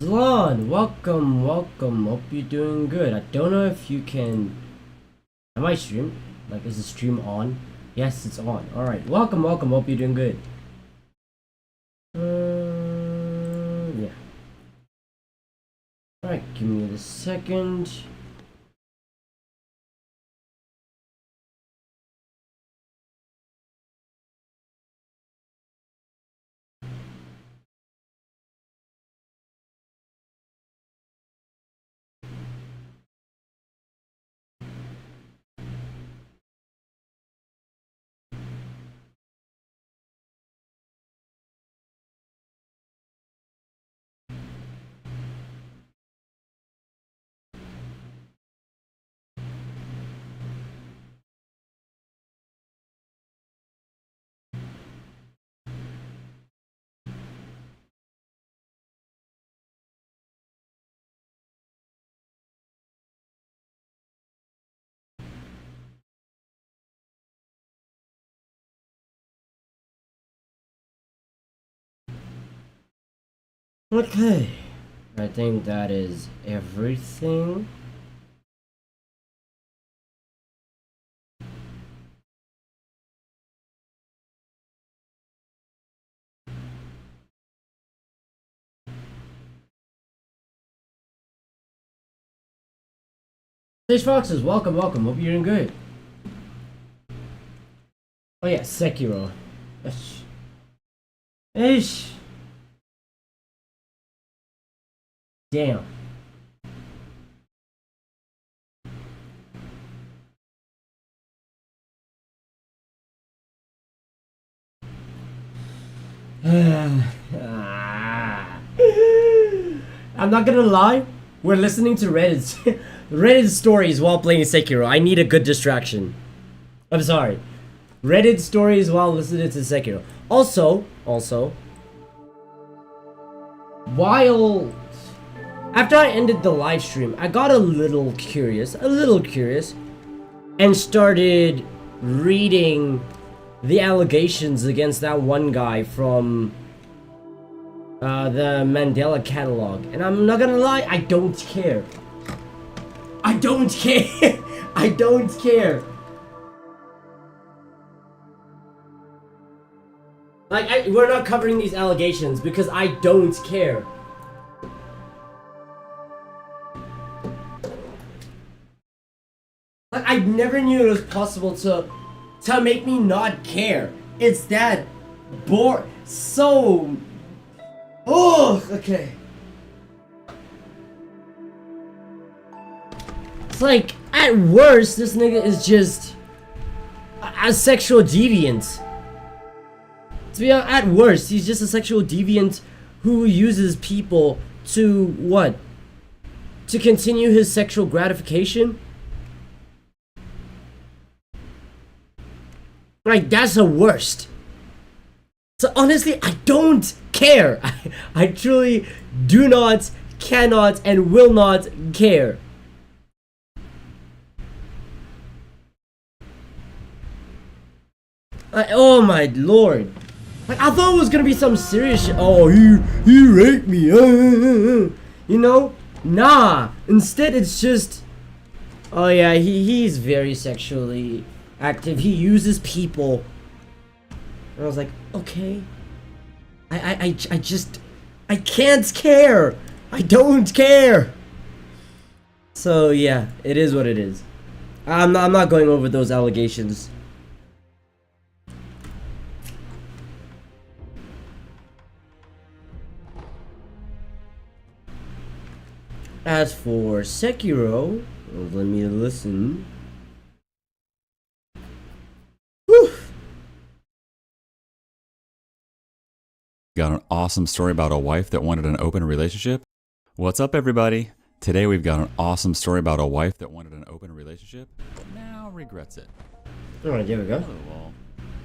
Zlon, welcome. Hope you're doing good. I don't know if you can. Am I stream? Like, is the stream on? Yes, it's on. Alright, welcome. Hope you're doing good. Yeah. Alright, give me a second. Okay. I think that is everything. Stage Foxes, welcome. Hope you're doing good. Oh yeah, Sekiro. Ish. Damn. I'm not gonna lie, we're listening to Reddit stories while playing Sekiro. I need a good distraction. I'm sorry. Reddit stories while listening to Sekiro. Also, while after I ended the live stream, I got a little curious, and started reading the allegations against that one guy from the Mandela catalog. And I'm not gonna lie, I don't care. I don't care. Like, we're not covering these allegations because I don't care. Like, I never knew it was possible to make me not care. It's that so. Oh, okay. It's like, at worst, this nigga is just a sexual deviant. To be honest, at worst, he's just a sexual deviant who uses people to what? To continue his sexual gratification? Like, that's the worst. So honestly, I don't care. I truly do not, cannot, and will not care. Oh my lord. Like, I thought it was gonna be some serious shit. Oh, he raped me. You know? Nah. Instead, it's just. Oh yeah, he's very sexually active. He uses people. And I was like, okay. I can't care. I don't care. So yeah, it is what it is. I'm not going over those allegations. As for Sekiro, let me listen. Whew. Got an awesome story about a wife that wanted an open relationship? What's up, everybody? Today we've got an awesome story about a wife that wanted an open relationship, but now regrets it. Alright, there we go. Oh, well,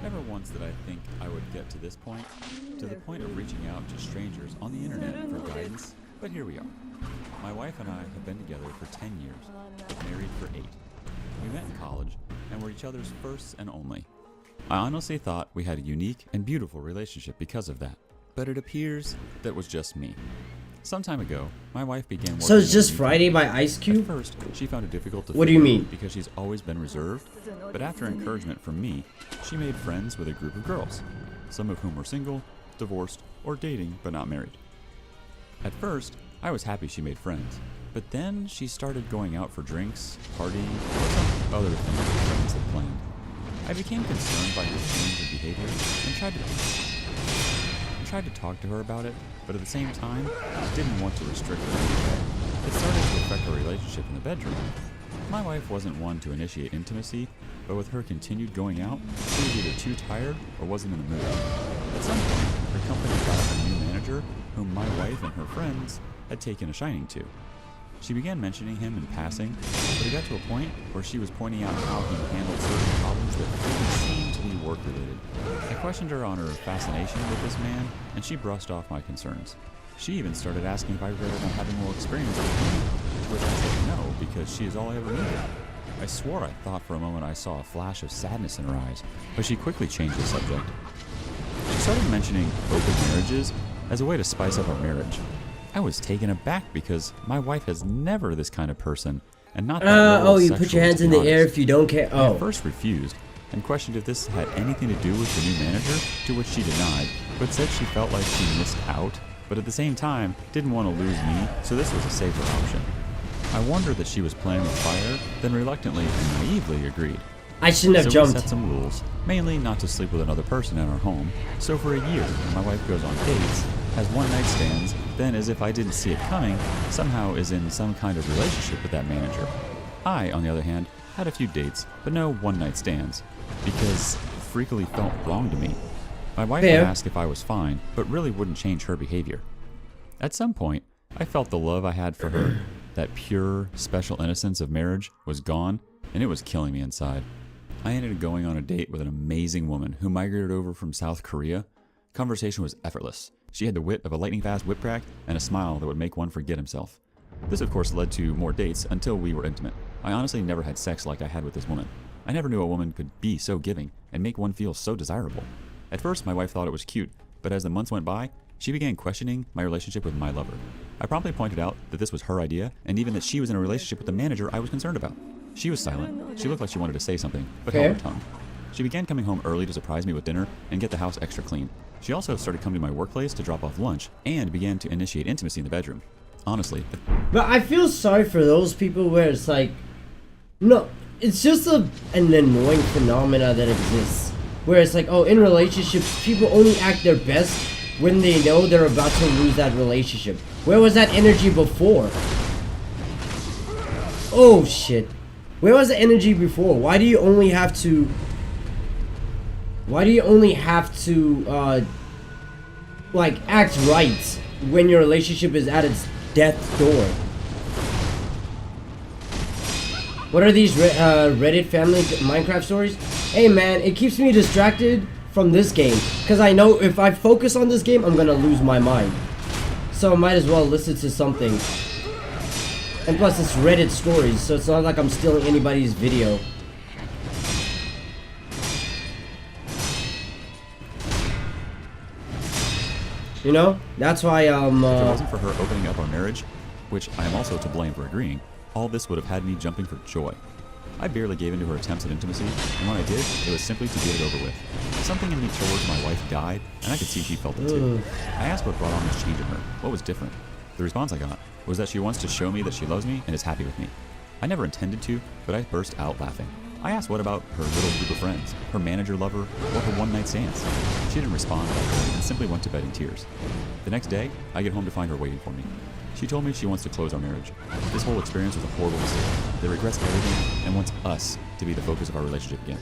never once did I think I would get to this point, to the point of reaching out to strangers on the internet for guidance, but here we are. My wife and I have been together for 10 years, but married for 8. We met in college and were each other's firsts and only. I honestly thought we had a unique and beautiful relationship because of that, but it appears that was just me. Some time ago, my wife began working. So it's just on a new Friday by company. Ice At Cube? first, she found it difficult to What do you fit in mean? because she's always been reserved, but after encouragement from me, she made friends with a group of girls, some of whom were single, divorced, or dating but not married. At first, I was happy she made friends, but then she started going out for drinks, partying, or some other things her friends had planned. I became concerned by her change of behavior and tried to talk to her about it, but at the same time, didn't want to restrict her. It started to affect our relationship in the bedroom. My wife wasn't one to initiate intimacy, but with her continued going out, she was either too tired or wasn't in the mood. At some point, her company got a new manager whom my wife and her friends had taken a shining to. She began mentioning him in passing, but it got to a point where she was pointing out how he handled certain problems that didn't seem to be work-related. I questioned her on her fascination with this man, and she brushed off my concerns. She even started asking if I regretted not having more experience with him, to which I said no, because she is all I ever needed. I swore I thought for a moment I saw a flash of sadness in her eyes, but she quickly changed the subject. She started mentioning open marriages as a way to spice up our marriage. I was taken aback because my wife has never this kind of person, and not that level Oh, of you put your sexual, hands to in be the air honest. if you don't care. I at Oh. first refused and questioned if this had anything to do with the new manager, to which she denied, but said she felt like she missed out, but at the same time didn't want to lose me, so this was a safer option. I wondered that she was playing with fire, then reluctantly and naively agreed. I shouldn't have So jumped. we set some rules, mainly not to sleep with another person in our home. So for a year, my wife goes on dates, has one-night stands, then as if I didn't see it coming, somehow is in some kind of relationship with that manager. I, on the other hand, had a few dates, but no one-night stands, because it freakily felt wrong to me. My wife would Fair. ask if I was fine, but really wouldn't change her behavior. At some point, I felt the love I had for her, that pure, special innocence of marriage, was gone, and it was killing me inside. I ended up going on a date with an amazing woman who migrated over from South Korea. Conversation was effortless. She had the wit of a lightning-fast whip crack and a smile that would make one forget himself. This, of course, led to more dates until we were intimate. I honestly never had sex like I had with this woman. I never knew a woman could be so giving and make one feel so desirable. At first, my wife thought it was cute, but as the months went by, she began questioning my relationship with my lover. I promptly pointed out that this was her idea, and even that she was in a relationship with the manager I was concerned about. She was silent. She looked like she wanted to say something, but held her tongue. She began coming home early to surprise me with dinner and get the house extra clean. She also started coming to my workplace to drop off lunch and began to initiate intimacy in the bedroom. Honestly, But I feel sorry for those people where it's like, no, it's just an annoying phenomena that exists. Where it's like, oh, in relationships, people only act their best when they know they're about to lose that relationship. Where was that energy before? Oh, shit. Where was the energy before? Why do you only have to... like, act right when your relationship is at its death's door? What are these Reddit family Minecraft stories? Hey man, it keeps me distracted from this game, because I know if I focus on this game, I'm gonna lose my mind. So I might as well listen to something. And plus it's Reddit stories, so it's not like I'm stealing anybody's video. You know? That's why if it wasn't for her opening up our marriage, which I am also to blame for agreeing, all this would have had me jumping for joy. I barely gave in to her attempts at intimacy, and when I did, it was simply to get it over with. Something in me towards my wife died, and I could see she felt it too. I asked what brought on this change in her, what was different. The response I got was that she wants to show me that she loves me and is happy with me. I never intended to, but I burst out laughing. I asked what about her little group of friends, her manager lover, or her one-night stands. She didn't respond and simply went to bed in tears. The next day, I get home to find her waiting for me. She told me she wants to close our marriage. This whole experience was a horrible mistake. That regrets everything and wants us to be the focus of our relationship again.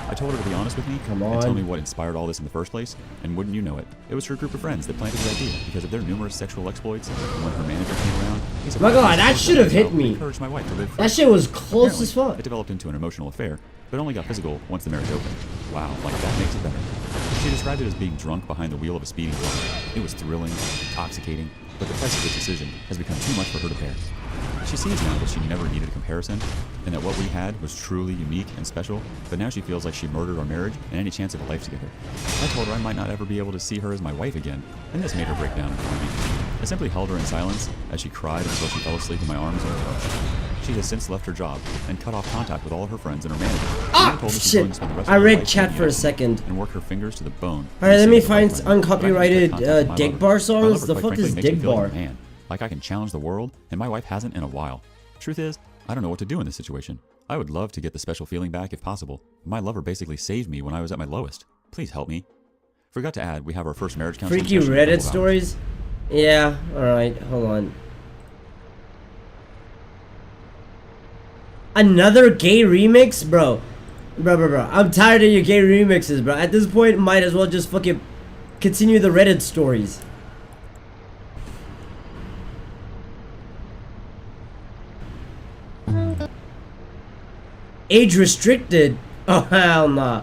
I told her to be honest with me and tell me what inspired all this in the first place, and wouldn't you know it, it was her group of friends that planted the idea because of their numerous sexual exploits. And when her manager came around, he said, My God, that should have hit me. encouraged my wife to live that shit was close as fuck. It developed into an emotional affair, but only got physical once the marriage opened. Wow, like that makes it better. She described it as being drunk behind the wheel of a speeding car. It was thrilling, intoxicating, but the price of this decision has become too much for her to bear. She sees now that she never needed a comparison, and that what we had was truly unique and special, but now she feels like she murdered our marriage and any chance of a life together. I told her I might not ever be able to see her as my wife again, and this made her break down in front of me. I simply held her in silence as she cried until she fell asleep in my arms on the couch. She has since left her job and cut off contact with all her friends and her manager. Ah, shit. I read chat for a second. And work her fingers to the bone. Alright, let me find uncopyrighted Dig Bar songs. The fuck is Dig Bar? Like I can challenge the world, and my wife hasn't in a while. Truth is, I don't know what to do in this situation. I would love to get the special feeling back if possible. My lover basically saved me when I was at my lowest. Please help me. Forgot to add, we have our first marriage counseling. Freaky Reddit stories? Yeah, alright, hold on. Another gay remix? Bro. Bro. I'm tired of your gay remixes, bro. At this point, might as well just fucking continue the Reddit stories. Age restricted? Oh, hell nah.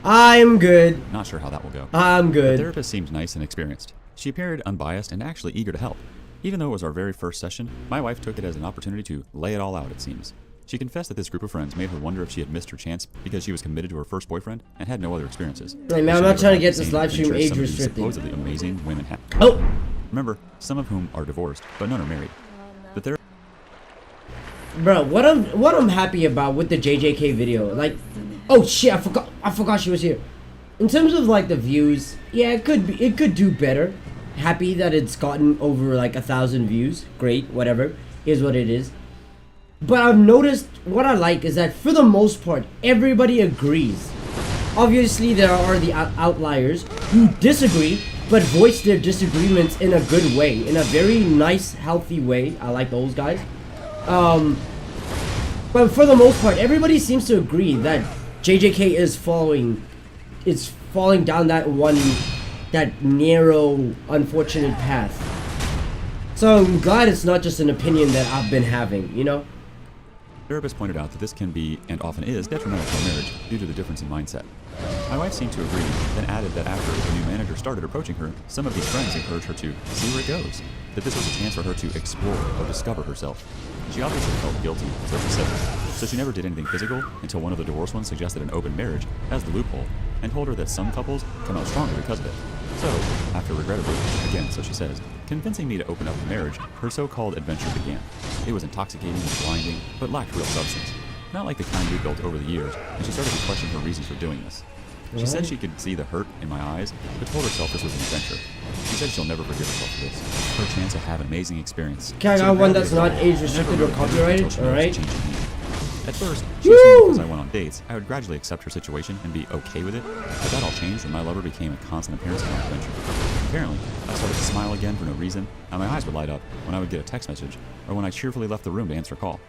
I'm good. Not sure how that will go. I'm good. The therapist seemed nice and experienced. She appeared unbiased and actually eager to help. Even though it was our very first session, my wife took it as an opportunity to lay it all out, it seems. She confessed that this group of friends made her wonder if she had missed her chance because she was committed to her first boyfriend and had no other experiences. Hey man, I'm not trying to get this live stream age restricted. Supposedly amazing women have. Oh! Remember, some of whom are divorced, but none are married. The Bro, what I'm happy about with the JJK video, like, oh shit, I forgot she was here. In terms of like the views, yeah, it could do better. Happy that it's gotten over like 1,000 views. Great, whatever, is what it is. But I've noticed what I like is that for the most part, everybody agrees. Obviously, there are the outliers who disagree, but voice their disagreements in a good way, in a very nice, healthy way. I like those guys. But for the most part, everybody seems to agree that JJK is falling down that narrow, unfortunate path. So I'm glad it's not just an opinion that I've been having, you know? therapist pointed out that this can be, and often is, detrimental to a marriage due to the difference in mindset. My wife seemed to agree, then added that after the new manager started approaching her, some of these friends encouraged her to see where it goes, that this was a chance for her to explore or discover herself. She obviously felt guilty, so she said, so she never did anything physical until one of the divorced ones suggested an open marriage as the loophole, and told her that some couples come out stronger because of it. So, after regrettably, again, so she says, convincing me to open up the marriage, her so-called adventure began. It was intoxicating and blinding, but lacked real substance. Not like the kind we built over the years, and she started to question her reasons for doing this. She said she could see the hurt in my eyes, but told herself this was an adventure. She said she'll never forgive herself for this. Her chance to have an amazing experience. Okay, I got one that's not age restricted or copyrighted, alright? At first, she assumed because I went on dates, I would gradually accept her situation and be okay with it, but that all changed when my lover became a constant appearance in my adventure. Apparently, I started to smile again for no reason, and my eyes would light up when I would get a text message, or when I cheerfully left the room to answer a call.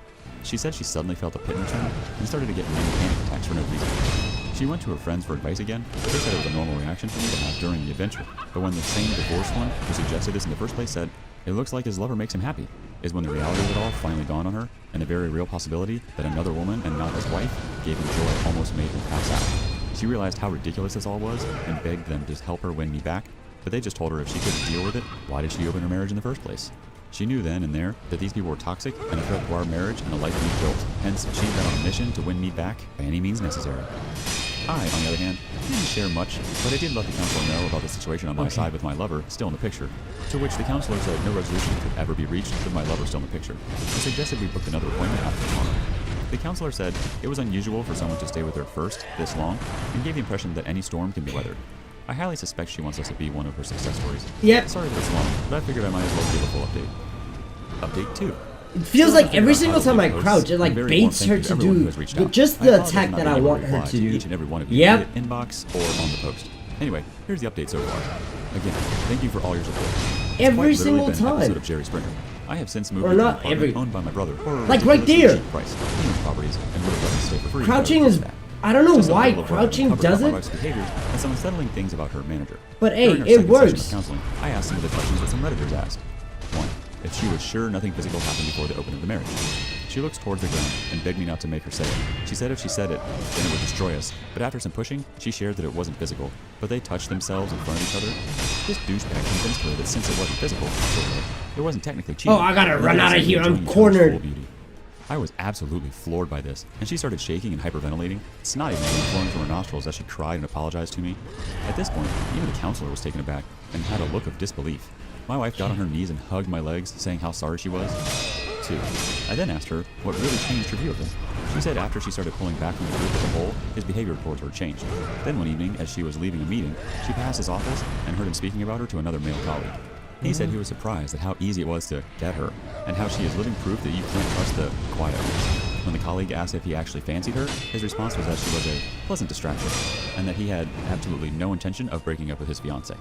She said she suddenly felt a pit in her stomach and started to get many panic attacks for no reason. She went to her friends for advice again, but they said it was a normal reaction for me to have during the adventure. But when the same divorced one who suggested this in the first place said, it looks like his lover makes him happy, is when the reality of it all finally dawned on her, and the very real possibility that another woman and not his wife gave him joy almost made him pass out. She realized how ridiculous this all was and begged them to help her win me back, but they just told her if she couldn't deal with it, why did she open her marriage in the first place? She knew then and there that these people were toxic and a threat to our marriage and the life we built, hence she went on a mission to win me back by any means necessary. I, on the other hand, didn't share much, but I did let the counselor know about the situation on my side with my lover still in the picture, to which the counselor said no resolution could ever be reached with my lover still in the picture, and suggested we book another appointment after tomorrow. The counselor said it was unusual for someone to stay with her first this long, and gave the impression that any storm can be weathered. I highly suspect she wants us to be one of her success stories. Yep. Sorry that it's long, but I figured I might as well give a full update. Update 2. It feels like every single time I crouch, it like baits her to do just the attack that I want her to do. Each and every one of you, yep. Inbox or on the post. Anyway, here's the update so far. Again, thank you for all your support. Every single time. Episode of Jerry Springer. I have since moved or to not an apartment every owned by my brother. Like right there. Price, properties, and would have let me stay for free. Crouching is. I don't know why crouching does it. And some unsettling things about her manager. But hey, it works. Counseling, I asked some of the questions that some Redditors asked. 1. If she was sure nothing physical happened before the opening of the marriage. She looks towards the ground and begged me not to make her say it. She said if she said it, then it would destroy us. But after some pushing, she shared that it wasn't physical, but they touched themselves in front of each other. This douchebag convinced her that since it wasn't physical, it wasn't technically cheating. Oh, I gotta run out of here. I'm enjoying each other's cornered. full beauty. I was absolutely floored by this, and she started shaking and hyperventilating, snotty flowing from her nostrils as she cried and apologized to me. At this point, even the counselor was taken aback and had a look of disbelief. My wife got on her knees and hugged my legs, saying how sorry she was, too. I then asked her what really changed her view of him. She said after she started pulling back from the group as a whole, his behavior towards her changed. Then one evening, as she was leaving a meeting, she passed his office and heard him speaking about her to another male colleague. He said he was surprised at how easy it was to get her, and how she is living proof that you can't trust the quiet ones. When the colleague asked if he actually fancied her, his response was that she was a pleasant distraction, and that he had absolutely no intention of breaking up with his fiancée.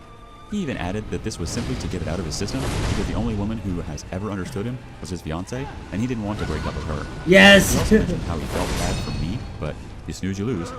He even added that this was simply to get it out of his system, because the only woman who has ever understood him was his fiancée, and he didn't want to break up with her. Yes. He also mentioned how he felt bad for me, but you snooze, you lose.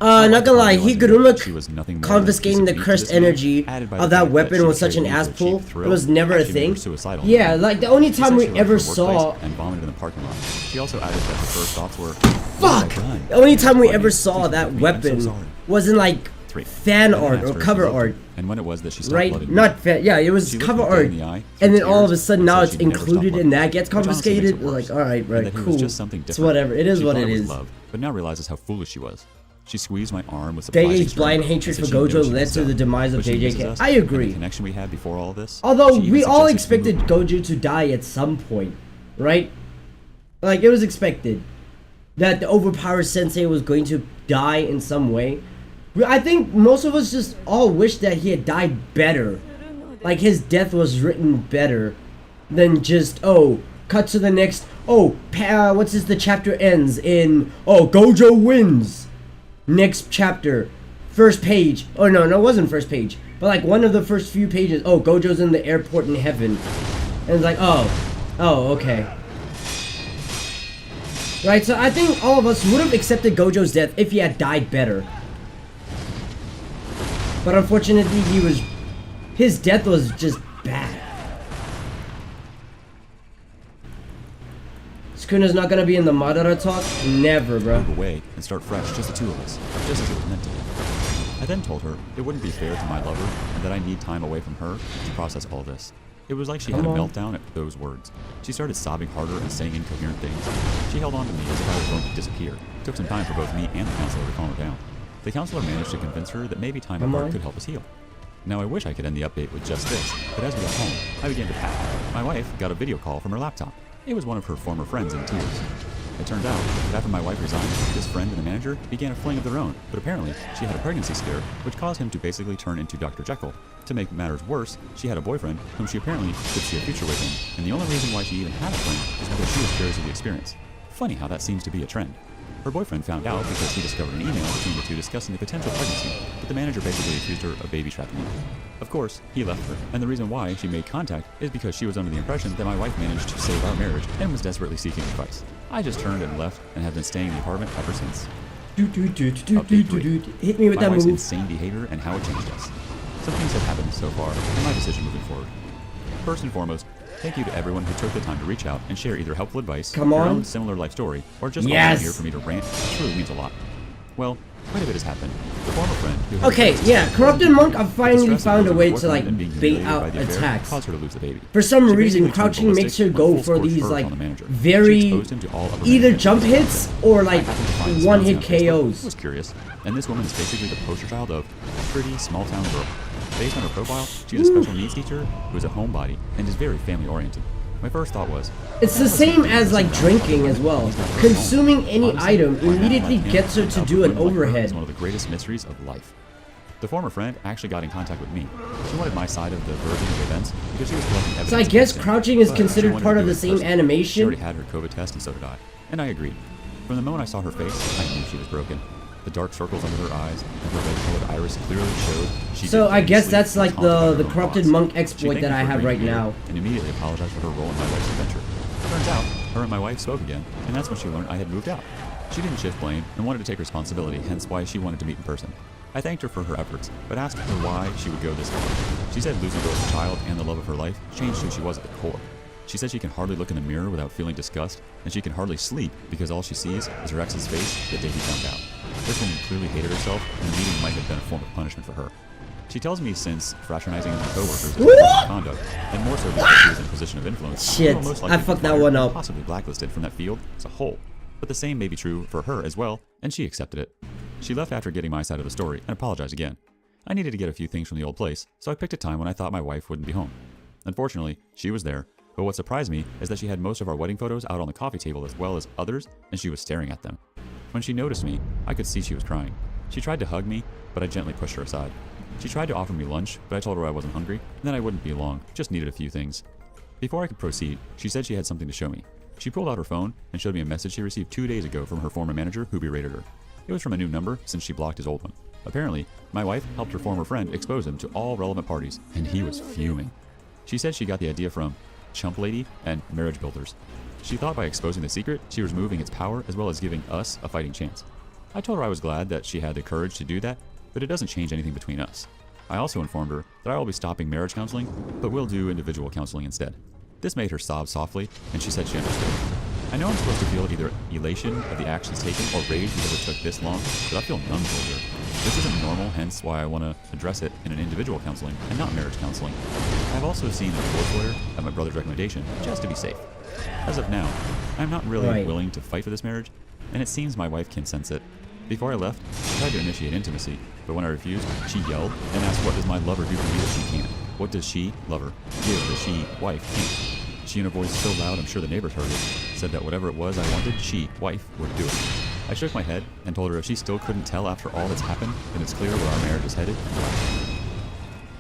Not gonna lie, She was nothing Higuruma more than a confiscating piece the of cursed meat to this energy man, added by of the that fact that weapon she was such an carried ass a cheap pull. It thrill. was never a Actually made thing. her suicidal. Yeah, like the only She time said we she left ever her workplace saw. and vomited in the parking lot. She also added that her first thoughts were, Fuck! The only time we ever saw that weapon was in like fan art or cover art. And when it was that she stopped Right? loving me. Not fan. Yeah, it was She looked cover me dead art. in the eye, And through then all of a tears, sudden and now said it's she'd never stop included loving and me, that gets which honestly makes confiscated. it worse. Like, alright, And right, that he was cool. just something It's different. whatever. It is She what thought it was is. love, but now realizes how foolish she was. She squeezed my arm with surprising JJ's blind strength, hatred and for said she knew Gojo she led was to the dumb, demise of but she uses JJK. us, I and agree. the connection we had before all of this. Although She even we all suggested we expected Gojo to die at some point, right? Like, it was expected that the overpowered sensei was going to die in some way. I think most of us just all wish that he had died better. Like, his death was written better than just, oh, cut to the next, oh, what's this, the chapter ends in, oh, Gojo wins. Next chapter, first page. Oh, no, it wasn't first page. But, like, one of the first few pages, oh, Gojo's in the airport in heaven. And it's like, oh, okay. Right, so I think all of us would have accepted Gojo's death if he had died better. But unfortunately, his death was just bad. Sukuna's not gonna be in the Madara talk? Never, bro. Move away and start fresh, just the two of us, just as it was meant to be. I then told her it wouldn't be fair to my lover and that I need time away from her to process all this. It was like she had a meltdown at those words. She started sobbing harder and saying incoherent things. She held on to me as if I was going to disappear. It took some time for both me and the counselor to calm her down. The counselor managed to convince her that maybe time apart could help us heal. Now I wish I could end the update with just this, but as we got home, I began to pack. My wife got a video call from her laptop. It was one of her former friends in tears. It turned out that after my wife resigned, this friend and the manager began a fling of their own, but apparently she had a pregnancy scare, which caused him to basically turn into Dr. Jekyll. To make matters worse, she had a boyfriend whom she apparently could see a future with him, and the only reason why she even had a fling is because she was curious of the experience. Funny how that seems to be a trend. Her boyfriend found out because he discovered an email between the two discussing the potential pregnancy, but the manager basically accused her of baby trapping him. Of course, he left her, and the reason why she made contact is because she was under the impression that my wife managed to save our marriage and was desperately seeking advice. I just turned and left and have been staying in the apartment ever since. Hit me with My that wife's move. insane behavior and how it changed us. Some things have happened so far, and my decision moving forward. First and foremost, thank you to everyone who took the time to reach out and share either helpful advice, Your own similar life story, or just yes. also here for me to rant. It truly means a lot. Well, quite a bit has happened. The former friend who had Okay, yeah, Corrupted Monk, I've finally found a way to, like, and being bait humiliated out by the affair attacks. caused her to lose the baby. For some She reason, basically turned crouching ballistic, makes her went go full for scorched these, earth like, on the manager. She very exposed him to all other either managers. jump hits or, like, I happened to find this one-hit announcement on Facebook. KOs. I was curious, and this woman is basically the poster child of a pretty small-town girl. Based on her profile, she is a special needs teacher who is a homebody and is very family-oriented. My first thought was, It's the same as, like, drinking as well. Consuming any item immediately gets her to do an overhead. It's one of the greatest mysteries of life. The former friend actually got in contact with me. She wanted my side of the version of events because she was collecting evidence. So I guess against him, crouching is but she considered wanted part to of do the it same personally. She animation. already had her COVID test, and so did I. And I agreed. From the moment I saw her face, I knew she was broken. The dark circles under her eyes and her red-colored iris clearly showed she So didn't I guess sleep that's and was like haunted by her the own Corrupted thoughts. Monk She exploit thanked that me I for have agreeing right to hear now. and immediately apologized for her role in my wife's adventure. Turns out, her and my wife spoke again, and that's when she learned I had moved out. She didn't shift blame and wanted to take responsibility, hence why she wanted to meet in person. I thanked her for her efforts, but asked her why she would go this far. She said losing both the child and the love of her life changed who she was at the core. She said she can hardly look in the mirror without feeling disgust, and she can hardly sleep because all she sees is her ex's face the day he found out. This woman clearly hated herself, and the meeting might have been a form of punishment for her. She tells me since fraternizing with my coworkers is bad conduct, and more so because she was in a position of influence, Shit, will most likely I fucked be that fired one and up. possibly blacklisted from that field as a whole. But the same may be true for her as well, and she accepted it. She left after getting my side of the story and apologized again. I needed to get a few things from the old place, so I picked a time when I thought my wife wouldn't be home. Unfortunately, she was there, but what surprised me is that she had most of our wedding photos out on the coffee table as well as others, and she was staring at them. When she noticed me, I could see she was crying. She tried to hug me, but I gently pushed her aside. She tried to offer me lunch, but I told her I wasn't hungry, and that I wouldn't be long, just needed a few things. Before I could proceed, she said she had something to show me. She pulled out her phone and showed me a message she received 2 days ago from her former manager who berated her. It was from a new number since she blocked his old one. Apparently, my wife helped her former friend expose him to all relevant parties, and he was fuming. She said she got the idea from Chump Lady and Marriage Builders. She thought by exposing the secret, she was removing its power as well as giving us a fighting chance. I told her I was glad that she had the courage to do that, but it doesn't change anything between us. I also informed her that I will be stopping marriage counseling, but will do individual counseling instead. This made her sob softly, and she said she understood. I know I'm supposed to feel either elation of the actions taken or rage because it took this long, but I feel none towards her. This isn't normal, hence why I want to address it in an individual counseling and not marriage counseling. I've also seen a divorce lawyer at my brother's recommendation, just to be safe. As of now, I'm not really willing to fight for this marriage, and it seems my wife can sense it. Before I left, she tried to initiate intimacy, but when I refused, she yelled and asked what does my lover do for me that she can't? What does she, lover, give that she, wife, can't? She, in a voice so loud I'm sure the neighbors heard it, said that whatever it was I wanted, she, wife, would do it. I shook my head and told her if she still couldn't tell after all that's happened, then it's clear where our marriage is headed.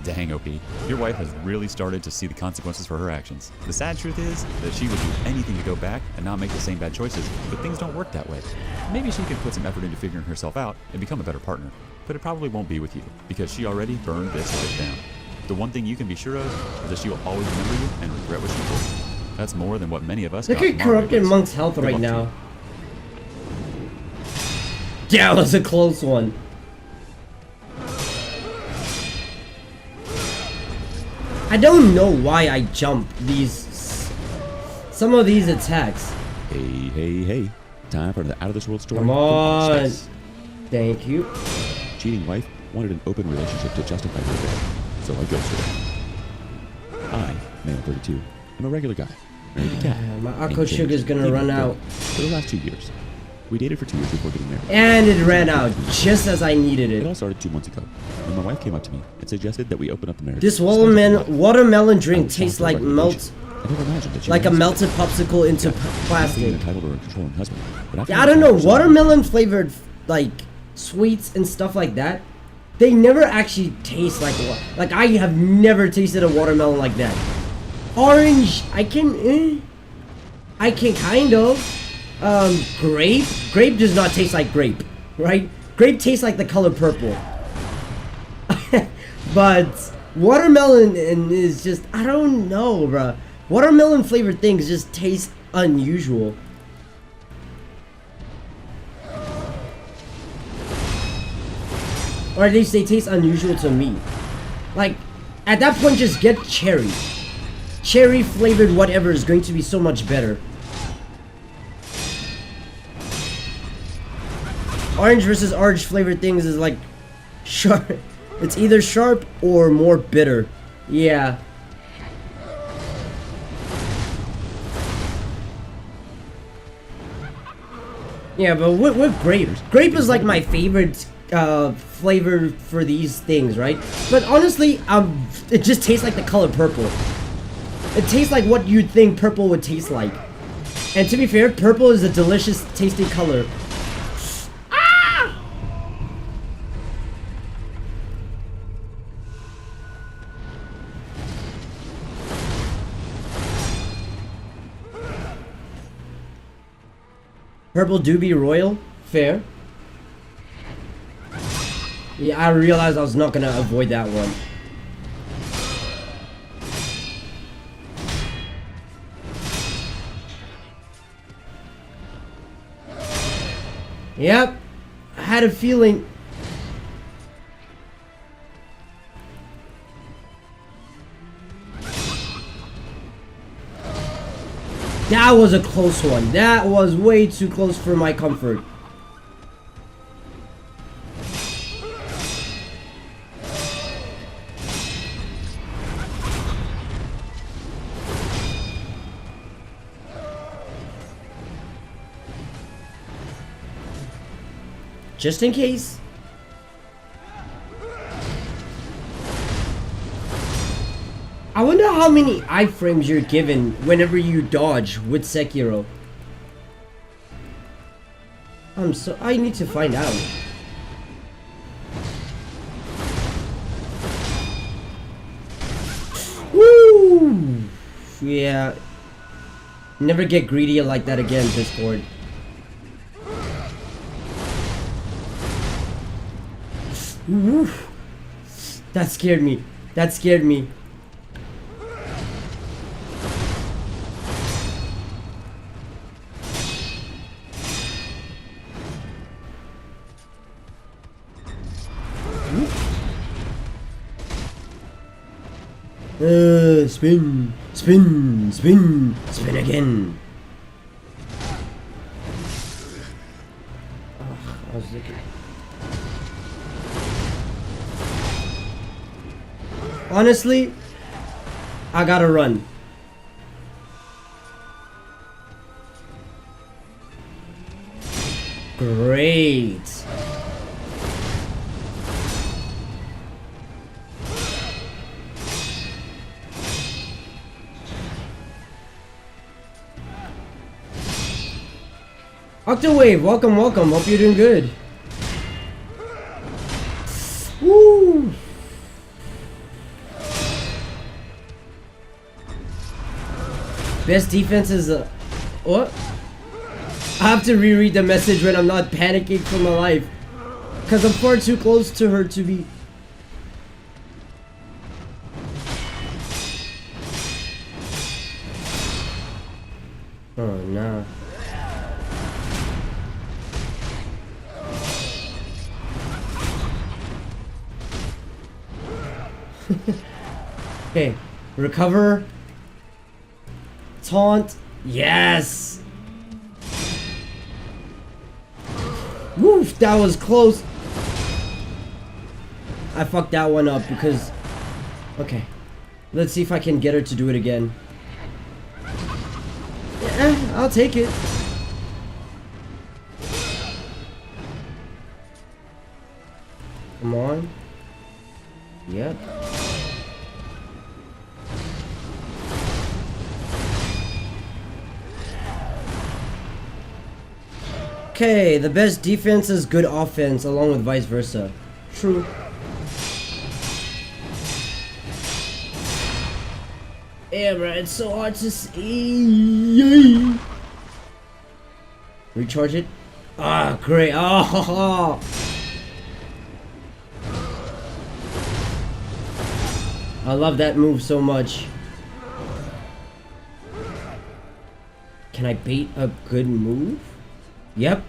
Dang, OP, your wife has really started to see the consequences for her actions. The sad truth is that she would do anything to go back and not make the same bad choices, but things don't work that way. Maybe she could put some effort into figuring herself out and become a better partner, but it probably won't be with you, because she already burned this life down. The one thing you can be sure of is that she will always remember you and regret what she did. That's more than what many of us Look got at corrupted Monk's health right now. Yeah, that was a close one. I don't know why I jump some of these attacks. Hey. Time for the out of this world story. Come on. Thank you. Cheating wife wanted an open relationship to justify her affair, so I ghosted her. I, male 32, am a regular guy, married to Kat. My Aqua Sugar's gonna run out. For the last 2 years. We dated for 2 years before getting married. And it ran out just as I needed It it. all started 2 months ago, when my wife came up to me and suggested that we open up the marriage. This watermelon drink tastes like I never imagined that she like a would melted popsicle into being plastic. entitled or a controlling husband. But after Yeah, I don't know, watermelon flavored like sweets and stuff like that, they never actually taste like like I have never tasted a watermelon like that. Orange, I can kind of. Grape does not taste like grape, right? Grape tastes like the color purple. But watermelon is just, I don't know, bruh. Watermelon flavored things just taste unusual. Or at least they taste unusual to me. Like, at that point, just get cherry. Cherry flavored whatever is going to be so much better. Orange versus orange flavored things is like sharp. It's either sharp or more bitter. Yeah. Yeah, but with grape. Grape is like my favorite flavor for these things, right? But honestly, it just tastes like the color purple. It tastes like what you'd think purple would taste like. And to be fair, purple is a delicious tasting color. Purple Doobie Royal? Fair. Yeah, I realized I was not gonna avoid that one. Yep. I had a feeling. That was a close one. That was way too close for my comfort. Just in case. I wonder how many iframes you're given whenever you dodge with Sekiro. I need to find out. Woo! Yeah. Never get greedy like that again, Biscord. Woof. That scared me. That scared me. Spin, spin, spin, spin again. Oh, I was looking. Honestly, I gotta run. Great. Octawave, welcome, welcome. Hope you're doing good. Woo! Best defense is what? I have to reread the message when I'm not panicking for my life, cause I'm far too close to her to be. Oh no. Okay, recover. Taunt. Yes. Woof, that was close. I fucked that one up because... Okay. Let's see if I can get her to do it again. Yeah, I'll take it. Come on. Yep. Okay, the best defense is good offense, along with vice versa. True. Yeah, bro, it's so hard to see. Recharge it. Ah, great. Oh. I love that move so much. Can I bait a good move? Yep.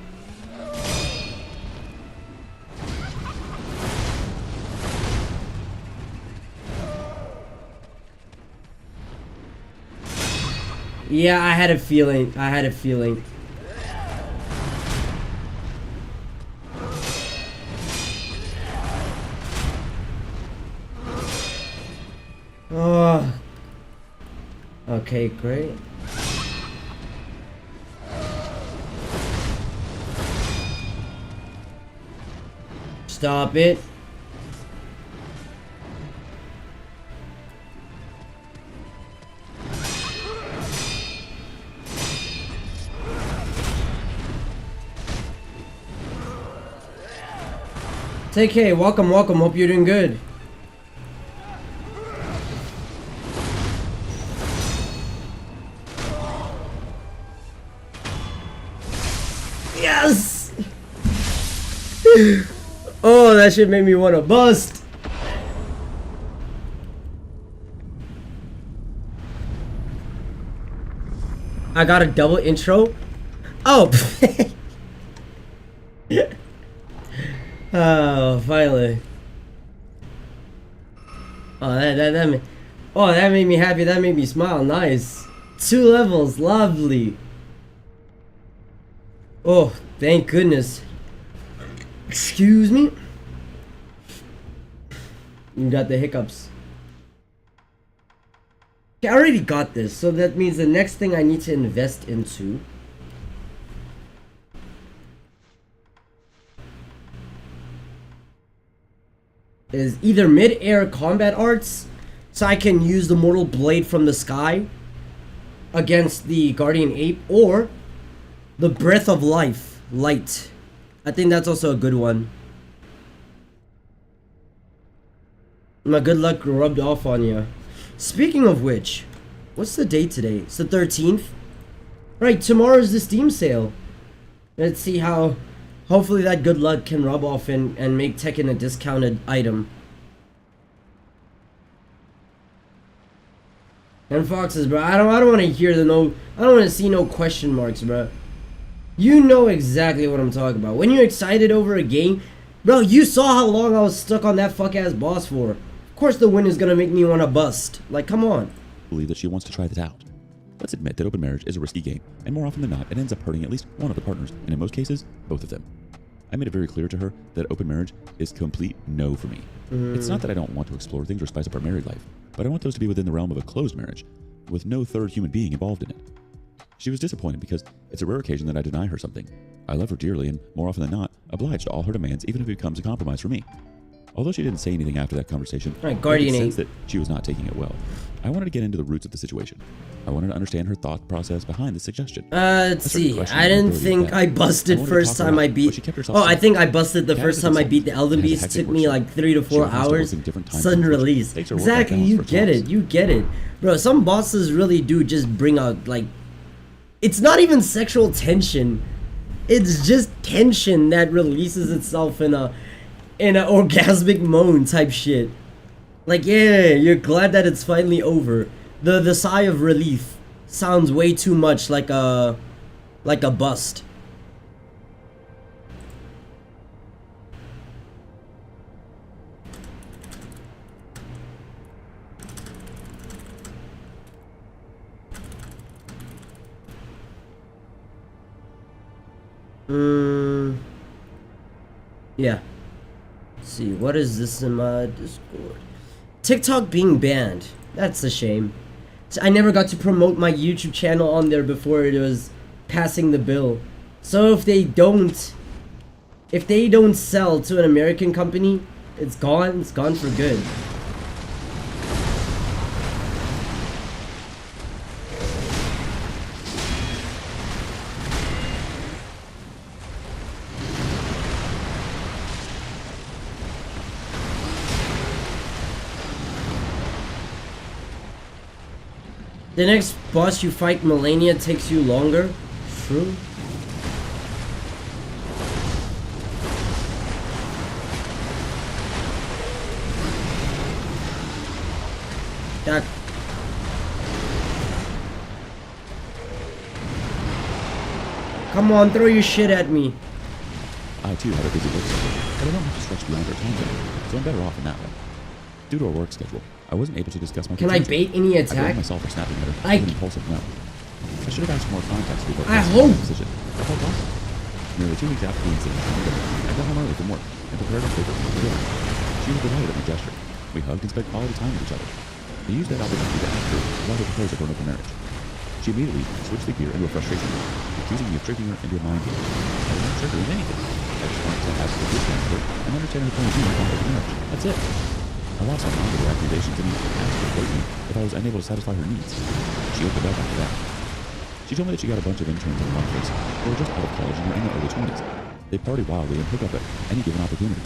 Yeah, I had a feeling. I had a feeling. Oh. Okay, great. Stop it. Take care. Welcome, welcome. Hope you're doing good. Yes! Oh, that shit made me want to bust. I got a double intro. Oh. Oh, finally. Oh, that made me happy. That made me smile. Nice. 2 levels, lovely. Oh, thank goodness. Excuse me. You got the hiccups. Okay, I already got this, so that means the next thing I need to invest into is either mid-air combat arts, so I can use the Mortal Blade from the sky against the Guardian Ape, or the Breath of Life, Light. I think that's also a good one. My good luck rubbed off on you. Speaking of which, what's the date today? It's the 13th? Right, tomorrow's the Steam sale. Let's see how, hopefully that good luck can rub off and make Tekken a discounted item. And Foxes, bro, I don't want to hear I don't want to see no question marks, bro. You know exactly what I'm talking about. When you're excited over a game, bro, you saw how long I was stuck on that fuck-ass boss for. Of course the win is gonna make me want to bust. Like, come on. Believe that she wants to try this out. Let's admit that open marriage is a risky game, and more often than not, it ends up hurting at least one of the partners, and in most cases, both of them. I made it very clear to her that open marriage is complete no for me. It's not that I don't want to explore things or spice up our married life, but I want those to be within the realm of a closed marriage, with no third human being involved in it. She was disappointed because it's a rare occasion that I deny her something. I love her dearly and, more often than not, oblige to all her demands even if it becomes a compromise for me. Although she didn't say anything after that conversation, right, Guardian I Ape. could sense that she was not taking it well. I wanted to get into the roots of the situation. I wanted to understand her thought process behind the suggestion. Let's see. I didn't think I busted first time I beat... Oh, I think I busted the first time I beat the Elden Beast. It took me like 3 to 4 hours. Sudden release. Exactly, you get it. You get it. Bro, some bosses really do just bring out, like... It's not even sexual tension. It's just tension that releases itself in a orgasmic moan type shit. Like, yeah, you're glad that it's finally over. The sigh of relief sounds way too much like a bust. Yeah. Let's see, what is this in my Discord? TikTok being banned. That's a shame. I never got to promote my YouTube channel on there before it was passing the bill. So if they don't sell to an American company, it's gone for good. The next boss you fight, Melania, takes you longer. True. That. Come on, throw your shit at me. I too have a busy work schedule, but I don't have to stretch beyond our time zone, so I'm better off in that way. Due to our work schedule, I wasn't able to discuss my... Can I bait any I attack? blamed myself for snapping at her with an impulsive no. I should have asked for more context before I making hope. the decision. I felt awesome. Nearly 2 weeks after the incident, I got home early from work and prepared our paper for dinner. She was delighted at my gesture. We hugged and spent quality time with each other. I used that opportunity to ask her about her proposal for an open marriage. She immediately switched the gear into a frustration mode, accusing me of tricking her into a mind game. I didn't trick her into anything. I just wanted to have a good time with her and understand her point of view on open marriage. That's it. I lost my mind with her accusations and asked her blatantly if I was unable to satisfy her needs. She opened up after that. She told me that she got a bunch of interns in the office who were just out of college and were in their early 20s. They party wildly and hook up at any given opportunity.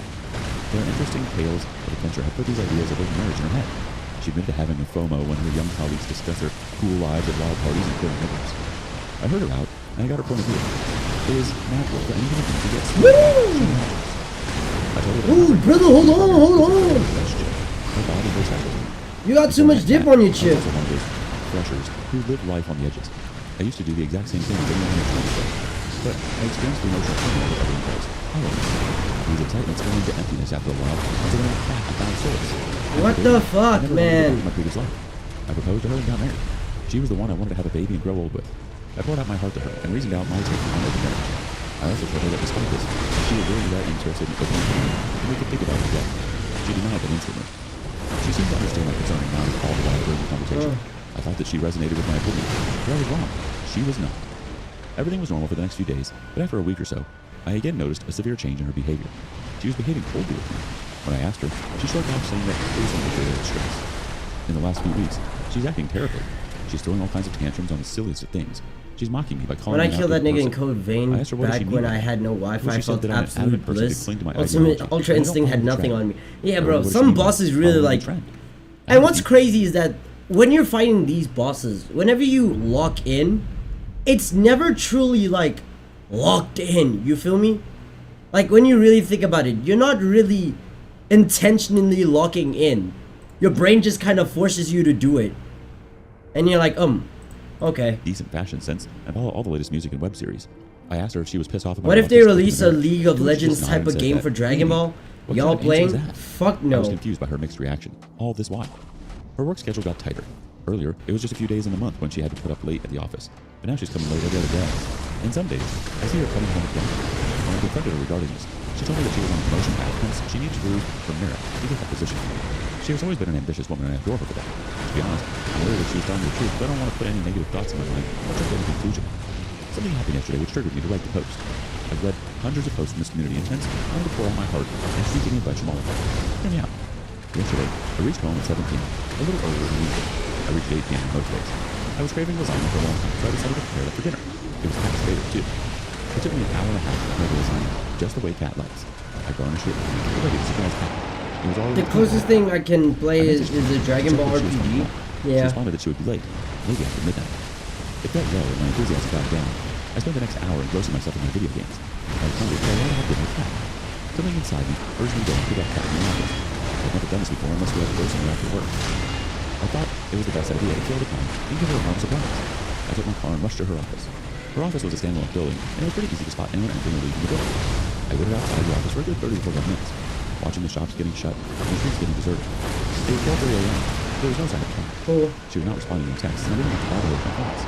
Their interesting tales of adventure have put these ideas of open marriage in her head. She admitted to having a FOMO when her young colleagues discuss their cool lives at wild parties and killing niggers. I heard her out, and I got her point of view. It is natural for anyone to get sweet. I told her that Ooh, brother, hold on. her body was specialty. You got too much dip on your chip. I was also one of those freshers who live life on the edges. I used to do the exact same thing as anyone in the 20s, but I experienced the emotional turmoil that everyone calls hollowness. These excitements go into emptiness after a while until they're back to found souls. What the fuck, man? My previous life. I proposed to her and got married. She was the one I wanted to have a baby and grow old with. I poured out my heart to her and reasoned out my take on open marriage. I also told her that despite this, she was really that interested in open marriage, and we could think about it together. She denied that instantly. She seemed to understand my concern now all the while during the conversation. I thought that she resonated with my opinion, but I was wrong. She was not. Everything was normal for the next few days, but after a week or so, I again noticed a severe change in her behavior. She was behaving coldly with me. When I asked her, she shrugged off saying that it was only related stress. In the last few weeks, she's acting terribly. She's throwing all kinds of tantrums on the silliest of things. She's mocking me by calling me When I killed that nigga in Code Vein, back when I had no Wi-Fi, I felt absolute bliss. Ultimate Ultra Instinct had nothing on me. Yeah, bro, some bosses really like... And what's crazy is that when you're fighting these bosses, whenever you lock in, it's never truly like locked in, you feel me? Like when you really think about it, you're not really intentionally locking in. Your brain just kind of forces you to do it. And you're like, okay. Decent fashion sense and follow all the latest music and web series. I asked her if she was pissed off about what if they release a League of Legends type of game for Dragon Ball? Y'all playing? Fuck no. I was confused by her mixed reaction, all this while. Her work schedule got tighter. Earlier, it was just a few days in the month when she had to put up late at the office. But now she's coming late every other day. And some days, I see her coming home again. When I confronted her regarding this, she told me that she was on a promotion path, hence she needed to prove her merit to get that position. She has always been an ambitious woman, and I adore her for that. To be honest, I'm worried that she was telling me the truth, but I don't want to put any negative thoughts in my mind or jump to any conclusion. Something happened yesterday which triggered me to write the post. I've read hundreds of posts from this community, and hence I wanted to pour out my heart and seek any advice from all of them. Hear me out. Yesterday, I reached home at 7 p.m., a little earlier than usual. I reached 8 p.m. most days. I was craving lasagna for a long time, so I decided to prepare it for dinner. It was Kat's favorite, too. It took me an hour and a half to prepare the lasagna, just the way Kat likes. I garnished it, and ready to surprise Kat. It was already the closest thing I can play is a Dragon Ball RPG. She responded that she would be late, maybe after midnight. It felt low and my enthusiasm died down. I spent the next hour engrossing myself in my video games. I was hungry, so I wanted to have dinner with Kat. Something inside me urged me to go and pick up Kat in the office. I've never done this before unless we had to go somewhere after work. I thought it was the best idea to kill the time and give her a warm surprise. I took my car and rushed to her office. Her office was a standalone building, and it was pretty easy to spot anyone entering or leaving the building. I waited outside the office for a good 30 to 45 minutes, watching the shops getting shut and the streets getting deserted. It was 12:30 a.m. There was no sign of Kat. She was not responding to my texts, and I didn't want to bother her with my calls.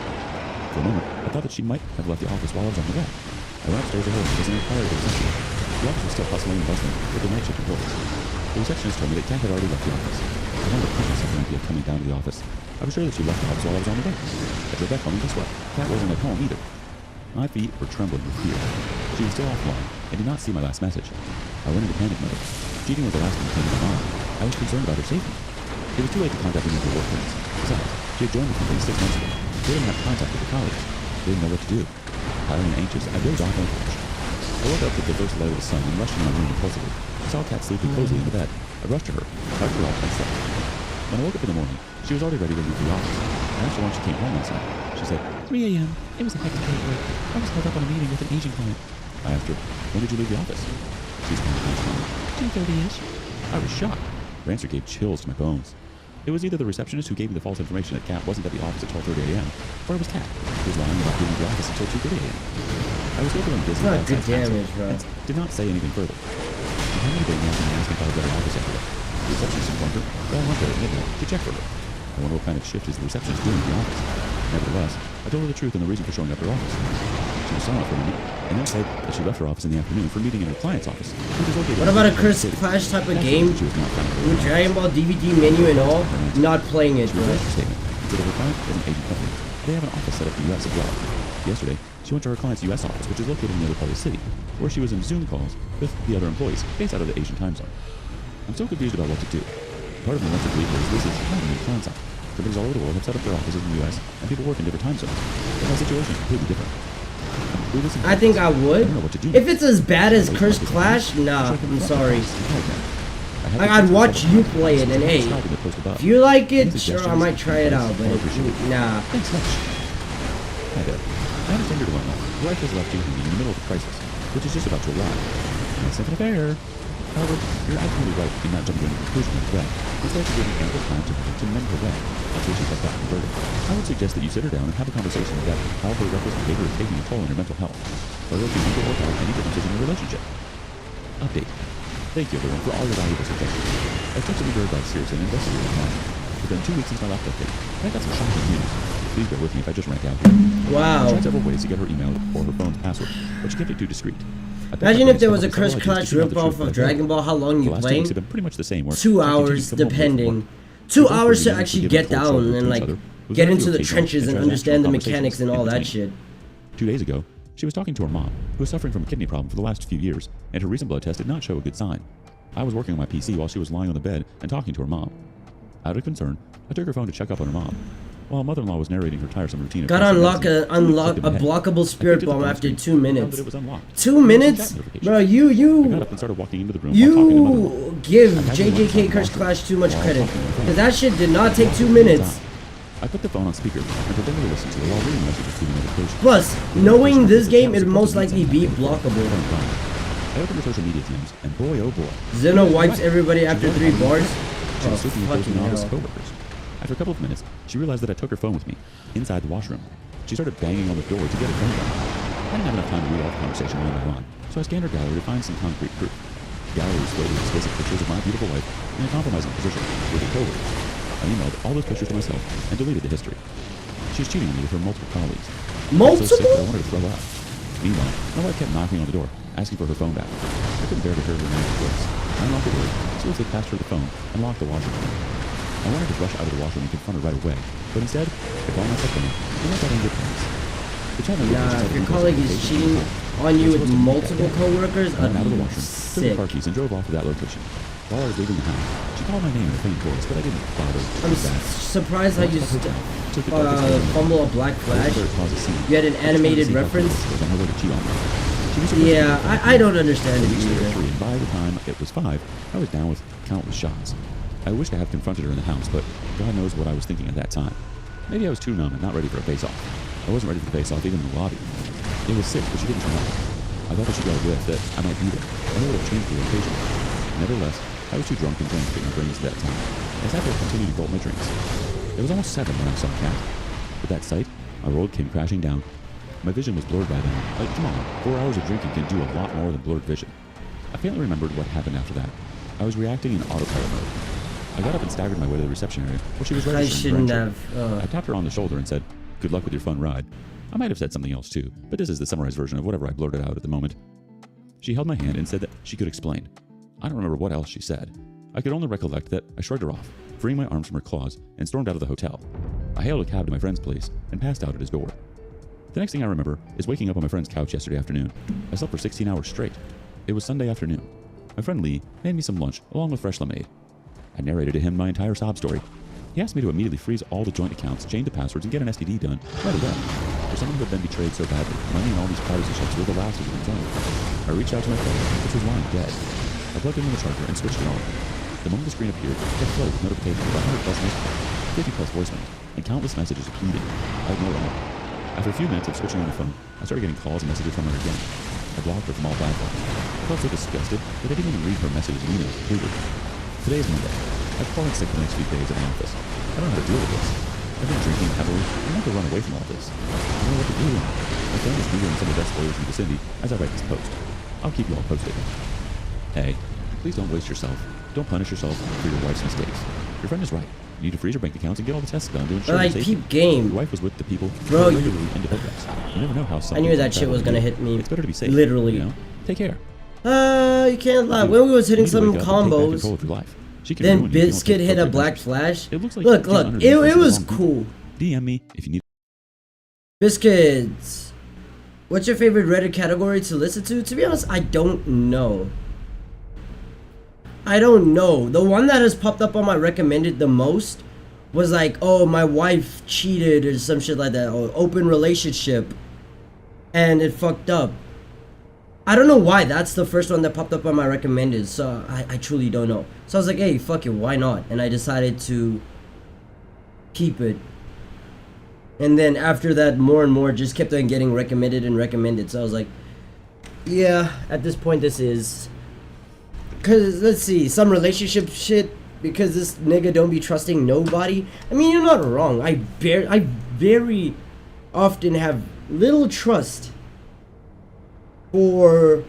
For a moment, I thought that she might have left the office while I was on the way. I went upstairs to her and was inquired of the reception. The office was still hustling and bustling with the night shift employees. The receptionist told me that Kat had already left the office. I wanted to punch myself for the idea of coming down to the office. I was sure that she left the office while I was on the way. I drove back home and guess what? Kat wasn't at home either. My feet were trembling with fear. She was still offline and did not see my last message. I went into panic mode. Cheating was the last thing that came to my mind. I was concerned about her safety. It was too late to contact any of her work friends. Besides, she had joined the company 6 months ago. They didn't have contact with her colleagues. They didn't know what to do. Tired and anxious, I dozed off on the couch. I woke up with the first light of the sun and rushed in my room impulsively. I saw Kat sleeping cozily in the bed. I rushed to her, tucked her up, and slept. When I woke up in the morning, she was already ready to leave the office. I asked her when she came home last night. She said, 3 a.m. It was a hectic day at work. I was held up on a meeting with an Asian client. I asked her, when did you leave the office? She responded, 2:30-ish. I was shocked. Her answer gave chills to my bones. It was either the receptionist who gave me the false information that Kat wasn't at the office at 12:30 a.m., or it was Kat who was lying about being at the office until 2:30 a.m. I was still feeling busy not good damage, bro. and did not say anything further. She had me waiting and asked me if I was at the office after that. The receptionist informed her that I went there at midnight to check for her. I wonder what kind of shift is the receptionist doing in the office. Nevertheless, I told her the truth and the reason for showing up at her office. She was silent for a minute, and then said that she left her office in the afternoon for a meeting in her client's office, which is located. What about a Curse Clash type of game? With Dragon Ball DVD menu and all? Not playing it, bro. Statement. So her client is an Asian company. They have an office set up in the U.S. as well. Yesterday, she went to her client's U.S. office, which is located in the other part of the city, where she was in Zoom calls with the other employees based out of the Asian time zone. I'm so confused about what to do. Part of me wants to believe that this is not a new concept. Companies all over the world have set up their offices in the U.S., and people work in different time zones. But my situation is completely different. I think I would. If it's as bad as Curse Clash, nah, I'm sorry. Like, I'd watch you play it, and hey, if you like it, sure, I might try it out, but nah. Thanks much. Hi there. I understand you're alone. Your wife has left you in the middle of a crisis, which is just about to arrive. Nice of an affair. However, you're absolutely right in not jumping to any conclusion right away. Instead, you're giving ample time to mend her way until she has gotten converted. I would suggest that you sit her down and have a conversation about how her reckless behavior is taking a toll on your mental health, whether it be mental or work out any differences in your relationship. Update. Thank you, everyone, for all your valuable suggestions. I took some of your advice seriously and investigated the matter. The It's been 2 weeks since my last update, and I got some shocking news. Please bear with me if I just rant out here. I Wow. tried several ways to get her email or her phone's password, but she kept it too discreet. Imagine if there was a Curse Clash ripoff of Dragon Ball. How long The you last 2 playing? weeks have been pretty much the same. 2 hours, depending. 2 hours to actually get down and like get into the trenches and understand the mechanics and all that shit. 2 days ago, she was talking to her mom, who was suffering from a kidney problem for the last few years, and her recent blood test did not show a good sign. I was working on my PC while she was lying on the bed and talking to her mom. Out of concern, I took her phone to check up on her mom. While mother-in-law was narrating her tiresome routine of Gotta unlock a blockable spirit bomb after 2 minutes. 2 minutes? Bro, I got you up and started walking into the room while talking to mother-in-law. you give JJK Curse Clash too much credit. Cause that shit did not take 2 minutes. I put the phone on speaker and pretended to listen to it while reading messages to the notification. Plus, knowing this game, it'd most likely be blockable. I opened her social media teams, and boy oh boy. Zeno wipes everybody after 3 bars. She Oh, was sleeping with fucking those novice hell. coworkers. After a couple of minutes, she realized that I took her phone with me, inside the washroom. She started banging on the door to get her phone back. I didn't have enough time to read all the conversation line by line, so I scanned her gallery to find some concrete proof. The gallery displayed explicit pictures of my beautiful wife in a compromising position with her coworkers. I emailed all those pictures to myself and deleted the history. She was cheating on me with her multiple colleagues. I was so sick that I Multiple? wanted to throw up. Meanwhile, my wife kept knocking on the door, asking for her phone back. I couldn't bear to hear her romantic voice. I unlocked the door, swiftly passed her the phone, and locked the washroom. I wanted to rush out of the washroom and confront her right away, but instead, I called myself down and let that anger pass. The chat number Nah, if your colleague is cheating on you with multiple coworkers, I I'd went out of the be washroom, took sick. the car keys, and drove off to that location. While I was leaving the house, she called my name in a faint voice, but I didn't bother. I'm surprised how you Took the darkest road. fumble a black flash. Where it caused a scene. You had an animated reference? Was on her way to cheat on me. She was supposed Yeah, to be I don't understand it reached the either. nursery, and by the time it was 5, I was down with countless shots. I wished I had confronted her in the house, but God knows what I was thinking at that time. Maybe I was too numb and not ready for a face-off. I wasn't ready for the face-off even in the lobby. It was 6, but she didn't turn up. I thought that she got a whiff that I might be there. I know it would have changed the occasion. Nevertheless, I was too drunk and drained to get my brains at that time. I sat there continuing to gulp my drinks. It was almost 7 when I saw Cat. With that sight, our world came crashing down. My vision was blurred by then. Like, come on, 4 hours of drinking can do a lot more than blurred vision. I faintly remembered what happened after that. I was reacting in autopilot mode. I got up and staggered my way to the reception area, where she was I registering shouldn't for have. entry. I tapped her on the shoulder and said, "Good luck with your fun ride." I might have said something else too, but this is the summarized version of whatever I blurted out at the moment. She held my hand and said that she could explain. I don't remember what else she said. I could only recollect that I shrugged her off, freeing my arms from her claws, and stormed out of the hotel. I hailed a cab to my friend's place and passed out at his door. The next thing I remember is waking up on my friend's couch yesterday afternoon. I slept for 16 hours straight. It was Sunday afternoon. My friend Lee made me some lunch along with fresh lemonade. I narrated to him my entire sob story. He asked me to immediately freeze all the joint accounts, change the passwords, and get an STD done right away. For someone who had been betrayed so badly, money and all these privacy checks were the last of his own. I reached out to my phone, which was lying dead. I plugged it in the charger and switched it on. The moment the screen appeared, it flowed with notifications of 100 plus missed calls, 50 plus voicemails, and countless messages of pleading. I ignored them all. After a few minutes of switching on the phone, I started getting calls and messages from her again. I blocked her from all platforms. I felt so disgusted that I didn't even read her messages and emails completely. Today is Monday. I've fallen sick the next few days at the office. I don't know how to deal with this. I've been drinking heavily. I want to run away from all this. I don't know what to do. My phone is googling some of the best lawyers in the vicinity as I write this post. I'll keep you all posted. Hey, please don't waste yourself. Don't punish yourself for your wife's mistakes. Your friend is right. You need to freeze your bank accounts and get all the tests done to ensure But I your safety. peep game. Your wife was with the people Bro, who regularly into progress. You never know how I knew that shit was gonna hit me. It's better to be safe. Literally. You know? Take care. You can't lie. When we was hitting You need to some wake up and take back combos, control of your life. She can then ruin you if you don't Biscuit take hit a appropriate black measures. flash. It looks like Look, she's look, under it the influence was of the wrong cool. DM me if you need. Biscuits. What's your favorite Reddit category to listen to? To be honest, I don't know. I don't know. The one that has popped up on my recommended the most was like, oh, my wife cheated or some shit like that, or open relationship, and it fucked up. I don't know why that's the first one that popped up on my recommended, so I truly don't know. So I was like, hey, fuck it, why not? And I decided to keep it. And then after that, more and more just kept on getting recommended and recommended. So I was like, yeah, at this point this is... Because, let's see, some relationship shit, because this nigga don't be trusting nobody. I mean, you're not wrong. I very often have little trust for...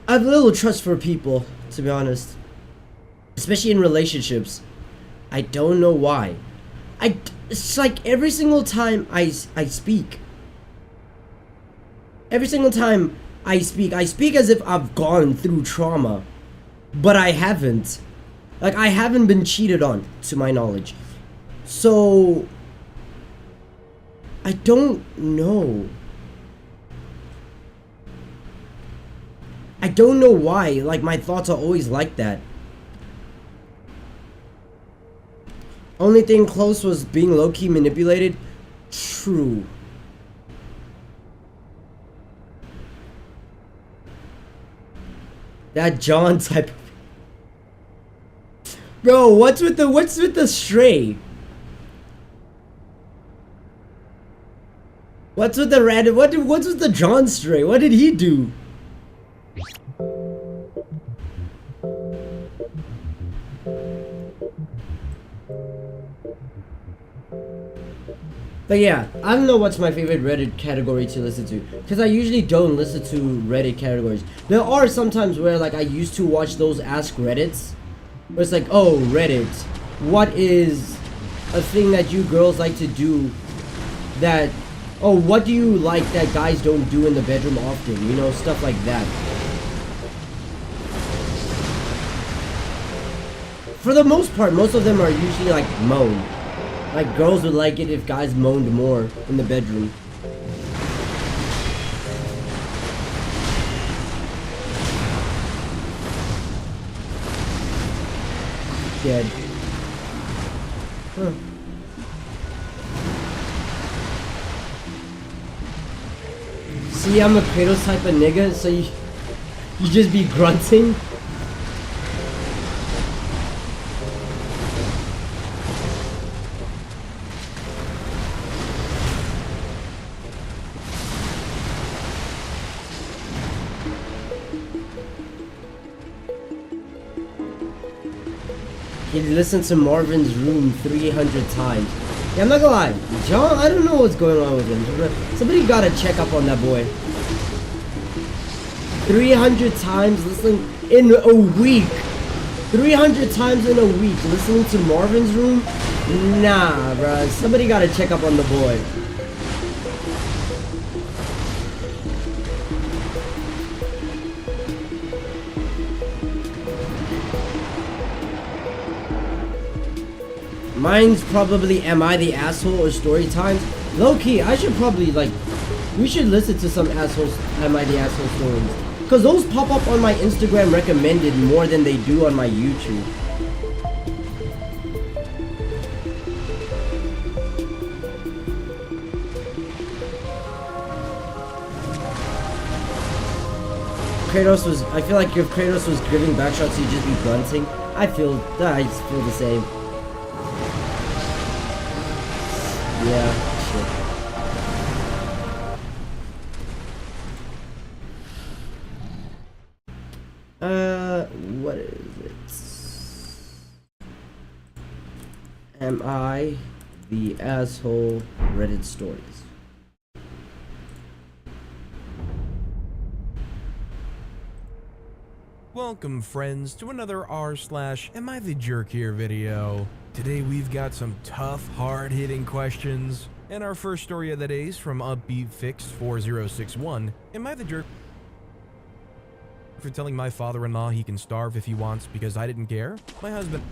I have little trust for people, to be honest. Especially in relationships. I don't know why. It's like every single time I speak. Every single time I speak as if I've gone through trauma. But I haven't. Like, I haven't been cheated on, to my knowledge. So, I don't know. I don't know why. Like, my thoughts are always like that. Only thing close was being low-key manipulated. True. That John type of... Bro, what's with the stray? What's with the random... What's with the John stray? What did he do? But yeah, I don't know what's my favorite Reddit category to listen to, because I usually don't listen to Reddit categories. There are sometimes where, like, I used to watch those Ask Reddits, where it's like, oh, Reddit, what is a thing that you girls like to do that, oh, what do you like that guys don't do in the bedroom often, you know, stuff like that. For the most part, most of them are usually like moan. Like, girls would like it if guys moaned more in the bedroom. Dead. Huh. See, I'm a Kratos type of nigga, so you just be grunting? He listened to Marvin's Room 300 times. Yeah, I'm not gonna lie. John, I don't know what's going on with him. Somebody gotta check up on that boy. 300 times listening in a week. 300 times in a week listening to Marvin's Room? Nah, bruh. Somebody gotta check up on the boy. Mine's probably Am I the Asshole or Story Times. Low key, I should probably like... We should listen to some assholes Am I the Asshole stories. Because those pop up on my Instagram recommended more than they do on my YouTube. Kratos was... I feel like if Kratos was giving backshots, he'd just be grunting. I just feel the same. Yeah, shit. What is it? Am I the Asshole Reddit stories? Welcome friends to another r/Am I the Jerk Here video. Today we've got some tough, hard-hitting questions. And our first story of the day is from Upbeat Fix 4061. Am I the jerk for telling my father-in-law he can starve if he wants because I didn't care? My husband...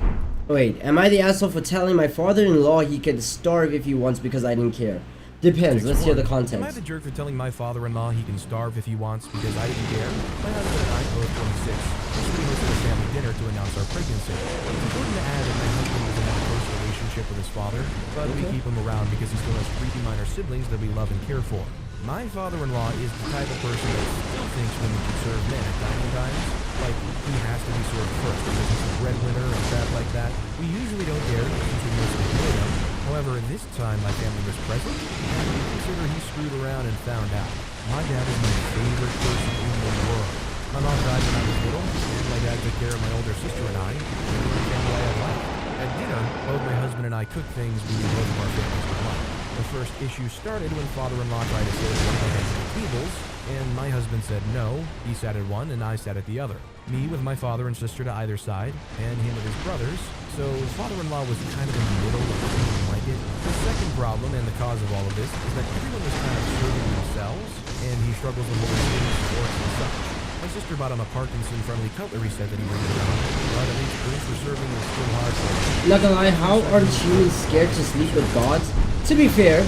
Wait, am I the asshole for telling my father-in-law he can starve if he wants because I didn't care? Depends, let's hear the context. Am I the jerk for telling my father-in-law he can starve if he wants because I didn't care? My husband and I, both 26, recently hosted a family dinner to announce our pregnancy. It's important to add that my husband doesn't have a close relationship with his father, but we keep him around because he still has 3 minor siblings that we love and care for. My father-in-law is the type of person that still thinks women should serve men at dining times. Like, he has to be served first because he's a breadwinner and crap like that. We usually don't care since we mostly enjoy them. However, this time my family was present, and we consider he screwed around and found out. My dad is my favorite person in the world. My mom died when I was little, and my dad took care of my older sister and I, and we became the way of life. At dinner, both my husband and I cooked things we knew both of our families would like. The first issue started when father-in-law tried to sit at one of the heads of the tables, and my husband said no. He sat at one, and I sat at the other. me with my father and sister to either side, and him with his brothers, so his father-in-law was kind of in the middle of the blanket. The second problem, and the cause of all of this, is that everyone was kind of serving themselves, and he struggles with holding things, forks, and such. My sister bought him a Parkinson-friendly cutlery set that he brings around, but at least room for serving was still hard for him. Not gonna lie, how are humans scared to sleep with gods? To be fair,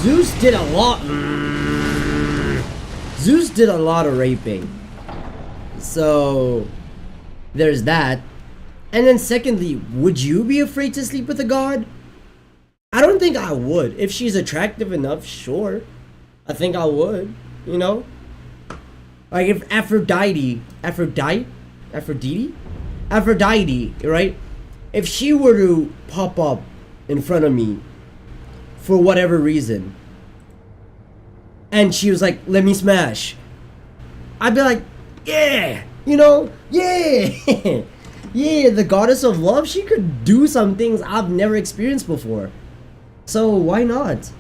Zeus did a lot. Zeus did a lot of raping. So, there's that. And then secondly, would you be afraid to sleep with a god? I don't think I would. If she's attractive enough, sure. I think I would, you know? Like if Aphrodite, right? If she were to pop up in front of me for whatever reason, and she was like, let me smash, I'd be like, yeah, you know, yeah. Yeah, the goddess of love, she could do some things I've never experienced before. So why not?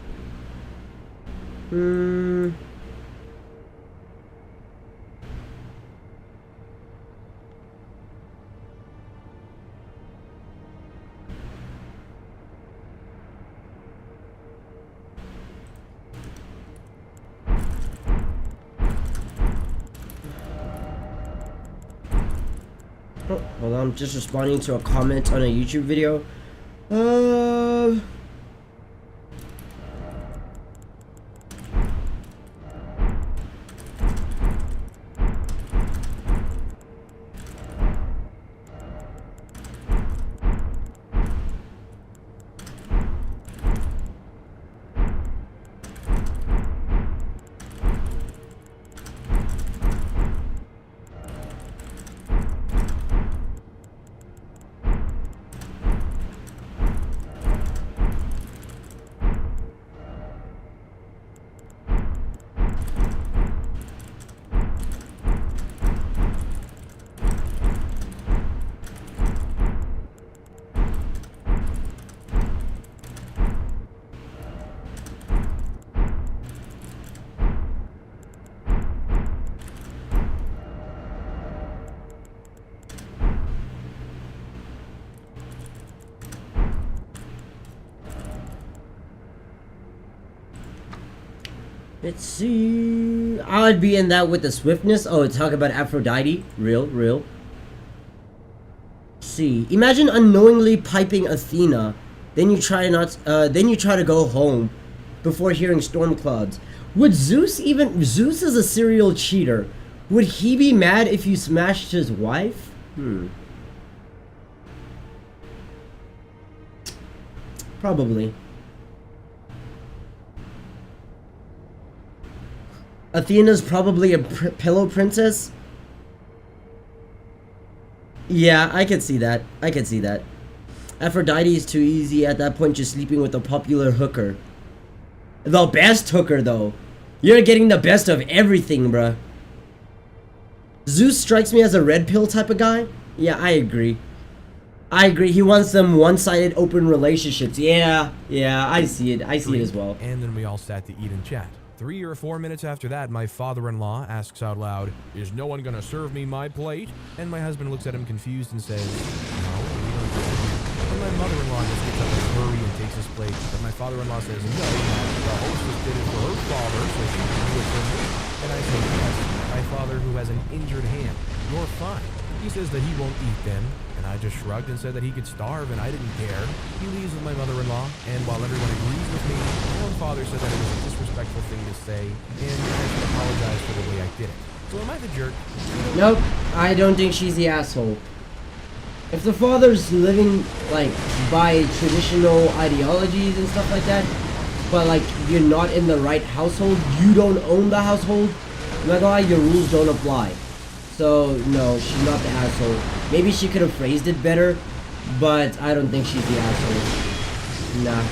Hold on, I'm just responding to a comment on a YouTube video. Let's see. I would be in that with the swiftness. Oh, talk about Aphrodite. Real. Let's see. Imagine unknowingly piping Athena, then you try to go home before hearing storm clouds. Would Zeus Zeus is a serial cheater. Would he be mad if you smashed his wife? Probably. Athena's probably a pillow princess. Yeah, I could see that. Aphrodite is too easy at that point, just sleeping with a popular hooker. The best hooker, though. You're getting the best of everything, bruh. Zeus strikes me as a red pill type of guy. Yeah, I agree. He wants them one-sided open relationships. Yeah, I see it. I see it as well. And then we all sat to eat and chat. 3 or 4 minutes after that, my father-in-law asks out loud, "Is no one gonna serve me my plate?" And my husband looks at him confused and says, "No, we don't do that." And my mother-in-law just gets up in a hurry and takes his plate, but my father-in-law says, "No, the hostess did it for her father, so she can do it for me." And I say, "Yes, my father who has an injured hand. You're fine." He says that he won't eat then, and I just shrugged and said that he could starve, and I didn't care. He leaves with my mother-in-law, and while everyone agrees with me, my own father said that it was a disrespectful thing to say, and I should apologize for the way I did it. So am I the jerk? Nope, I don't think she's the asshole. If the father's living, like, by traditional ideologies and stuff like that, but, like, you're not in the right household, you don't own the household, not gonna lie, your rules don't apply. So, no, she's not the asshole. Maybe she could have phrased it better, but I don't think she's the asshole. Nah.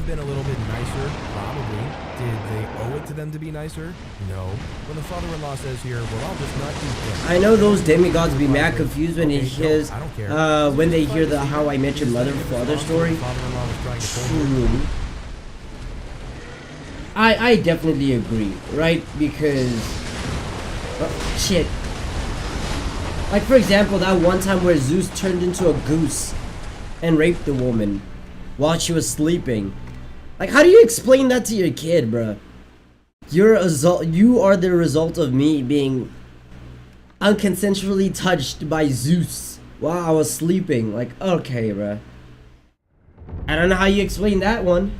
have been a little bit nicer? Probably. Did they owe it to them to be nicer? No. When the father-in-law says here, well, I'll just not do this. I know those demigods be mad confused when Okay, he hears, no, I don't care. when they hear the How I Met Your Mother father story. Father-in-law was trying to pull True. I definitely agree, right? Because shit. Like for example, that one time where Zeus turned into a goose and raped the woman while she was sleeping. Like, how do you explain that to your kid, bruh? You are the result of me being unconsensually touched by Zeus while I was sleeping. Like, okay, bruh. I don't know how you explain that one.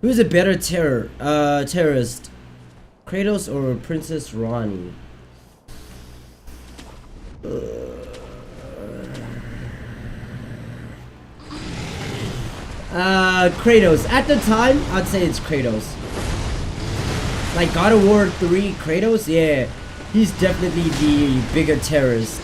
Who's a better terrorist? Kratos or Princess Ronnie? Kratos. At the time, I'd say it's Kratos. Like God of War 3 Kratos? Yeah. He's definitely the bigger terrorist.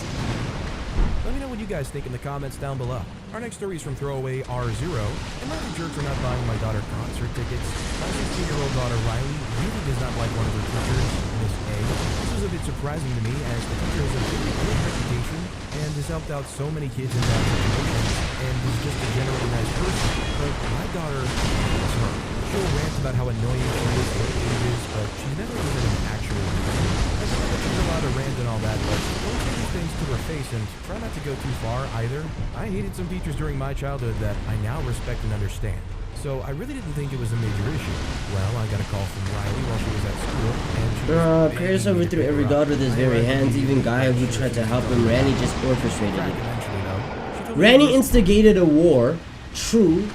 Let me know what you guys think in the comments down below. Our next story is from Throwaway R0. Am I the jerk for not buying my daughter concert tickets? My 16-year-old daughter Riley really does not like one of her teachers, Miss A. This was a bit surprising to me as the teacher has a really good reputation and has helped out so many kids in bad situations and is just a generally nice person. But my daughter hates her. She'll rant about how annoying she is at ages, but she's never given an actual reason. I feel that she's allowed to rant and all that, but don't say these things to her face and try not to go too far either. I hated some teachers during my childhood that I now respect and understand. So I really didn't think it was a major issue. Well, I got a call from Riley while she was at school, and she was Kratos overthrew every god with his very hands, even guy who tried to help him. Randy just orchestrated it. eventually, though. She told me Randy to instigated a war. True.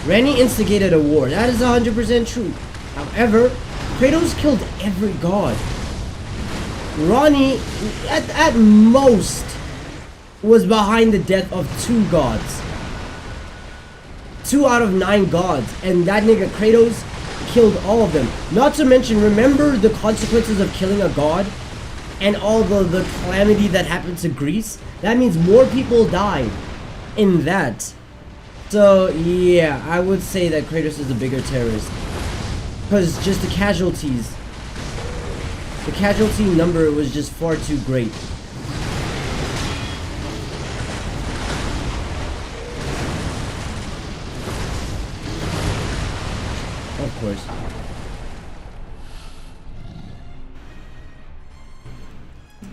Randy instigated a war. That is 100% true. However, Kratos killed every god. Ronnie, at most, was behind the death of 2 gods. 2 out of 9 gods. And that nigga Kratos killed all of them. Not to mention, remember the consequences of killing a god? And all the calamity that happened to Greece? That means more people died in that. So, yeah, I would say that Kratos is the bigger terrorist. Because just the casualties. The casualty number was just far too great. Of course.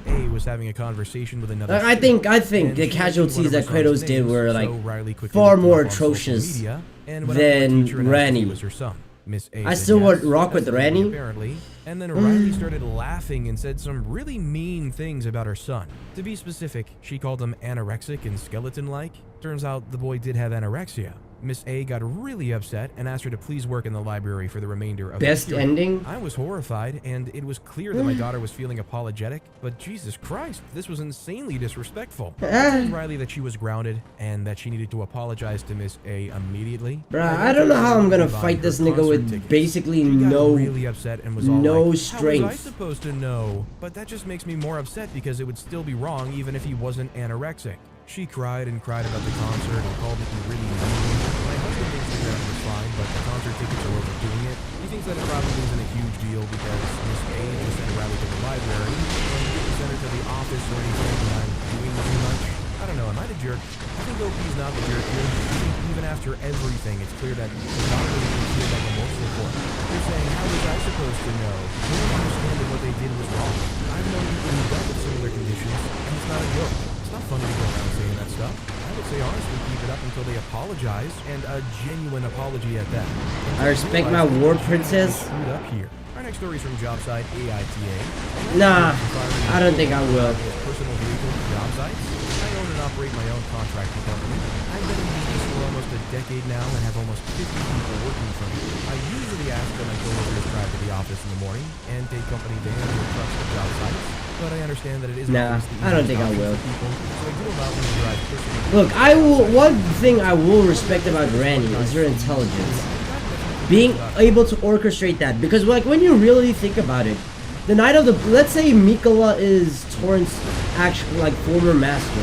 A was having a conversation with another. I think and the she casualties that mentioned one of her Kratos son's did names, were so like Riley quickly far looked him more up on social atrocious media and went up to the than teacher and asked if Randy. he was her son. Miss A I said still would yes, rock with definitely, Randy. apparently. And then Riley started laughing and said some really mean things about her son. To be specific, she called him anorexic and skeleton-like. Turns out the boy did have anorexia. Miss A got really upset and asked her to please work in the library for the remainder of Best the period. ending? I was horrified, and it was clear that my daughter was feeling apologetic, but Jesus Christ, this was insanely disrespectful. I told Riley that she was grounded and that she needed to apologize to Miss A immediately. Bruh, I don't know how I'm gonna fight this nigga with basically She got no really upset and was all no like, strength. How was I supposed to know? But that just makes me more upset because it would still be wrong even if he wasn't anorexic. She cried and cried about the concert and called me really mean. My husband thinks the ground was fine, but the concert tickets are overdoing it. He thinks that it probably isn't a huge deal because Miss A just sent Riley to the library and didn't send her to the office or anything and I'm doing too much. I don't know, am I the jerk? I think OP's not the jerk here. I think even after everything, it's clear that the doctor didn't feel like a morsel for it. They're saying, how was I supposed to know? They don't understand that what they did was wrong. I've known people who dealt with similar conditions, and it's not a joke. It's not funny to go around saying that stuff. I would say honestly keep it up until they apologize, and a genuine apology at that. I respect my war princess. Screwed up here. Our next story is from Jobsite AITA. Nah, I don't think I will. Personal vehicle job sites. I own and operate my own contracting company. I've been in business for almost a decade now and have almost 50 people working for me. I usually ask that my coworkers drive to the office in the morning and take company vans or trucks to job sites, but I understand that it isn't Nah, always the I don't think I easiest will. option for people, so I do allow them to drive personally. Look, I will. One thing I will respect about Randy is her intelligence. Being able to orchestrate that, because like when you really think about it, the Knight of the... Let's say Mikola is Torrent's actual, like, former master.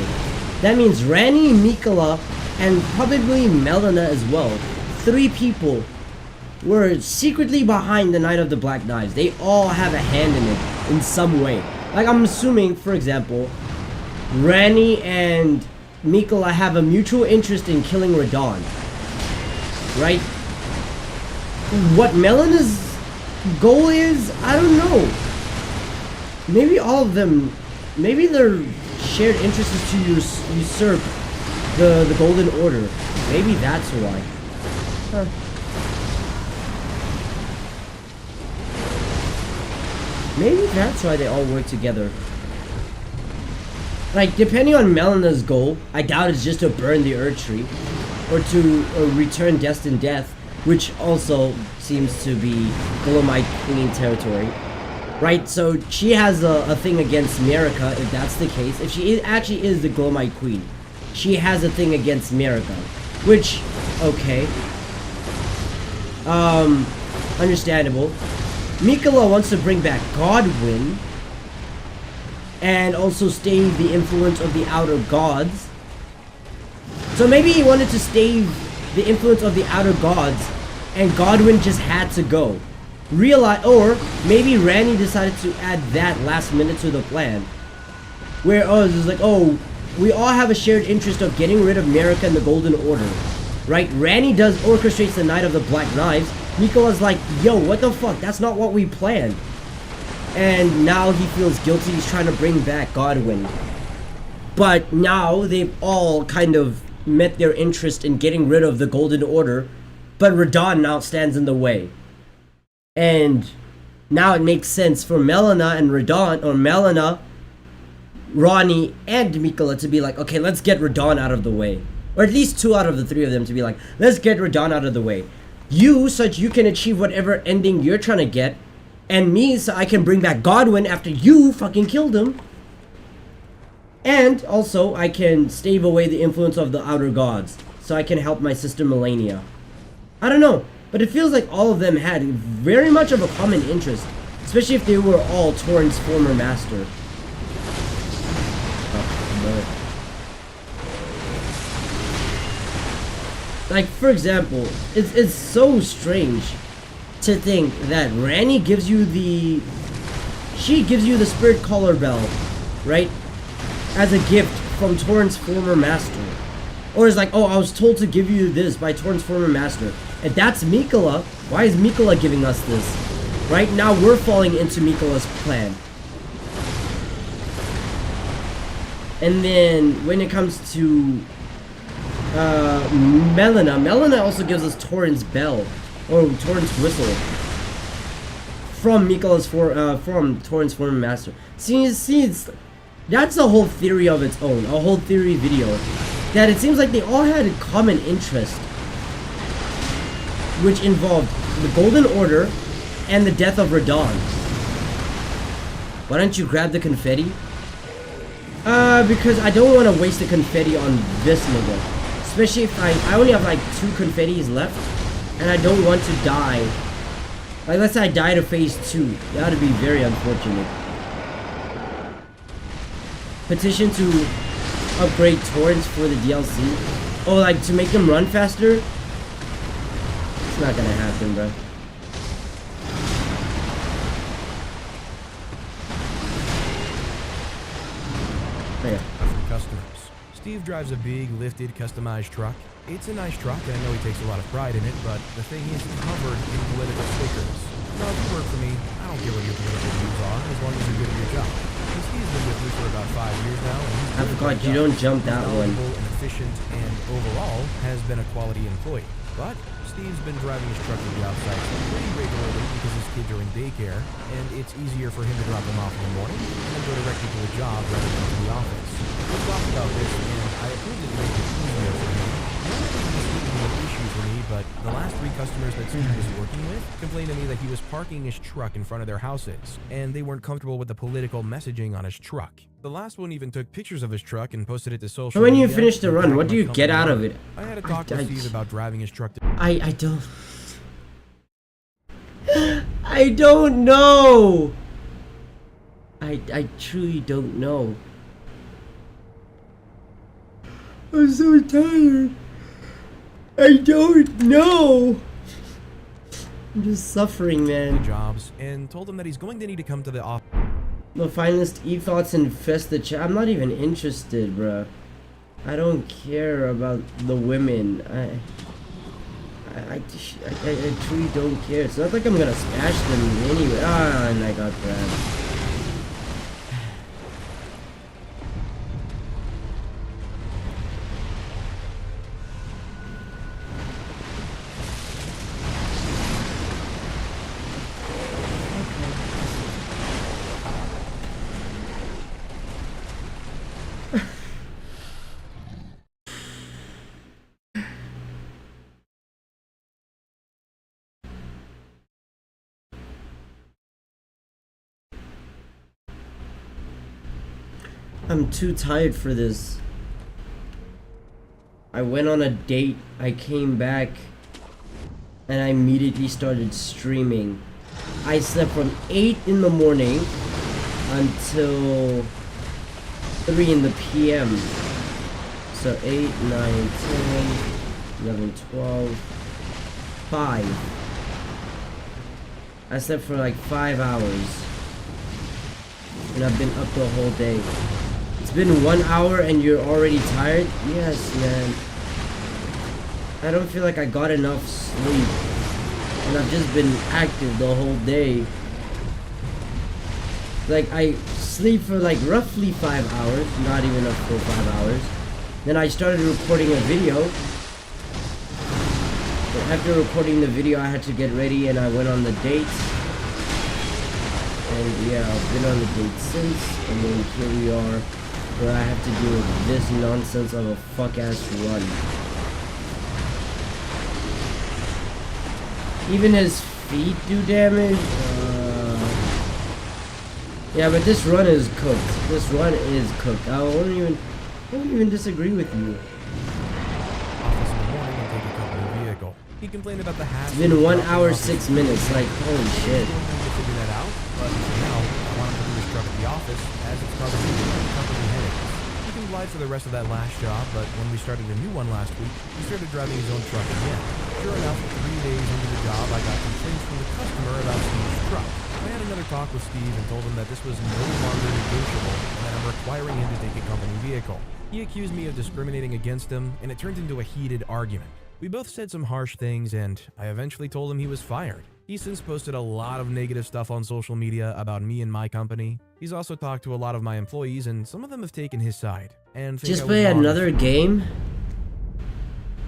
That means Rani, Mikola, and probably Melina as well. 3 people were secretly behind the Knight of the Black Knives. They all have a hand in it in some way. Like, I'm assuming, for example, Rani and Mikola have a mutual interest in killing Radon. Right? What Melina's goal is, I don't know. Maybe all of them, maybe their shared interest is to usurp the Golden Order. Maybe that's why. Huh. Maybe that's why they all work together. Like, depending on Melina's goal, I doubt it's just to burn the Earth Tree. Or to return Destined Death, which also seems to be Golomite Queen territory. Right, so she has a thing against America, if that's the case. If she actually is the Golomite Queen, she has a thing against America. Which, okay. Understandable. Mikola wants to bring back Godwyn. And also stave the influence of the Outer Gods. So maybe he wanted to stave the influence of the Outer Gods, and Godwyn just had to go. Or maybe Rani decided to add that last minute to the plan. Where, it's like, we all have a shared interest of getting rid of America and the Golden Order. Right? Rani orchestrates the Night of the Black Knives. Mikola's like, yo, what the fuck? That's not what we planned. And now he feels guilty. He's trying to bring back Godwyn. But now they've all kind of met their interest in getting rid of the Golden Order, but Radon now stands in the way. And now it makes sense for Melina and Radon, or Melina, Ronnie, and Mikola to be like, okay, let's get Radon out of the way. Or at least 2 out of the 3 of them to be like, let's get Radon out of the way. You, so that you can achieve whatever ending you're trying to get, and me, so I can bring back Godwyn after you fucking killed him. And also, I can stave away the influence of the Outer Gods, so I can help my sister Melania. I don't know, but it feels like all of them had very much of a common interest, especially if they were all Torrent's former master. Like, for example, it's so strange to think that Rani gives you the... She gives you the Spirit Collar Bell, right? As a gift from Torrent's former master. Or it's like, I was told to give you this by Torrent's former master. And that's Mikola. Why is Mikola giving us this? Right now we're falling into Mikola's plan. And then when it comes to Melina also gives us Torrent's bell, or Torrent's whistle, from from Torrent's former master. See, that's a whole theory of its own, a whole theory video, that it seems like they all had a common interest, which involved the Golden Order and the death of Radon. Why don't you grab the confetti? Because I don't want to waste the confetti on this nigga. Especially if I only have like 2 confettis left, and I don't want to die. Like, let's say I die to phase 2. That would be very unfortunate. Petition to upgrade torrents for the DLC. Oh, like to make them run faster? It's not gonna happen, bro. There. From customers. Steve drives a big, lifted, customized truck. It's a nice truck, and I know he takes a lot of pride in it, but the thing is covered in political stickers. No, if you work for me, I don't care what your political views are, as long as you're good at your job. Steve's been with me for about 5 years now, and he's I forgot you don't jump that one. And efficient, and overall has been a quality employee. But Steve's been driving his truck to the outside pretty regularly because his kids are in daycare, and it's easier for him to drop them off in the morning and then go directly to a job rather than to the office. We've talked about this, and I approved it to make it easier for him. This wouldn't be an issue for me, but the last 3 customers that Steve was working with complained to me that he was parking his truck in front of their houses, and they weren't comfortable with the political messaging on his truck. The last one even took pictures of his truck and posted it to social When media. you finish the run, what do you get out of it? I had a talk with Steve about driving his truck to... I don't... I don't know! I truly don't know. I'm so tired. I don't know. I'm just suffering, man. jobs and told him that he's going to need to come to the office. The finest e-thoughts infest the chat. I'm not even interested, bruh. I don't care about the women. I truly don't care. It's not like I'm gonna smash them anyway. Ah, and I got grabbed. I'm too tired for this. I went on a date, I came back, and I immediately started streaming. I slept from 8 in the morning until 3 in the PM. So 8, 9, 10, 11, 12, 5. I slept for like 5 hours. And I've been up the whole day. It's been 1 hour and you're already tired? Yes, man. I don't feel like I got enough sleep. And I've just been active the whole day. Like, I sleep for like roughly 5 hours. Not even a full 5 hours. Then I started recording a video. But after recording the video, I had to get ready and I went on the date. And yeah, I've been on the date since. And then here we are. Where I have to deal with this nonsense of a fuck-ass run. Even his feet do damage? Yeah, but this run is cooked. This run is cooked. I won't even disagree with you. Office in the morning and take a company vehicle. He complained about the hat. It's been 1 hour 6 minutes. Like, holy shit. To figure that out, but for now, I want him to do his truck at the office as it's causing me company headaches. He can glide for the rest of that last job, but when we started a new one last week, he started driving his own truck again. Sure enough, 3 days into the job, I got complaints from the customer about Steve's truck. I had another talk with Steve and told him that this was no longer negotiable and that I'm requiring him to take a company vehicle. He accused me of discriminating against him, and it turned into a heated argument. We both said some harsh things, and I eventually told him he was fired. He's since posted a lot of negative stuff on social media about me and my company. He's also talked to a lot of my employees, and some of them have taken his side. And just play another game?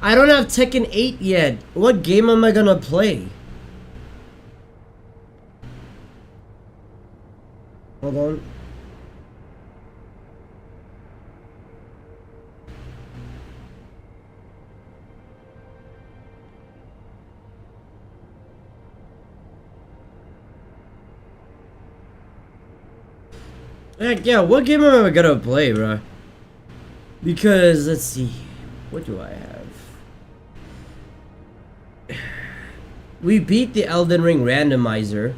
I don't have Tekken 8 yet. What game am I gonna play? Hold on. Heck yeah, what game am I gonna play, bro? Because, let's see. What do I have? We beat the Elden Ring randomizer.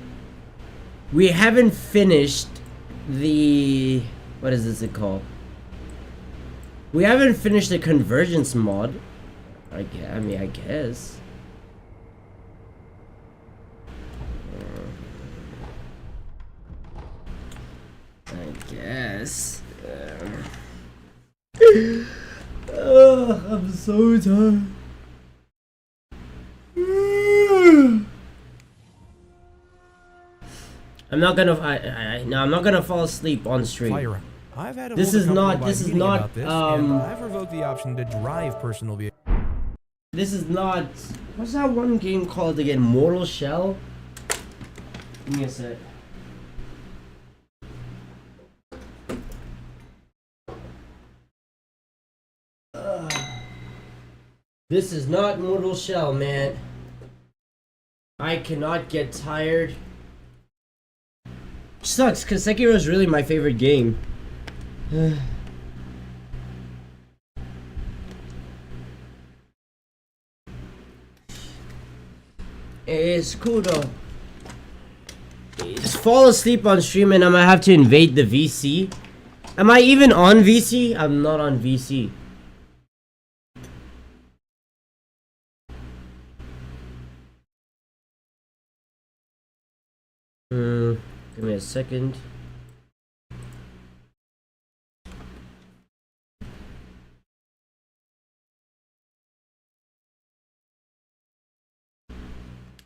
We haven't finished the... What is this called? We haven't finished the convergence mod. I guess. I'm so tired. I'm not gonna fall asleep on stream. I've had a this is not and I've revoked the option to drive personal vehicles. This is not, what's that one game called again? Mortal Shell? Give me a sec. This is not Mortal Shell, man. I cannot get tired. Sucks, because Sekiro is really my favorite game. It's Kuro. fall asleep on stream and I'm gonna have to invade the VC. Am I even on VC? I'm not on VC. Give me a second.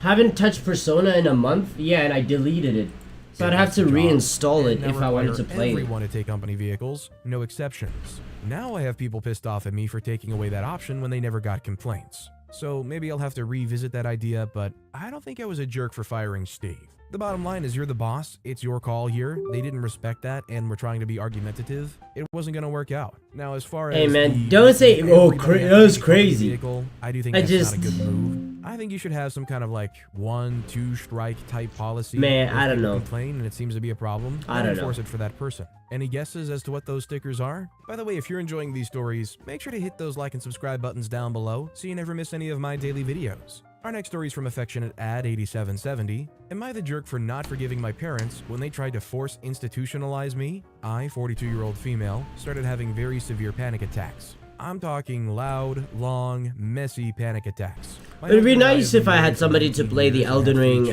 Haven't touched Persona in a month. Yeah, and I deleted it. So I'd have to reinstall it if I wanted to play it. Everyone to take company vehicles, no exceptions. Now I have people pissed off at me for taking away that option when they never got complaints. So maybe I'll have to revisit that idea, but I don't think I was a jerk for firing Steve. The bottom line is you're the boss, it's your call here. They didn't respect that and were trying to be argumentative. It wasn't gonna work out. Now as far as hey man, don't say that was crazy. Vehicle, I do think that's not a good move. I think you should have some kind of like 1-2 strike type policy. Man, I don't know. Complain and it seems to be a problem. I don't enforce know. it for that person. Any guesses as to what those stickers are? By the way, if you're enjoying these stories, make sure to hit those like and subscribe buttons down below so you never miss any of my daily videos. Our next story is from affectionate ad8770. Am I the jerk for not forgiving my parents when they tried to force institutionalize me? I, 42-year-old female, started having very severe panic attacks. I'm talking loud, long, messy panic attacks. It'd be nice if I had somebody to play the Elden Ring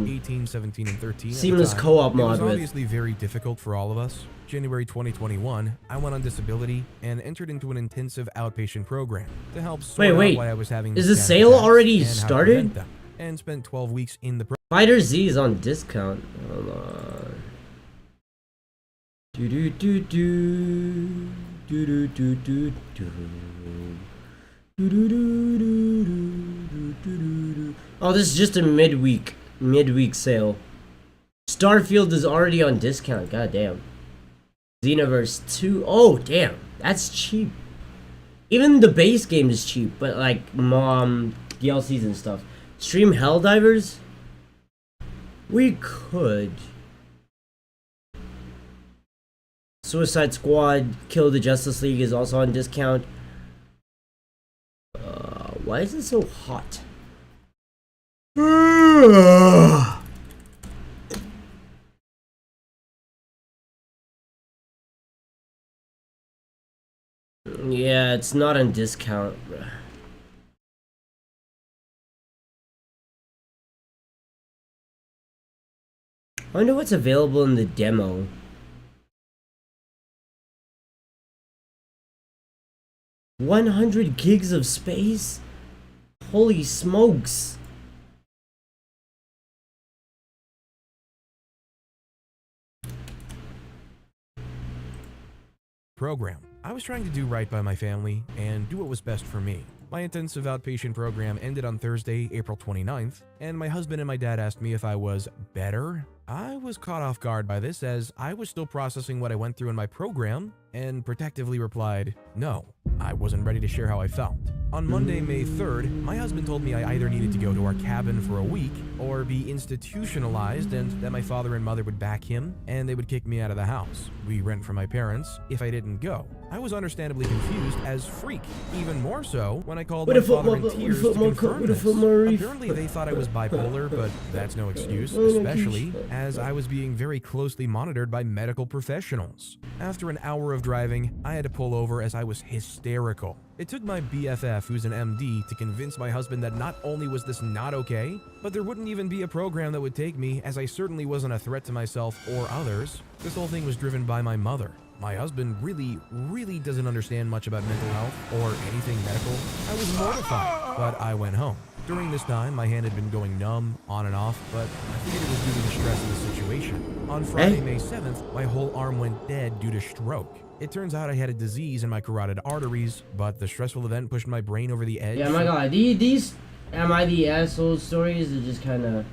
18, 17, and 13 seamless co-op mod with. It was with. obviously very difficult for all of us. January 2021, I went on disability and entered into an intensive outpatient program to help sort out why I was having is these the panic sale attacks already and how to started? prevent them, and spent 12 weeks in the Fighter Z is on discount. Hold on. Do do do do do do do do do. Oh, this is just a midweek sale. Starfield is already on discount. God damn. Xenoverse 2. Oh damn, that's cheap. Even the base game is cheap, but like DLCs and stuff. Stream Helldivers. We could. Suicide Squad Kill the Justice League is also on discount. Why is it so hot? Yeah, it's not on discount. I wonder what's available in the demo. $100 gigs of space? Holy smokes. program. I was trying to do right by my family and do what was best for me. My intensive outpatient program ended on Thursday, April 29th, and my husband and my dad asked me if I was better. I was caught off guard by this as I was still processing what I went through in my program and protectively replied, no, I wasn't ready to share how I felt. On Monday, May 3rd, my husband told me I either needed to go to our cabin for a week or be institutionalized and that my father and mother would back him and they would kick me out of the house we rent from my parents if I didn't go. I was understandably confused as freak, even more so when I called my father in tears to confirm this. Apparently they thought I was bipolar, but that's no excuse, especially as I was being very closely monitored by medical professionals. After an hour of driving, I had to pull over as I was hysterical. It took my BFF, who's an MD, to convince my husband that not only was this not okay, but there wouldn't even be a program that would take me, as I certainly wasn't a threat to myself or others. This whole thing was driven by my mother. My husband really doesn't understand much about mental health or anything medical. I was mortified, but I went home. During this time, my hand had been going numb, on and off, but I figured it was due to the stress of the situation. On Friday, May 7th, my whole arm went dead due to stroke. It turns out I had a disease in my carotid arteries, but the stressful event pushed my brain over the edge. Yeah, my god, these Am I the Asshole stories are just kinda...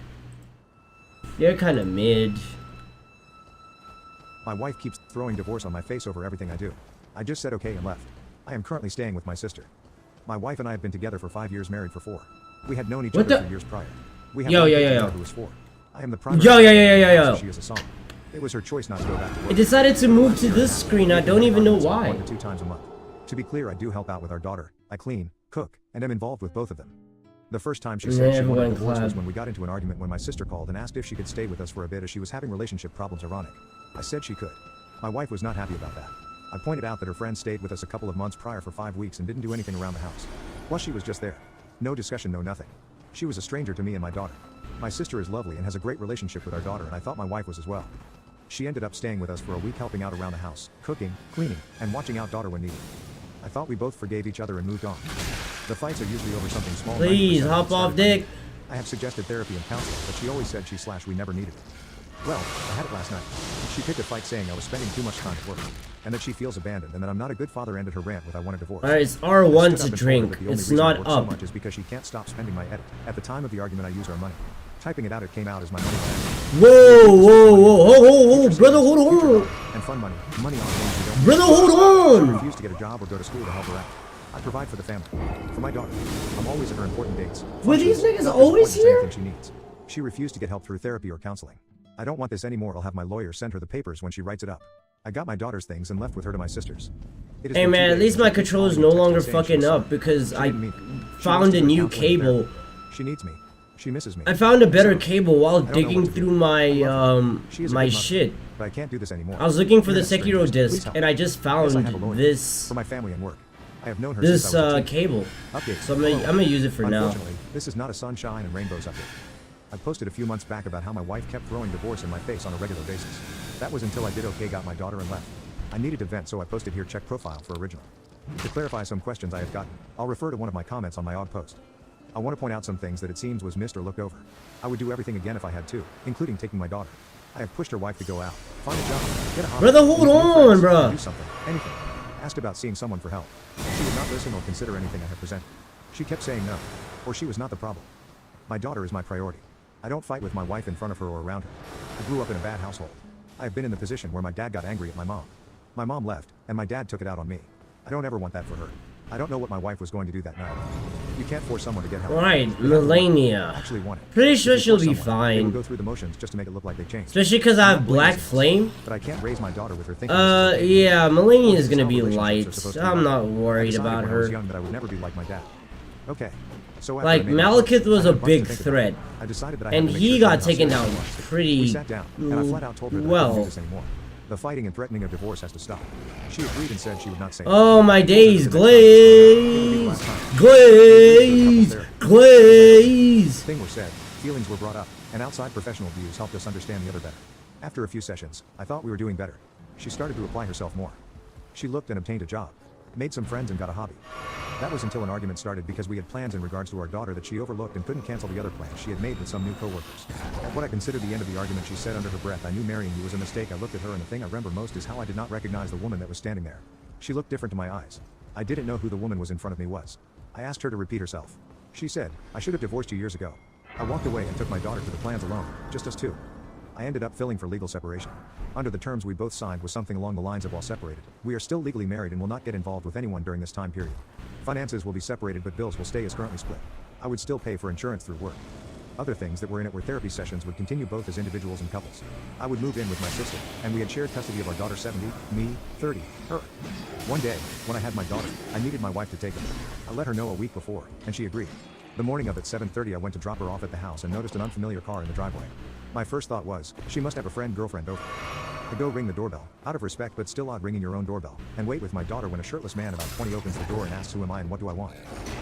they're kinda mid. My wife keeps throwing divorce on my face over everything I do. I just said okay and left. I am currently staying with my sister. My wife and I have been together for 5 years, married for 4. We had known each other for years prior. We have who was 4. I am the primary. She is a song. It was her choice not to go back to work. It decided to move to this screen. I don't even know why. 1 to 2 times a month. To be clear, I do help out with our daughter. I clean, cook, and am involved with both of them. The first time she said she everyone wanted a divorce was clapped. when we got into an argument when my sister called and asked if she could stay with us for a bit as she was having relationship problems. Ironic. I said she could. My wife was not happy about that. I pointed out that her friend stayed with us a couple of months prior for 5 weeks and didn't do anything around the house. Plus she was just there. No discussion, no nothing. She was a stranger to me and my daughter. My sister is lovely and has a great relationship with our daughter, and I thought my wife was as well. She ended up staying with us for a week, helping out around the house, cooking, cleaning, and watching out daughter when needed. I thought we both forgave each other and moved on. The fights are usually over something small. Please 90% hop off, instead of dick. I have suggested therapy and counseling, but she always said we never needed it. Well, I had it last night. She picked a fight saying I was spending too much time at work, and that she feels abandoned, and that I'm not a good father. Ended her rant with I want a divorce. Alright, it's I R1 stood to up and told her drink. that the only It's reason I not work up. so much is because she can't stop spending my edit. At the time of the argument, I use our money. Typing it out, it came out as my money back. Whoa, whoa, whoa, brother, hold on. And fun money on things you don't. Brother, hold She on. refused to get a job or go to school to help her out. I provide for the family. For my daughter, I'm always at her important dates. Were these functions, niggas doctor's always appointments, here? anything she needs. She refused to get help through therapy or counseling. I don't want this anymore. I'll have my lawyer send her the papers when she writes it up. I got my daughter's things and left with her to my sister's. It has Hey been 2 man, at days least and my she keeps controller's calling no me, longer texting saying she fucking was up sorry. because She I didn't mean it. She found wants a to do new counseling and cable. therapy. She needs me. She misses me. I found a better So, cable while I don't know digging what to do. through my I love her. She is a my good mother, shit. But I can't do this anymore. I was looking for the Internet Sekiro strangers, please disc help and me. I just Yes, found I have a lawyer. this For my family and work. I have known her this since I was a teen. cable. Update. So I'm Hello. gonna use it for now. Unfortunately, this is not a sunshine and rainbows update. I posted a few months back about how my wife kept throwing divorce in my face on a regular basis. That was until I did okay, got my daughter and left. I needed to vent, so I posted here, check profile for original. To clarify some questions I have gotten, I'll refer to one of my comments on my odd post. I want to point out some things that it seems was missed or looked over. I would do everything again if I had to, including taking my daughter. I have pushed her wife to go out, find a job, get a hobby, Brother, hold meet new on, friends, bruh. do something, anything. Asked about seeing someone for help. She would not listen or consider anything I have presented. She kept saying no, or she was not the problem. My daughter is my priority. I don't fight with my wife in front of her or around her. I grew up in a bad household. I have been in the position where my dad got angry at my mom. My mom left, and my dad took it out on me. I don't ever want that for her. I don't know what my wife was going to do that night. You can't force someone to get help. Right, They have to want it, Melania. actually want it. Pretty If sure you she'll force be someone, they will fine. go through the motions just to make it look like they changed. Especially because I I'm have not blaming Black this, Flame. But I can't raise my daughter with her thinking. this is okay. Yeah, Melania is This gonna how be relationships are light. supposed to be I'm like. not I worried decided about when I was her. young that I would never be like my dad. Okay. So after Like, I made my Malekith choice, was I a had bunch big to think about. threat. I decided that I had And to make he sure got someone else taken did down what I wanted. pretty We sat down, and I flat out told her that I couldn't do well. this anymore. The fighting and threatening of divorce has to stop. She agreed and said she would not say Oh my days, It would be the last glaze, time. glaze. Things were said, feelings were brought up, and outside professional views helped us understand the other better. After a few sessions, I thought we were doing better. She started to apply herself more. She looked and obtained a job, made some friends and got a hobby. That was until an argument started because we had plans in regards to our daughter that she overlooked and couldn't cancel the other plans she had made with some new coworkers. At what I considered the end of the argument, she said under her breath, "I knew marrying you was a mistake." I looked at her, and the thing I remember most is how I did not recognize the woman that was standing there. She looked different to my eyes. I didn't know who the woman was in front of me was. I asked her to repeat herself. She said, "I should have divorced you years ago." I walked away and took my daughter to the plans alone, just us two. I ended up filing for legal separation. Under the terms we both signed was something along the lines of, while separated, we are still legally married and will not get involved with anyone during this time period. Finances will be separated, but bills will stay as currently split. I would still pay for insurance through work. Other things that were in it were therapy sessions would continue both as individuals and couples. I would move in with my sister, and we had shared custody of our daughter 70, me, 30, her. One day, when I had my daughter, I needed my wife to take her. I let her know a week before, and she agreed. The morning of at 7:30 I went to drop her off at the house and noticed an unfamiliar car in the driveway. My first thought was, she must have a girlfriend over. I go ring the doorbell, out of respect but still odd ringing your own doorbell, and wait with my daughter when a shirtless man about 20 opens the door and asks who am I and what do I want.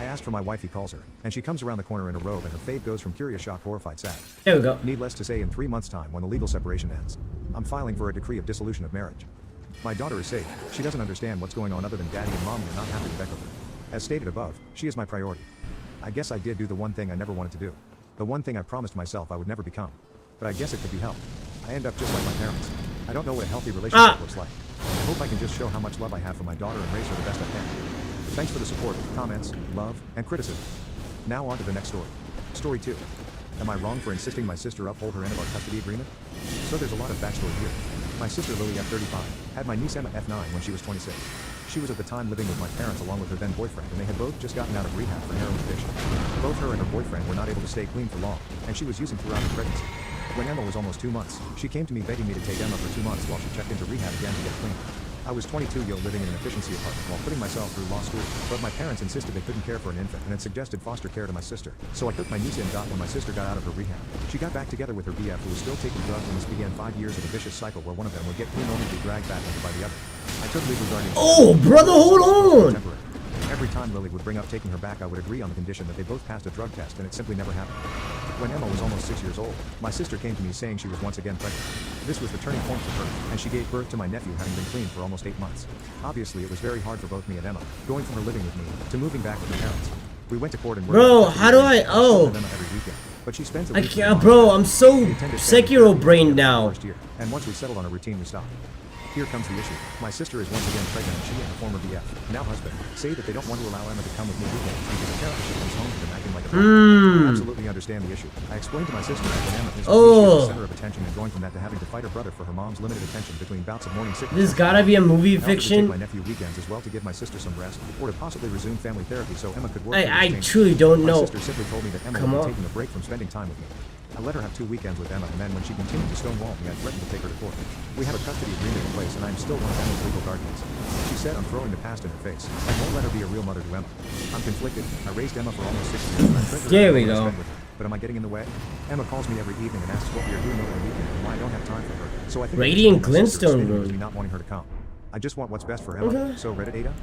I asked for my wife, he calls her, and she comes around the corner in a robe and her fade goes from curious, shock, horrified, sad. There we go. Needless to say, in 3 months' time, when the legal separation ends, I'm filing for a decree of dissolution of marriage. My daughter is safe. She doesn't understand what's going on other than daddy and mommy are not happy with her. As stated above, she is my priority. I guess I did do the one thing I never wanted to do. The one thing I promised myself I would never become. But I guess it could be helped. I end up just like my parents. I don't know what a healthy relationship looks like. I hope I can just show how much love I have for my daughter and raise her the best I can. Thanks for the support, comments, love, and criticism. Now on to the next story. Story 2. Am I wrong for insisting my sister uphold her end of our custody agreement? So there's a lot of backstory here. My sister Lily, at 35, had my niece Emma, F9, when she was 26. She was at the time living with my parents along with her then boyfriend, and they had both just gotten out of rehab for heroin addiction. Both her and her boyfriend were not able to stay clean for long, and she was using throughout her pregnancy. When Emma was almost 2 months, she came to me begging me to take Emma for 2 months while she checked into rehab again to get clean. I I was 22 living in an efficiency apartment while putting myself through law school, but my parents insisted they couldn't care for an infant and had suggested foster care to my sister. So I took my niece in when my sister got out of her rehab. She got back together with her BF who was still taking drugs, and this began 5 years of a vicious cycle where one of them would get clean only to be dragged back into by the other. I took legal guardianship. Oh, brother, hold on! Temporary. Every time Lily would bring up taking her back, I would agree on the condition that they both passed a drug test, and it simply never happened. When Emma was almost 6 years old, my sister came to me saying she was once again pregnant. This was the turning point for her, and she gave birth to my nephew having been clean for almost 8 months. Obviously, it was very hard for both me and Emma, going from her living with me to moving back with her parents. We went to court and bro, how do I? Oh, Emma every weekend, but she spends a I week can't, bro. I'm so Sekiro brained now. First year, and once we settled on a routine, we stopped. Here comes the issue. My sister is once again pregnant, and she and her former BF, now husband, say that they don't want to allow Emma to come with me weekends because apparently she comes home to them acting like a I absolutely understand the issue. I explained to my sister that when Emma is the center of attention and going from that to having to fight her brother for her mom's limited attention between bouts of morning sickness. This gotta be a movie I fiction. take my nephew weekends as well to give my sister some rest, or to possibly resume family therapy so Emma could work. I truly don't know. My sister simply told me that Emma would be taking a break from spending time with me. I let her have 2 weekends with Emma, and then when she continued to stonewall me, I threatened to take her to court. We have a custody agreement in place, and I am still one of Emma's legal guardians. She said I'm throwing the past in her face. I won't let her be a real mother to Emma. I'm conflicted. I raised Emma for almost 6 years, and I treasure There her we go. But am I getting in the way? Emma calls me every evening and asks what we are doing over the weekend and why I don't have time for her. So I think Radiant my sister is Glintstone stating it was Room. me not wanting her to come. I just want what's best for Emma. So Reddit Ada?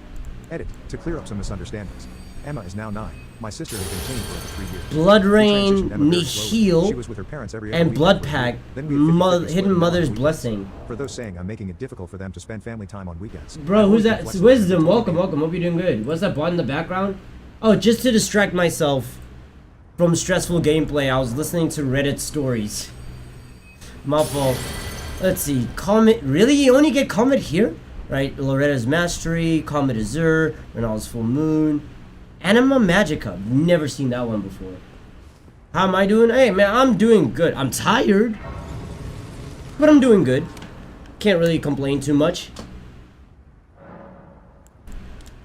Edit. To clear up some misunderstandings. Emma is now 9. My sister has been clean for over 3 years. Blood We Rain, transitioned Emma very slowly. Nihil, She was with her parents every other and weekend Blood for a Pack, week. Then we had 50-50 Hidden split Mother's on weekends. Blessing. For those saying I'm making it difficult for them to spend family time on weekends. Bro, who's that? Wisdom, welcome. Hope you're doing good. What's that bot in the background? Oh, just to distract myself from stressful gameplay, I was listening to Reddit stories. My fault. Let's see. Comet. Really? You only get Comet here? Right? Loretta's Mastery, Comet Azure, Renald's Full Moon, Anima Magica. Never seen that one before. How am I doing? Hey, man, I'm doing good. I'm tired, but I'm doing good. Can't really complain too much.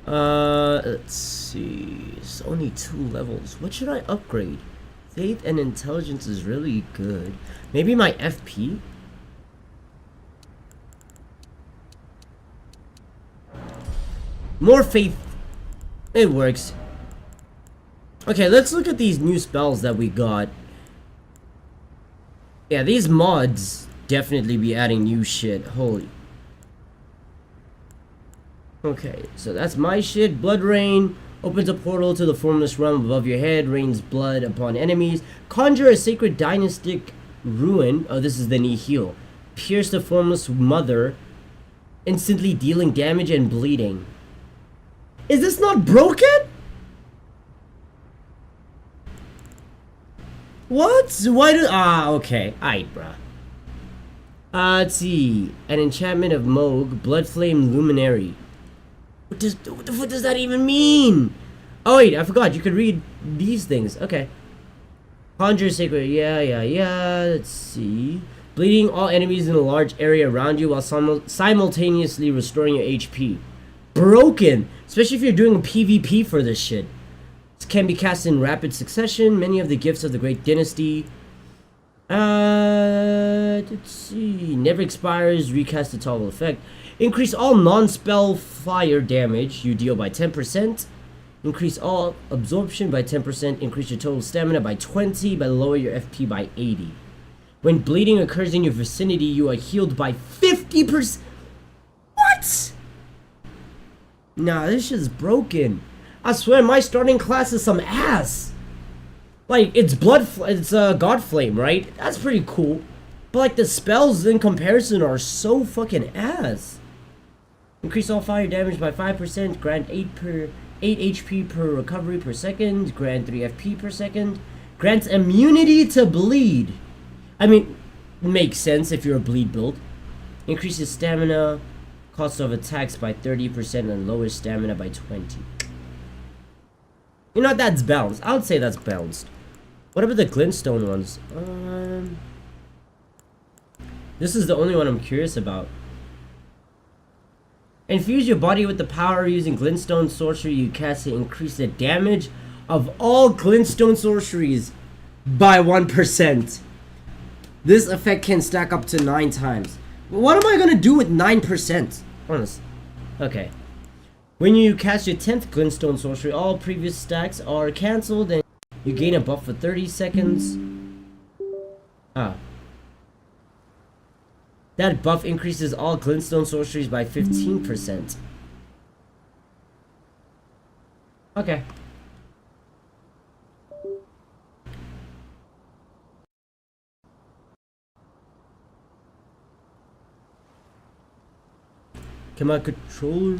Let's see. It's only 2 levels. What should I upgrade? Faith and intelligence is really good. Maybe my FP? More faith. It works. Okay, let's look at these new spells that we got. Yeah, these mods definitely be adding new shit. Holy. Okay, so that's my shit. Blood Rain opens a portal to the formless realm above your head, rains blood upon enemies. Conjure a sacred dynastic ruin. Oh, this is the Nihil. Pierce the formless mother, instantly dealing damage and bleeding. Is this not broken? What? Why do... okay. Aight, bruh. Let's see. An enchantment of Moog, Bloodflame Luminary. What the fuck does that even mean? Oh, wait, I forgot. You could read these things. Okay. Conjure sacred. Yeah. Let's see. Bleeding all enemies in a large area around you while simultaneously restoring your HP. Broken. Especially if you're doing a PvP for this shit. This can be cast in rapid succession. Many of the gifts of the Great Dynasty. Let's see. Never expires. Recast the toggle effect. Increase all non-spell fire damage you deal by 10%. Increase all absorption by 10%. Increase your total stamina by 20. But lower your FP by 80. When bleeding occurs in your vicinity, you are healed by 50%. What? Nah, this shit's broken. I swear, my starting class is some ass. Like, it's it's God Flame, right? That's pretty cool. But like, the spells in comparison are so fucking ass. Increase all fire damage by 5%. Grant 8 HP per recovery per second. Grant 3 FP per second. Grants immunity to bleed. I mean, makes sense if you're a bleed build. Increases stamina. Cost of attacks by 30% and lowers stamina by 20. You know, that's balanced. I would say that's balanced. What about the glintstone ones? This is the only one I'm curious about. Infuse your body with the power using glintstone sorcery you cast to increase the damage of all glintstone sorceries by 1%. This effect can stack up to 9 times. What am I gonna do with 9%? Honest. Okay. When you cast your 10th glintstone sorcery, all previous stacks are cancelled and you gain a buff for 30 seconds. Ah. That buff increases all glintstone sorceries by 15%. Okay. Can my controller...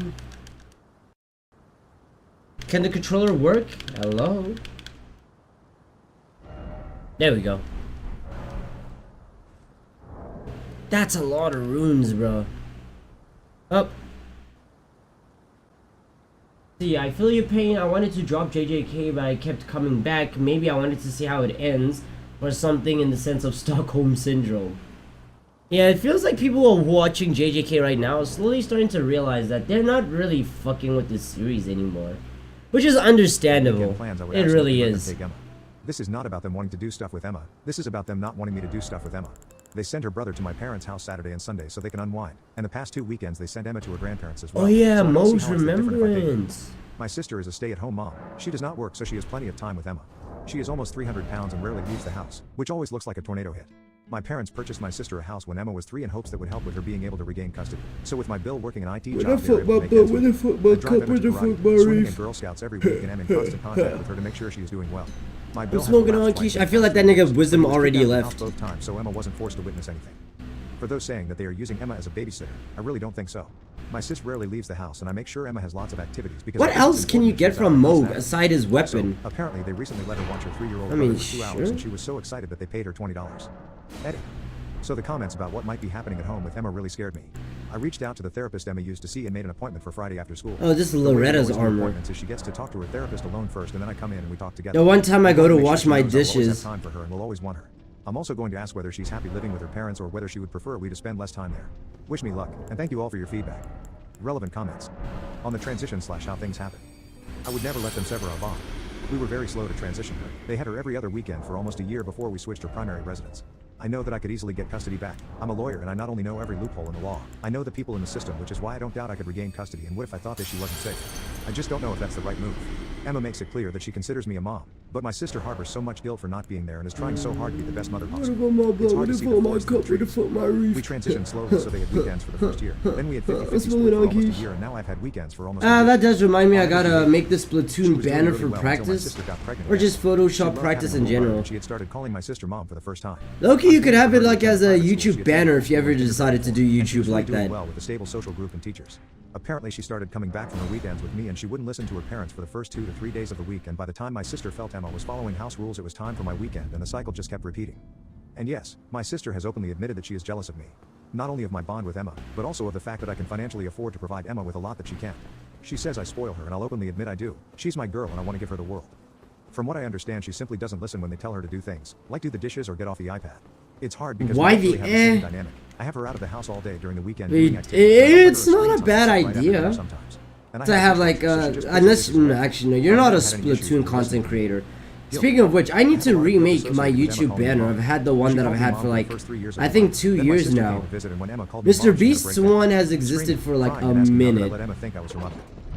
Can the controller work? Hello? There we go. That's a lot of runes, bro. Oh. See, I feel your pain. I wanted to drop JJK, but I kept coming back. Maybe I wanted to see how it ends, or something in the sense of Stockholm Syndrome. Yeah, it feels like people who are watching JJK right now are slowly starting to realize that they're not really fucking with this series anymore. Which is understandable. It really is. This is not about them wanting to do stuff with Emma. This is about them not wanting me to do stuff with Emma. They sent her brother to my parents' house Saturday and Sunday so they can unwind. And the past 2 weekends they sent Emma to her grandparents as well. Oh yeah, so Mo's remembrance. My sister is a stay-at-home mom. She does not work, so she has plenty of time with Emma. She is almost 300 pounds and rarely leaves the house, which always looks like a tornado hit. My parents purchased my sister a house when Emma was 3 in hopes that would help with her being able to regain custody. So with my bill working an IT job, they were able to make ends meet. I drive Emma to karate, swimming and Girl Scouts every week, and am in constant contact with her to make sure she is doing well. My bill smoking on quiche. I feel like that nigga wisdom already left. Both times, so Emma wasn't forced to witness anything. For those saying that they are using Emma as a babysitter, I really don't think so. My sis rarely leaves the house, and I make sure Emma has lots of activities because. What else can you get from Moog aside his weapon? So, apparently, they recently let her watch her 3-year-old brother for 2 hours, and she was so excited that they paid her $20. Eddie. So the comments about what might be happening at home with Emma really scared me. I reached out to the therapist Emma used to see and made an appointment for Friday after school. Oh, this is Loretta's armor. Is she gets to talk to her therapist alone first, and then I come in and we talk together. The one time I go to wash my dishes. Time for her and will always want her. I'm also going to ask whether she's happy living with her parents or whether she would prefer we to spend less time there. Wish me luck, and thank you all for your feedback. Relevant comments. On the transition / how things happen. I would never let them sever our bond. We were very slow to transition her. They had her every other weekend for almost a year before we switched her primary residence. I know that I could easily get custody back. I'm a lawyer and I not only know every loophole in the law, I know the people in the system, which is why I don't doubt I could regain custody. And what if I thought that she wasn't safe? I just don't know if that's the right move. Emma makes it clear that she considers me a mom, but my sister harbors so much guilt for not being there and is trying so hard to be the best mother possible. It's hard to see the forest in the trees. We transitioned slowly, so they had weekends for the first year. Then we had 50-50 split for almost a year, and now I've had weekends for almost a year. That does remind me I gotta make this Splatoon banner for practice, or just Photoshop practice in general. She had started calling my sister mom for the first time. Loki, you could have it like as a YouTube banner if you ever decided to do YouTube like that. Well with a stable social group and teachers. Apparently she started coming back from her weekends with me and she wouldn't listen to her parents for the first 2 to 3 days of the week, and by the time my sister felt Emma was following house rules it was time for my weekend, and the cycle just kept repeating. And yes, my sister has openly admitted that she is jealous of me. Not only of my bond with Emma, but also of the fact that I can financially afford to provide Emma with a lot that she can't. She says I spoil her, and I'll openly admit I do. She's my girl and I want to give her the world. From what I understand, she simply doesn't listen when they tell her to do things, like do the dishes or get off the iPad. It's hard because why we the have the same dynamic. I have her out of the house all day during the weekend. It's not a bad idea to have like unless actually no, you're not a Splatoon content creator. Speaking of which, I need to remake my YouTube banner. I've had the one that I've had for like I think 2 years now. Mr. Beast's one has existed for like a minute.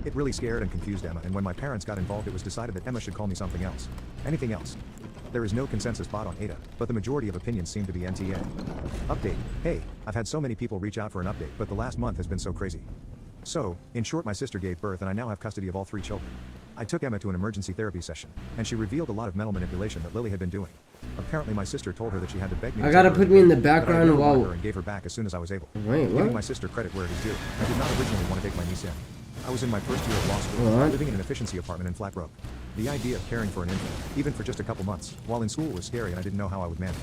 It really scared and confused Emma, and when my parents got involved it was decided that Emma should call me something else. Anything else. There is no consensus bot on Ada, but the majority of opinions seem to be NTA. Update. Hey, I've had so many people reach out for an update, but the last month has been so crazy. So, in short, my sister gave birth and I now have custody of all 3 children. I took Emma to an emergency therapy session, and she revealed a lot of mental manipulation that Lily had been doing. Apparently my sister told her that she had to beg me to gotta put me in the background while and gave her back as soon as I was able. Wait, what? Giving my sister credit where it is due. I did not originally want to take my niece in. I was in my first year of law school, living in an efficiency apartment in Flatbrook. The idea of caring for an infant, even for just a couple months, while in school was scary and I didn't know how I would manage.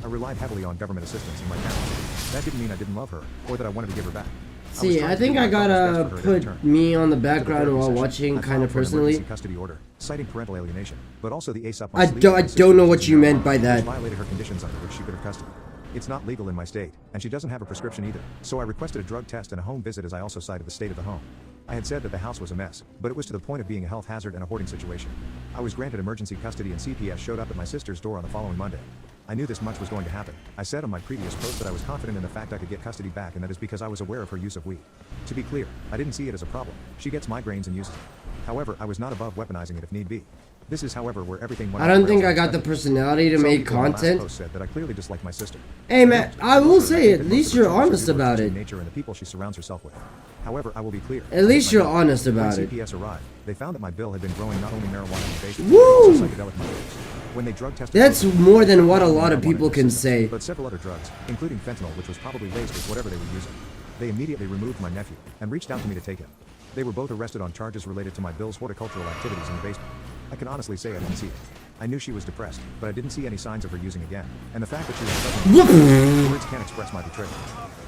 I relied heavily on government assistance and my parents. That didn't mean I didn't love her, or that I wanted to give her back. See, I think I gotta put me on the background while watching, kind of personally. Custody order, citing parental alienation, but also the ace up I don't know what you meant by that. Violated her conditions under which she could have custody. It's not legal in my state, and she doesn't have a prescription either, so I requested a drug test and a home visit as I also cited the state of the home. I had said that the house was a mess, but it was to the point of being a health hazard and a hoarding situation. I was granted emergency custody and CPS showed up at my sister's door on the following Monday. I knew this much was going to happen. I said on my previous post that I was confident in the fact I could get custody back, and that is because I was aware of her use of weed. To be clear, I didn't see it as a problem. She gets migraines and uses it. However, I was not above weaponizing it if need be. This is, however, where everything went. I don't think I got the personality to make content. Said that I clearly dislike my sister. Hey man, I will say at least you're honest about it. Nature and the people she surrounds herself with. However, I will be clear. At least you're honest about it. When CPS arrived, they found that my bill had been growing not only marijuana in the basement, Woo! but also psychedelic mushrooms. When they drug tested, that's more than what a lot of people can say. But several other drugs, including fentanyl, which was probably laced with whatever they were using. They immediately removed my nephew and reached out to me to take him. They were both arrested on charges related to my bill's horticultural activities in the basement. I can honestly say I didn't see it. I knew she was depressed, but I didn't see any signs of her using again. And the fact that she was pregnant, words can't express my betrayal.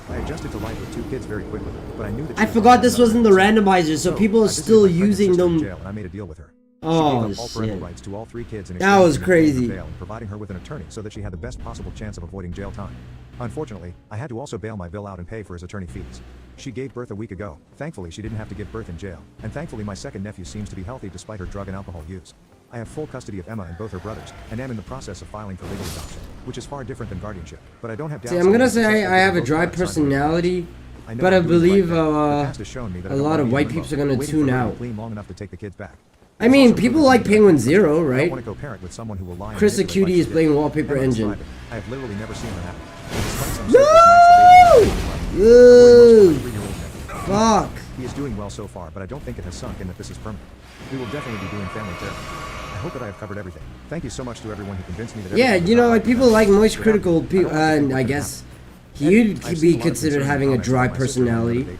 I adjusted to life with 2 kids very quickly, but I knew that I forgot this wasn't the randomizer, so people are still using them. Jail, and I made a deal with her. Oh, she gave up all parental shit. rights to all 3 kids in That was exchange for them crazy. bail and providing her with an attorney so that she had the best possible chance of avoiding jail time. Unfortunately, I had to also bail my bill out and pay for his attorney fees. She gave birth a week ago. Thankfully, she didn't have to give birth in jail. And thankfully, my second nephew seems to be healthy despite her drug and alcohol use. I have full custody of Emma and both her brothers, and am in the process of filing for legal adoption, which is far different than guardianship. But I don't have doubts. See, I'm gonna say I have a dry personality, but I believe a lot of white people are gonna tune out. I mean, people like Penguin Zero, right? Chris the Cutie is playing Wallpaper Engine. I have literally never seen her happen. No! Ooh. Fuck. He is doing well so far, but I don't think it has sunk in that this is permanent. We will definitely be doing family therapy. I hope that I have covered everything. Thank you so much to everyone who convinced me that. Yeah, you know, like people like Moist Critical, and I guess he'd be considered having a dry personality.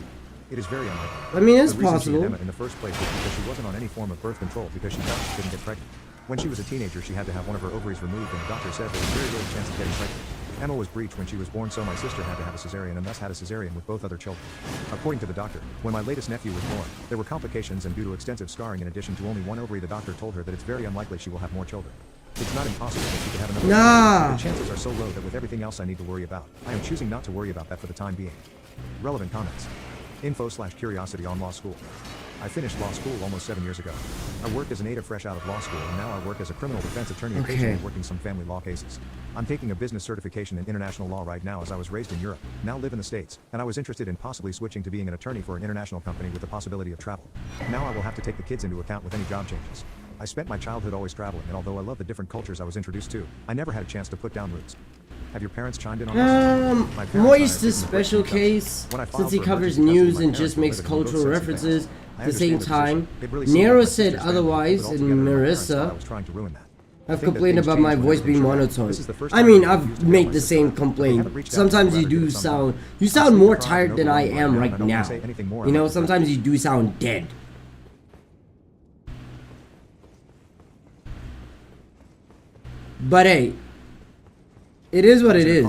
It is very unlikely. I mean, it's The reason she possible. did Emma in the first place was because she wasn't on any form of birth control because she thought she couldn't get pregnant. When she was a teenager, she had to have one of her ovaries removed, and the doctor said there was very little chance of getting pregnant. Emma was breached when she was born, so my sister had to have a cesarean and thus had a cesarean with both other children. According to the doctor, when my latest nephew was born, there were complications, and due to extensive scarring in addition to only one ovary, the doctor told her that it's very unlikely she will have more children. It's not impossible that she could have another child, but the chances are so low that with everything else I need to worry about, I am choosing not to worry about that for the time being. Relevant comments. Info/curiosity on law school. I finished law school almost 7 years ago. I worked as a native fresh out of law school, and now I work as a criminal defense attorney, occasionally working some family law cases. I'm taking a business certification in international law right now, as I was raised in Europe, now live in the States, and I was interested in possibly switching to being an attorney for an international company with the possibility of travel. Now I will have to take the kids into account with any job changes. I spent my childhood always traveling, and although I love the different cultures I was introduced to, I never had a chance to put down roots. Have your parents chimed in on this? Moist is special case, since he covers news and just makes cultural references at the same time. Nero said otherwise, and Marissa have complained about my voice being monotone. I mean, I've made the same complaint. Sometimes you sound more tired than I am right now. You know, sometimes you do sound dead. But hey, it is what it is.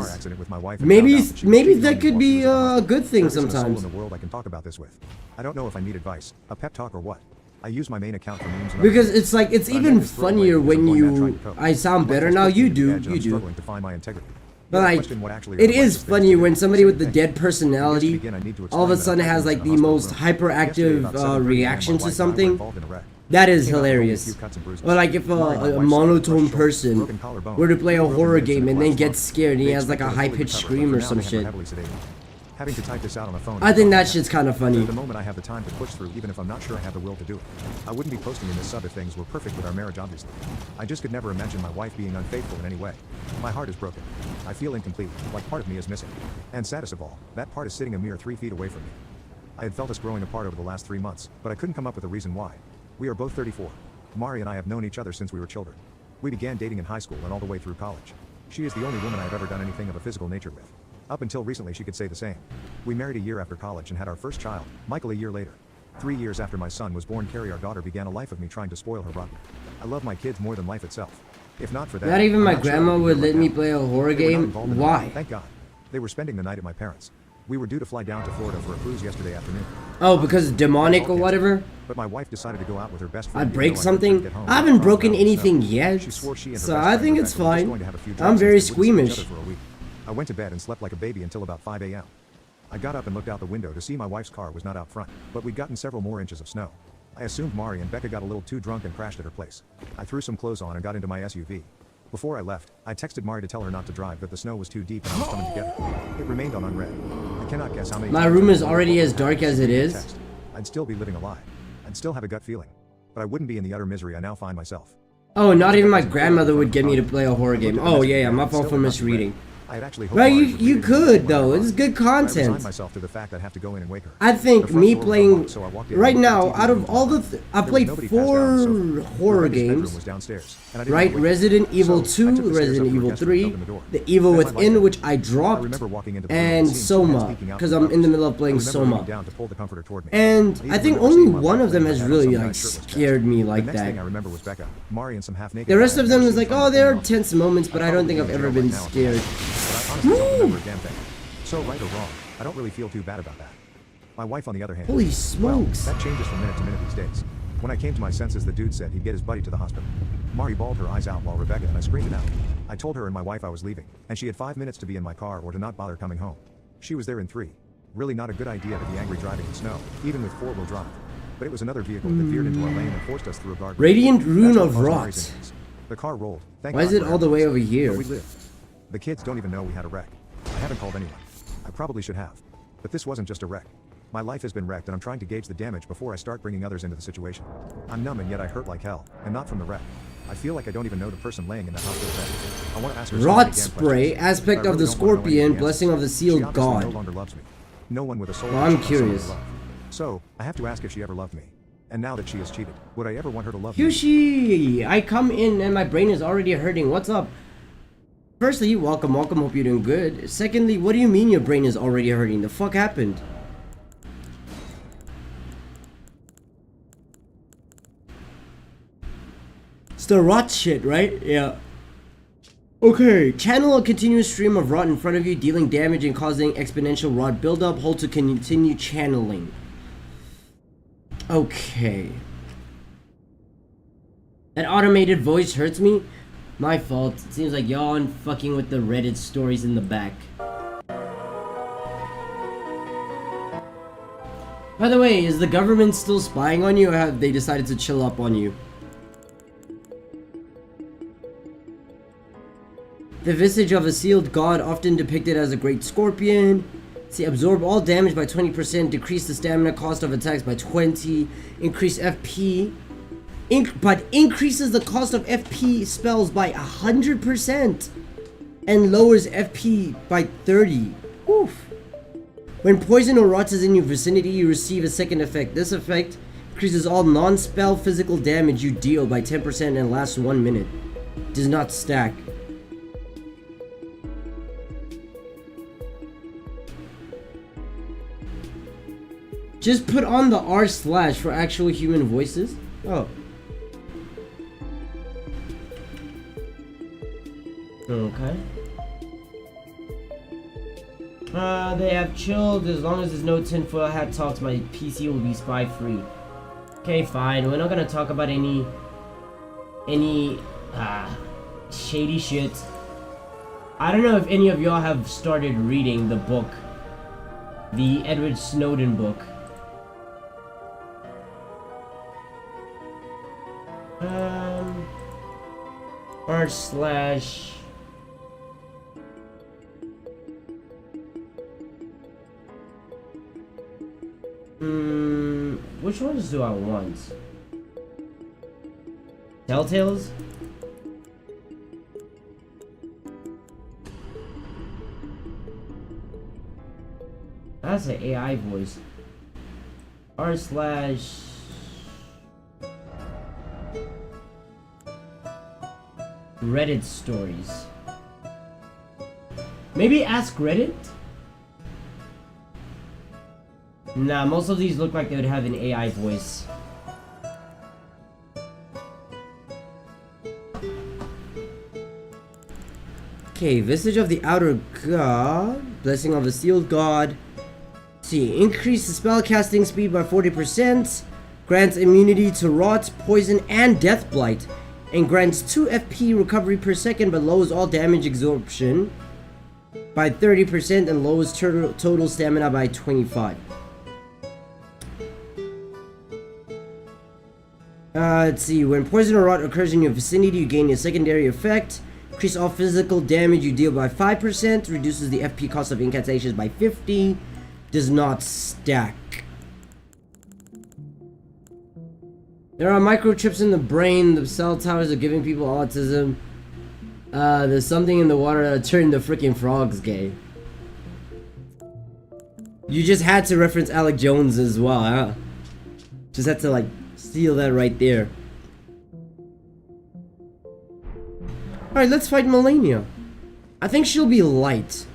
Maybe that could be a good thing sometimes. In the world I can talk about this with. I don't know if I need advice, a pep talk, or what. I use my main account for memes. Because it's like, it's even funnier when you. I sound better now. You do. But like, it is funny when somebody with the dead personality all of a sudden has like the most hyperactive reaction to something. That is hilarious. Or like if a monotone person were to play a horror game and then gets scared and he has like a high-pitched scream or some shit. Having to type this out on a phone. I think that shit's kind of funny. At the moment I have the time to push through, even if I'm not sure I have the will to do it. I wouldn't be posting in this sub if things were perfect with our marriage, obviously. I just could never imagine my wife being unfaithful in any way. My heart is broken. I feel incomplete, like part of me is missing. And saddest of all, that part is sitting a mere 3 feet away from me. I had felt us growing apart over the last 3 months, but I couldn't come up with a reason why. We are both 34. Mari and I have known each other since we were children. We began dating in high school and all the way through college. She is the only woman I have ever done anything of a physical nature with. Up until recently she could say the same. We married a year after college and had our first child, Michael, a year later. 3 years after my son was born, Carrie, our daughter, began a life of me trying to spoil her rotten. I love my kids more than life itself. If not for that, not even my grandma would let me play a horror game. Why? Thank God. They were spending the night at my parents'. We were due to fly down to Florida for a cruise yesterday afternoon. Oh, because it's demonic or whatever? But my wife decided to go out with her best friend. I break something? I haven't broken anything yet, so I think it's fine. I'm very squeamish. I went to bed and slept like a baby until about 5 a.m. I got up and looked out the window to see my wife's car was not out front, but we'd gotten several more inches of snow. I assumed Mari and Becca got a little too drunk and crashed at her place. I threw some clothes on and got into my SUV. Before I left, I texted Mari to tell her not to drive, that the snow was too deep and I was coming together. It remained on unread. I cannot guess how many My times room I is wondered already what as would dark happen as if it I is. text. I'd still be living a lie. I'd still have a gut feeling. But I wouldn't be in the utter misery I now find myself. Oh, not even my grandmother would get me to play a horror game. Oh, yeah, my fault for misreading. I had actually hoped Well, Mari would you read it could, when I though. arrived. It's good But I resigned content. myself to the fact I'd have to go in and wake her. I think The front me door was playing unlocked, so I walked in right and now, looked at out the of TV all the, room. I've There was played nobody passed out on the 4 sofa. horror Rebecca's bedroom games. was downstairs, and I didn't Right, wanna wake her. Resident Evil So, I 2, took the stairs up Resident to her Evil guest room 3, and opened the door. The Evil Met my wife Within, there. which I I dropped, remember walking into the room and seeing two men Soma, speaking out because to I'm in the others. middle of playing I remember leaning Soma. down to pull the comforter toward me. And I I even think remember only seeing my one wife of them laying has her head on really some like guy's shirtless chest. scared me like The next that. thing I remember was Becca, Mari, and some half-naked The rest guy of I'd them never is seen like, trying oh, to there are pull me off. tense moments, but I don't think I'd I've probably ever be in been jail right scared. now. But I honestly don't remember a damn thing. So right or wrong, I don't really feel too bad about that. My wife, on the other hand, Holy well, smokes. that changes from minute to minute these days. When I came to my senses, the dude said he'd get his buddy to the hospital. Mari bawled her eyes out while Rebecca and I screamed it out. I told her and my wife I was leaving, and she had 5 minutes to be in my car or to not bother coming home. She was there in 3. Really not a good idea to be angry driving in snow, even with 4-wheel drive. But it was another vehicle that veered into our lane and forced us through a guardrail. Radiant Rune That's what of caused Rot. Mari's injuries. The car rolled. Thank Why God is it for all the way over ambulance. here? But we lived. The kids don't even know we had a wreck. I haven't called anyone. I probably should have. But this wasn't just a wreck. My life has been wrecked and I'm trying to gauge the damage before I start bringing others into the situation. I'm numb and yet I hurt like hell, and not from the wreck. I feel like I don't even know the person laying in that hospital bed. I want to ask her so many Rot damn spray, questions. aspect But I of the really don't wanna know any scorpion, of the blessing of the answers. sealed She obviously no god. longer loves me. No one with a soul Well, I'm should love someone curious. they love. So, I have to ask if she ever loved me. And now that she has cheated, would I ever want her to love me? Hyushi! I come in and my brain is already hurting. What's up? Firstly, welcome. Hope you're doing good. Secondly, what do you mean your brain is already hurting? The fuck happened? It's the rot shit, right? Yeah. Okay, channel a continuous stream of rot in front of you, dealing damage and causing exponential rot buildup. Hold to continue channeling. Okay. That automated voice hurts me. My fault. It seems like y'all aren't fucking with the Reddit stories in the back. By the way, is the government still spying on you, or have they decided to chill up on you? The visage of a sealed god, often depicted as a great scorpion. See, absorb all damage by 20%, decrease the stamina cost of attacks by 20, increase FP, but increases the cost of FP spells by 100%, and lowers FP by 30. Oof. When poison or rot is in your vicinity, you receive a second effect. This effect increases all non-spell physical damage you deal by 10% and lasts 1 minute. Does not stack. Just put on the r/ for actual human voices. Oh. Okay. They have chilled. As long as there's no tinfoil hat talks, my PC will be spy free. Okay, fine. We're not gonna talk about any shady shit. I don't know if any of y'all have started reading the book, the Edward Snowden book. R/. Which ones do I want? Telltales? That's an AI voice. R/ Reddit stories. Maybe ask Reddit? Nah, most of these look like they would have an AI voice. Okay, Visage of the Outer God, Blessing of the Sealed God. Let's see, increase the spell casting speed by 40%, grants immunity to rot, poison, and death blight, and grants 2 FP recovery per second, but lowers all damage absorption by 30% and lowers total stamina by 25. Let's see, when poison or rot occurs in your vicinity, you gain a secondary effect. Increase all physical damage you deal by 5%. Reduces the FP cost of incantations by 50. Does not stack. There are microchips in the brain. The cell towers are giving people autism. There's something in the water that turned the freaking frogs gay. You just had to reference Alec Jones as well, huh? Just had to like steal that right there. Alright, let's fight Melania. I think she'll be light,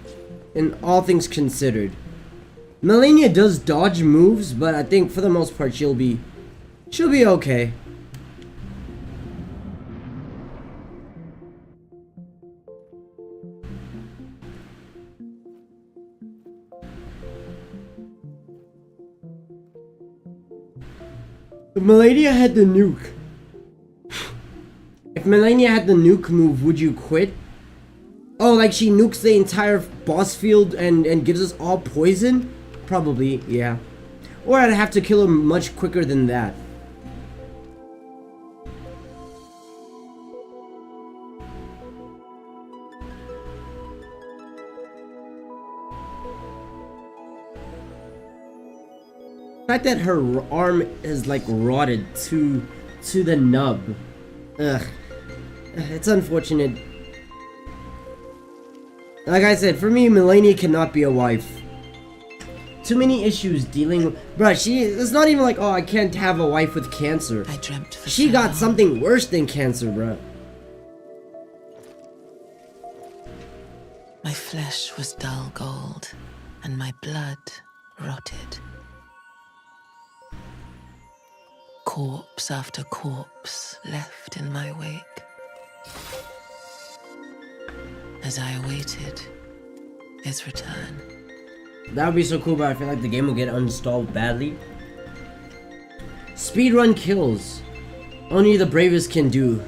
in all things considered. Melania does dodge moves, but I think for the most part she'll be okay. If Melania had the nuke. If Melania had the nuke move, would you quit? Oh, like she nukes the entire boss field and gives us all poison? Probably, yeah. Or I'd have to kill her much quicker than that. The fact that her arm is like rotted to the nub. Ugh. It's unfortunate. Like I said, for me, Melania cannot be a wife. Too many issues dealing with... Bruh, it's not even like, oh, I can't have a wife with cancer. I dreamt for She so got long. something worse than cancer, bruh. My flesh was dull gold, and my blood rotted. Corpse after corpse left in my wake. As I awaited his return. That would be so cool, but I feel like the game will get uninstalled badly. Speedrun kills. Only the bravest can do.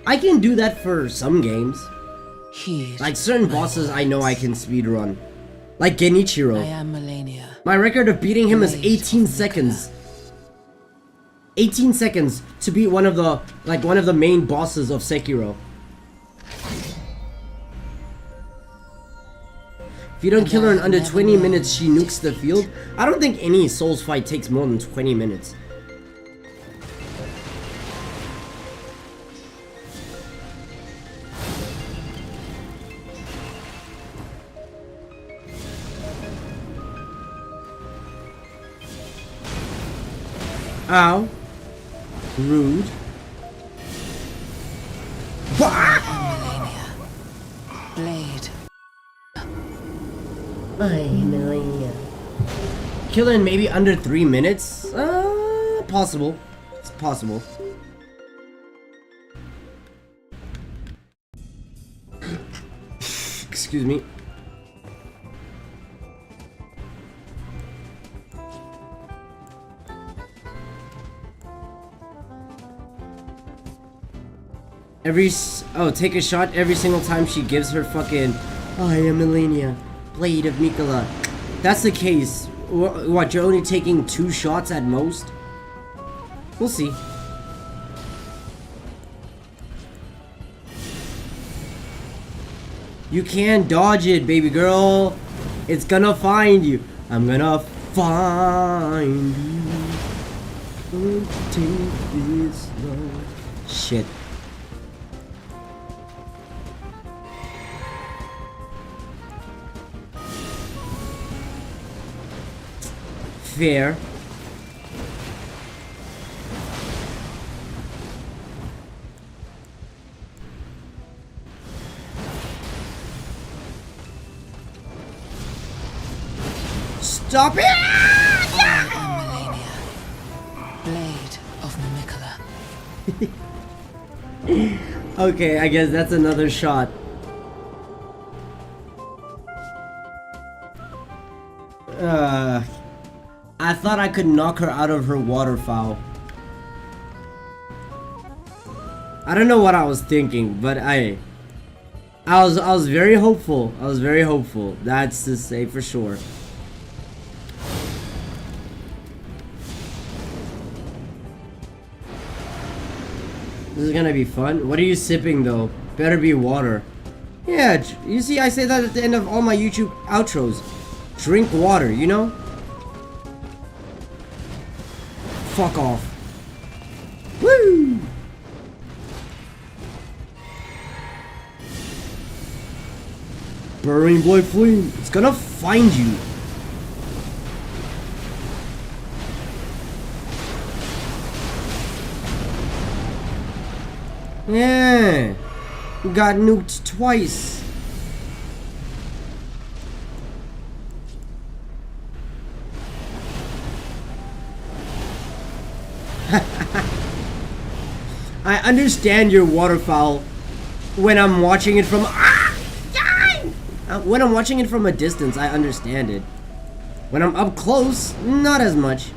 I can do that for some games. Heed Like certain my bosses I know I words. can speedrun. Like Genichiro. I am Melania. My record of beating him is Blade 18 of seconds. 18 seconds to beat one of the main bosses of Sekiro. If you don't kill her in under 20 minutes, she nukes the field. I don't think any Souls fight takes more than 20 minutes. Ow. Rude. Melania. Blade. Melania. Kill her in maybe under 3 minutes? Possible. It's possible. Excuse me. Take a shot every single time she gives her fucking I am Melania, Blade of Mikola. That's the case. What, you're only taking 2 shots at most? We'll see. You can't dodge it, baby girl. It's gonna find you. I'm gonna find you. Take this love. Shit. Fair. Stop it! I am Melania. Blade of Mikola. Okay, I guess that's another shot. I thought I could knock her out of her waterfowl. I don't know what I was thinking, but I was very hopeful. I was very hopeful. That's to say for sure. This is gonna be fun. What are you sipping though? Better be water. Yeah, you see, I say that at the end of all my YouTube outros. Drink water, you know? Fuck off. Woo! Burning Black Flame. It's gonna find you. Yeah. Got nuked twice. I understand your waterfowl when I'm watching it from when I'm watching it from a distance. I understand it. When I'm up close, not as much.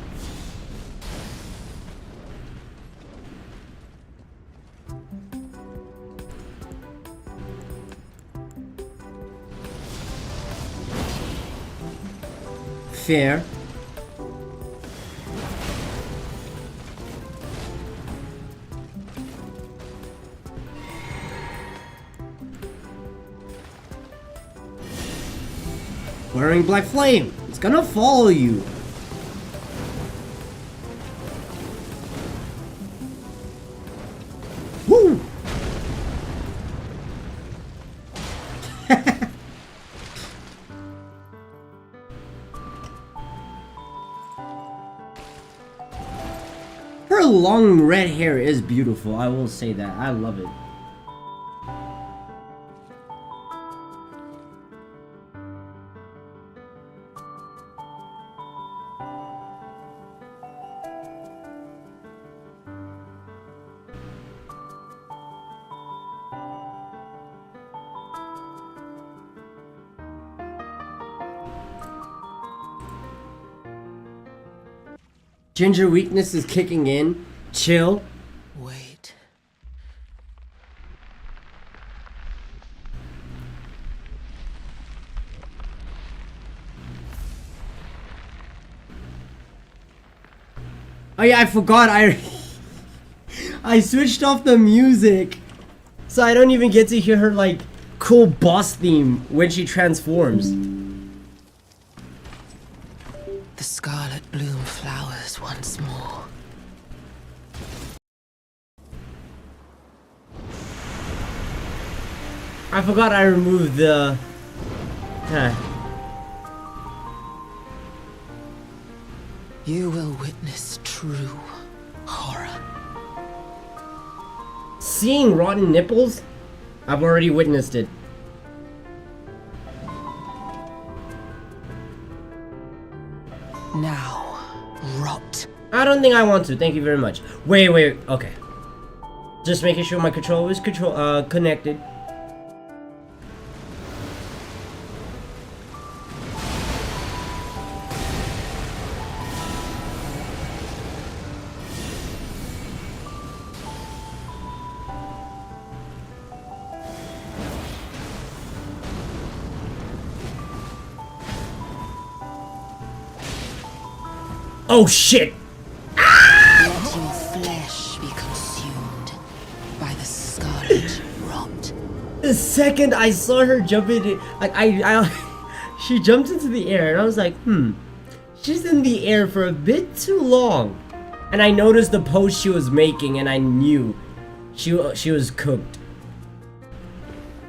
Fair. Wearing Black Flame. It's gonna follow you. Woo! Her long red hair is beautiful, I will say that. I love it. Ginger weakness is kicking in. Chill. Wait. Oh yeah, I forgot. I switched off the music, so I don't even get to hear her like cool boss theme when she transforms. The scarlet bloom flowers once more. I forgot I removed the... You will witness true horror. Seeing rotten nipples? I've already witnessed it. Now, rot. I don't think I want to. Thank you very much. Wait. Okay. Just making sure my controller is connected. Oh shit! Let your flesh be consumed by the scarlet rot. The second I saw her jump in, she jumped into the air, and I was like, she's in the air for a bit too long. And I noticed the pose she was making, and I knew she was cooked.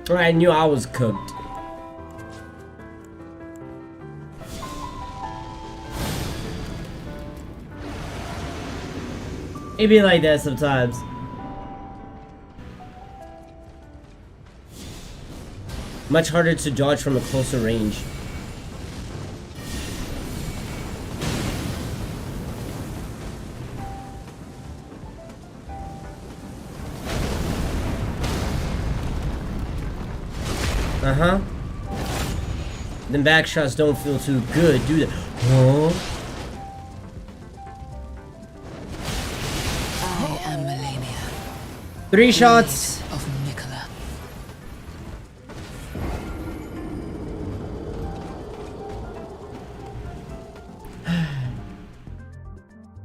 Or I knew I was cooked. It be like that sometimes. Much harder to dodge from a closer range. Uh-huh. Them back shots don't feel too good, do they? Huh? I am Melania. 3 shots. Of Nicola.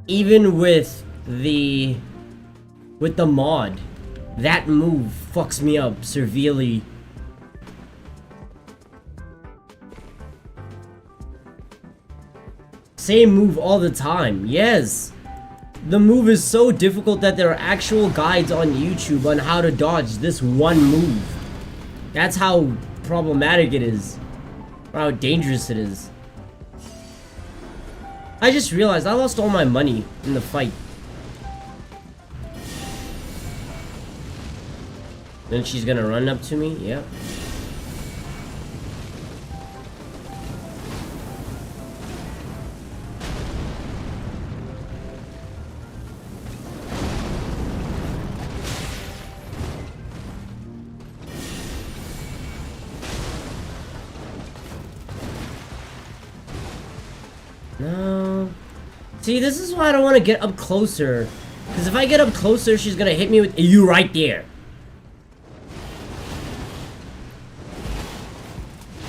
Even with the mod, That move fucks me up severely. Same move all the time. Yes. The move is so difficult that there are actual guides on YouTube on how to dodge this one move. That's how problematic it is. Or how dangerous it is. I just realized I lost all my money in the fight. Then she's gonna run up to me? Yep. No. See, this is why I don't want to get up closer. Because if I get up closer, she's gonna hit me with you right there.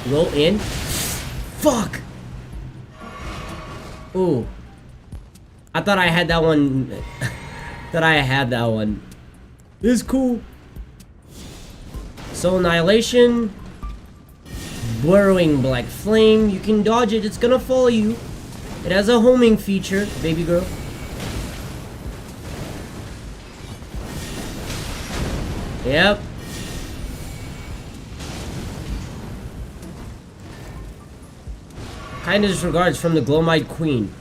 Roll in. Fuck! Ooh. I thought I had that one. Thought I had that one. It's cool. Soul Annihilation. Burrowing Black Flame. You can dodge it. It's gonna follow you. It has a homing feature, baby girl. Yep. Kind of disregards from the Glowmite Queen.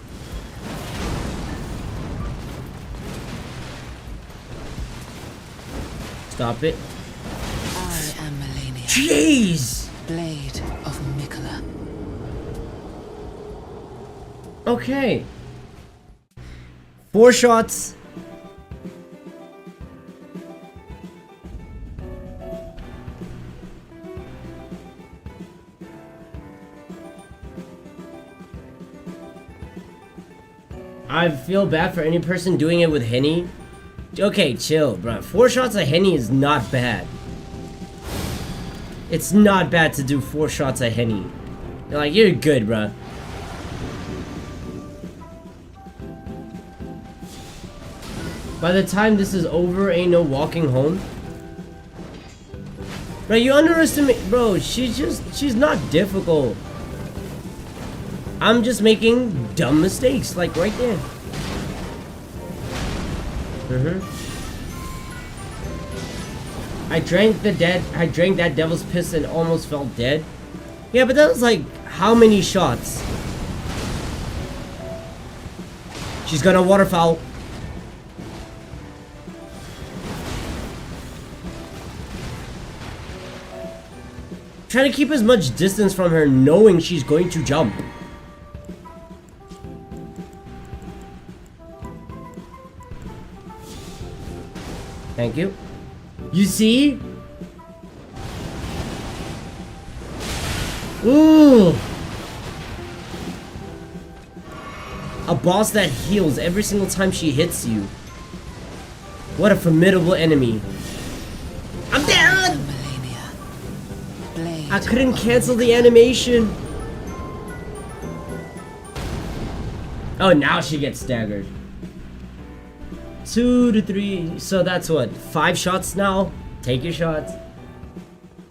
Stop it. I am Melania, Jeez! Blade of Mikola. Okay. 4 shots. I feel bad for any person doing it with Henny. Okay, chill, bro. 4 shots of Henny is not bad. It's not bad to do 4 shots of Henny. You're like, you're good, bro. By the time this is over, ain't no walking home. Bro, you underestimate, bro, she's not difficult. I'm just making dumb mistakes, like right there. I drank that devil's piss and almost felt dead. Yeah, but that was like, how many shots? She's gonna waterfowl. Trying to keep as much distance from her, knowing she's going to jump. Thank you. You see? Ooh! A boss that heals every single time she hits you. What a formidable enemy. I'm dead! I couldn't cancel the animation. Oh, now she gets staggered. 2 to 3, so that's what, 5 shots now? Take your shots.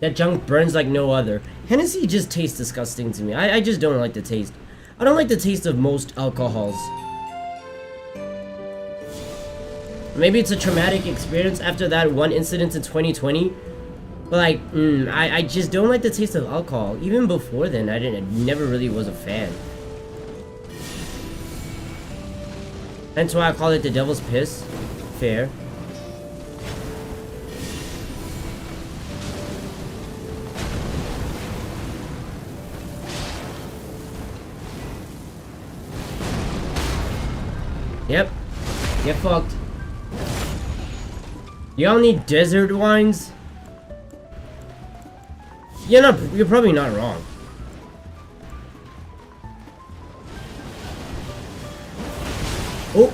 That junk burns like no other. Hennessy just tastes disgusting to me. I just don't like the taste. I don't like the taste of most alcohols. Maybe it's a traumatic experience after that one incident in 2020. But like, I just don't like the taste of alcohol. Even before then, I never really was a fan. That's why I call it the devil's piss. Fair. Yep. Get fucked. Y'all need desert wines? You're probably not wrong. Oh.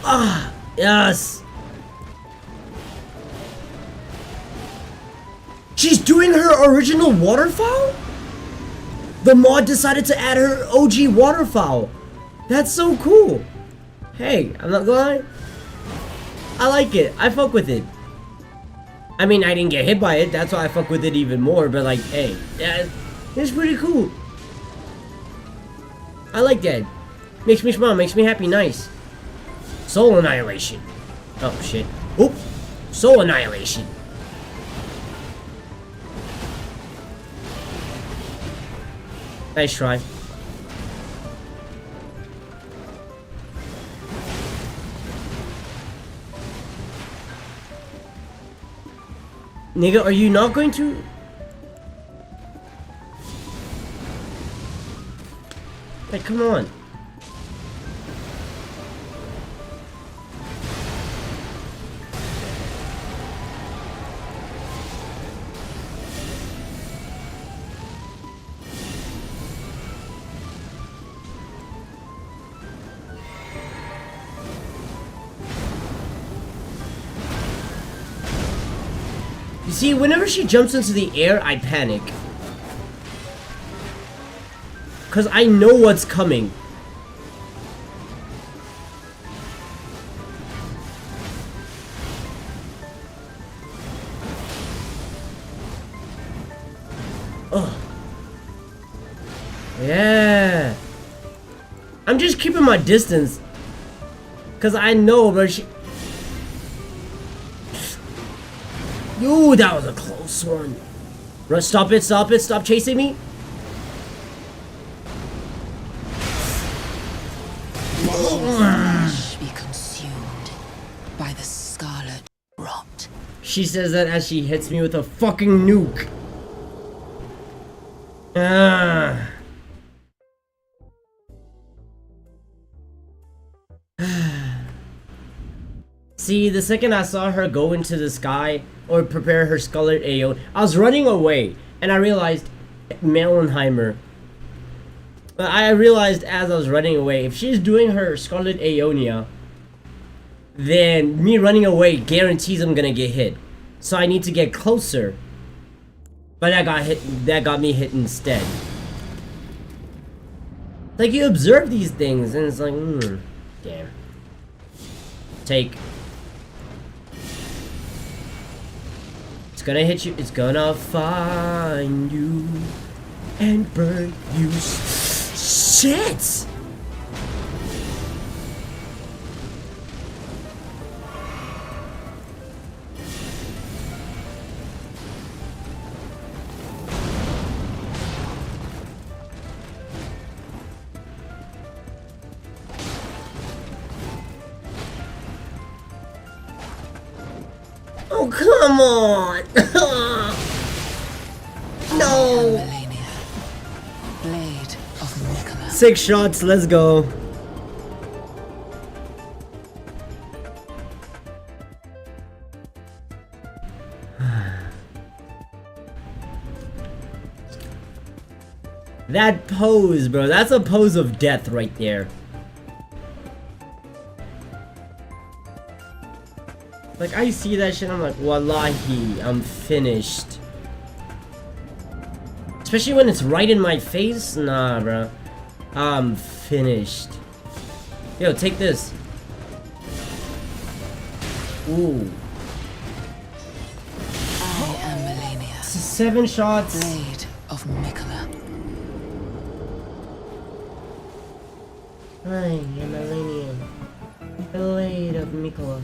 Ah, yes. She's doing her original waterfowl? The mod decided to add her OG waterfowl. That's so cool. Hey, I'm not gonna lie. I like it. I fuck with it. I mean, I didn't get hit by it. That's why I fuck with it even more. But like, hey, yeah, it's pretty cool. I like that. Makes me smile. Makes me happy. Nice. Soul Annihilation. Oh, shit. Oop. Soul Annihilation. Nice try. Nigga, are you not going to... Like, come on. You see, whenever she jumps into the air, I panic. Because I know what's coming. Oh. Yeah. I'm just keeping my distance. Because I know where she... Yo, that was a close one. Stop it, stop it, stop chasing me. Be consumed by the scarlet rot. She says that as she hits me with a fucking nuke. Ah. See, the second I saw her go into the sky or prepare her Scarlet Aeon, I was running away and I realized Melenheimer. I realized as I was running away, if she's doing her Scarlet Aeonia, then me running away guarantees I'm gonna get hit. So I need to get closer. But that got me hit instead. Like, you observe these things and it's like, damn. Take. It's gonna hit you, it's gonna find you and burn you. Shit! Oh, come on! No! Blade of Mikola. 6 shots, let's go. That pose, bro. That's a pose of death right there. Like, I see that shit, I'm like, wallahi, I'm finished. Especially when it's right in my face? Nah, bro. I'm finished. Yo, take this. Ooh. I am Melania. 7 shots. Blade of Mikola. I am Melania. Blade of Mikola.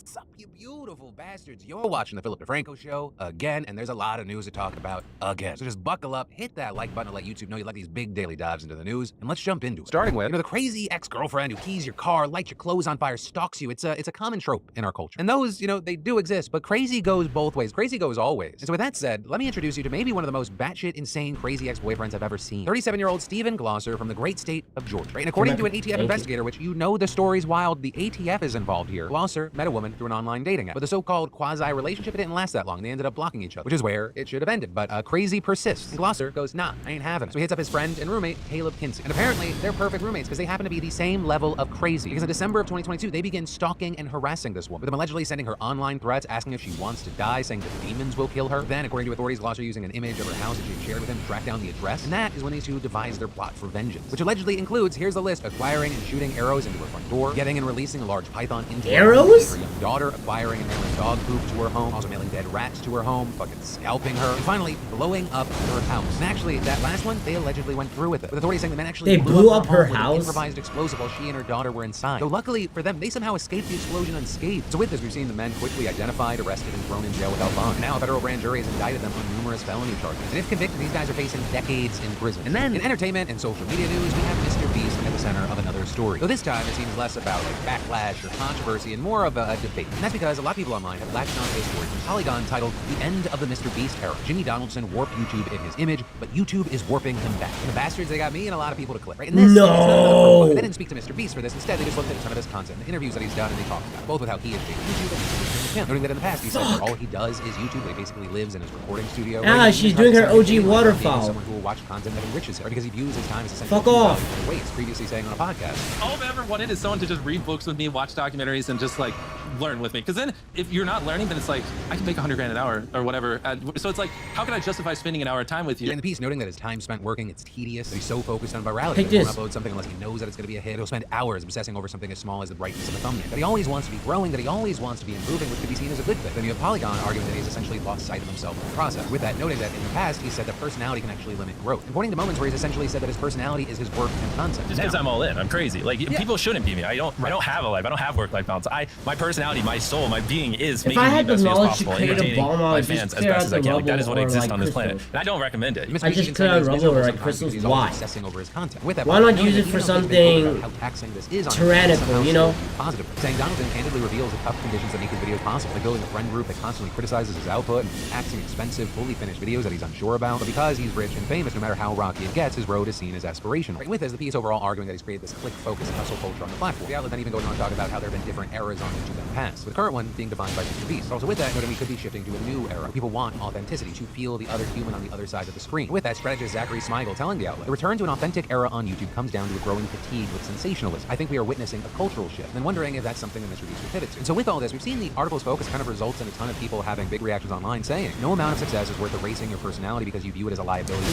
Sup, you beautiful bastards. You're watching the Philip DeFranco show again, and there's a lot of news to talk about again. So just buckle up, hit that like button to let YouTube know you like these big daily dives into the news, and let's jump into it. Starting with, the crazy ex-girlfriend who keys your car, lights your clothes on fire, stalks you. It's a common trope in our culture. And those, they do exist, but crazy goes both ways. Crazy goes always. And so with that said, let me introduce you to maybe one of the most batshit insane crazy ex-boyfriends I've ever seen. 37-year-old Stephen Glosser from the great state of Georgia. Right? And according to an ATF investigator, which the story's wild, the ATF is involved here. Glosser met a woman through an online dating app with a so-called so-called quasi-relationship, it didn't last that long. They ended up blocking each other, which is where it should have ended. But Crazy persists. And Gloucester goes, nah, I ain't having it. So he hits up his friend and roommate, Caleb Kinsey. And apparently, they're perfect roommates because they happen to be the same level of crazy. Because in December of 2022, they begin stalking and harassing this woman, with them allegedly sending her online threats, asking if she wants to die, saying that demons will kill her. Then, according to authorities, Gloucester using an image of her house that she had shared with him to track down the address. And that is when these two devise their plot for vengeance, which allegedly includes, here's the list, acquiring and shooting arrows into her front door, getting and releasing a large python into her home, her young daughter, acquiring and mailing dog poop to her home, also mailing dead rats to her home, fucking scalping her, and finally blowing up her house. And actually, that last one, they allegedly went through with it, with authorities saying the men actually blew up her house with an improvised explosive while she and her daughter were inside. Though luckily for them, they somehow escaped the explosion unscathed. So with this, we've seen the men quickly identified, arrested, and thrown in jail without bond. And now a federal grand jury has indicted them on numerous felony charges. And if convicted, these guys are facing decades in prison. And then, in entertainment and social media news, we have Mr. Beast at the center of another story. Though this time, it seems less about like backlash or controversy and more of a debate. And that's because a lot of people online have latched onto a story from Polygon titled "The End of the Mr. Beast Era." Jimmy Donaldson warped YouTube in his image, but YouTube is warping him back. And the bastards, they got me and a lot of people to click. Right? And this, they didn't speak to Mr. Beast for this. Instead, they just looked at a ton of his content, the interviews that he's done, and they talked about it, both with how he has shaped YouTube and him. Noting that in the past, he said that all he does is YouTube. That he basically lives in his recording studio. Ah, she's doing her OG waterfowl. Someone who will watch content that enriches him, or because he views his time as essentially fuck off. waste. Previously saying on a podcast, all I've ever wanted is someone to just read books with me, watch documentaries, and just like learn with me. Because then, if you're not learning, then it's like I can make $100 grand an hour or whatever. So it's like, how can I justify spending an hour of time with you? In the piece, noting that his time spent working, it's tedious. That he's so focused on virality Take that he this. won't upload something unless he knows that it's going to be a hit. He'll spend hours obsessing over something as small as the brightness of a thumbnail. That he always wants to be growing. That he always wants to be improving, which could be seen as a good thing. Then you have Polygon arguing that he's essentially lost sight of himself in the process. With that, noting that in the past, he said that personality can actually limit growth. And pointing to moments where he's essentially said that his personality is his work and content. Just because I'm all in, I'm crazy. Like people shouldn't be me. I don't have a life. I don't have work-life balance. My personality, my soul, my being is making me the best me as possible, entertaining my fans as best as I can. Like that is what exists on this planet. And I don't recommend it. I just clear out rubble or like crystals. Why? Over his content. With that, why not use it for something tyrannical, you know? Positive. Saying Donaldson candidly reveals the tough conditions that make his videos possible. Like building a friend group that constantly criticizes his output and axing expensive, fully finished videos that he's unsure about. But because he's rich and famous, no matter how rocky it gets, his road is seen as aspirational. Right? With this, the piece overall arguing that he's created this click-focused hustle culture on the platform. The outlet then even goes on to talk about how there have been different eras on YouTube in the past, with the current one being defined by Mr. Beast. Also with that, noting we could be shifting to a new era where people want authenticity, to feel the other human on the other side of the screen. With that, strategist Zachary Smigel telling the outlet, the return to an authentic era on YouTube comes down to a growing fatigue with sensationalism. I think we are witnessing a cultural shift, and wondering if that's something that Mr. Beast would pivot to. And so with all this, we've seen the article's focus kind of results in a ton of people having big reactions online saying, no amount of success is worth erasing your personality because you view it as a liability.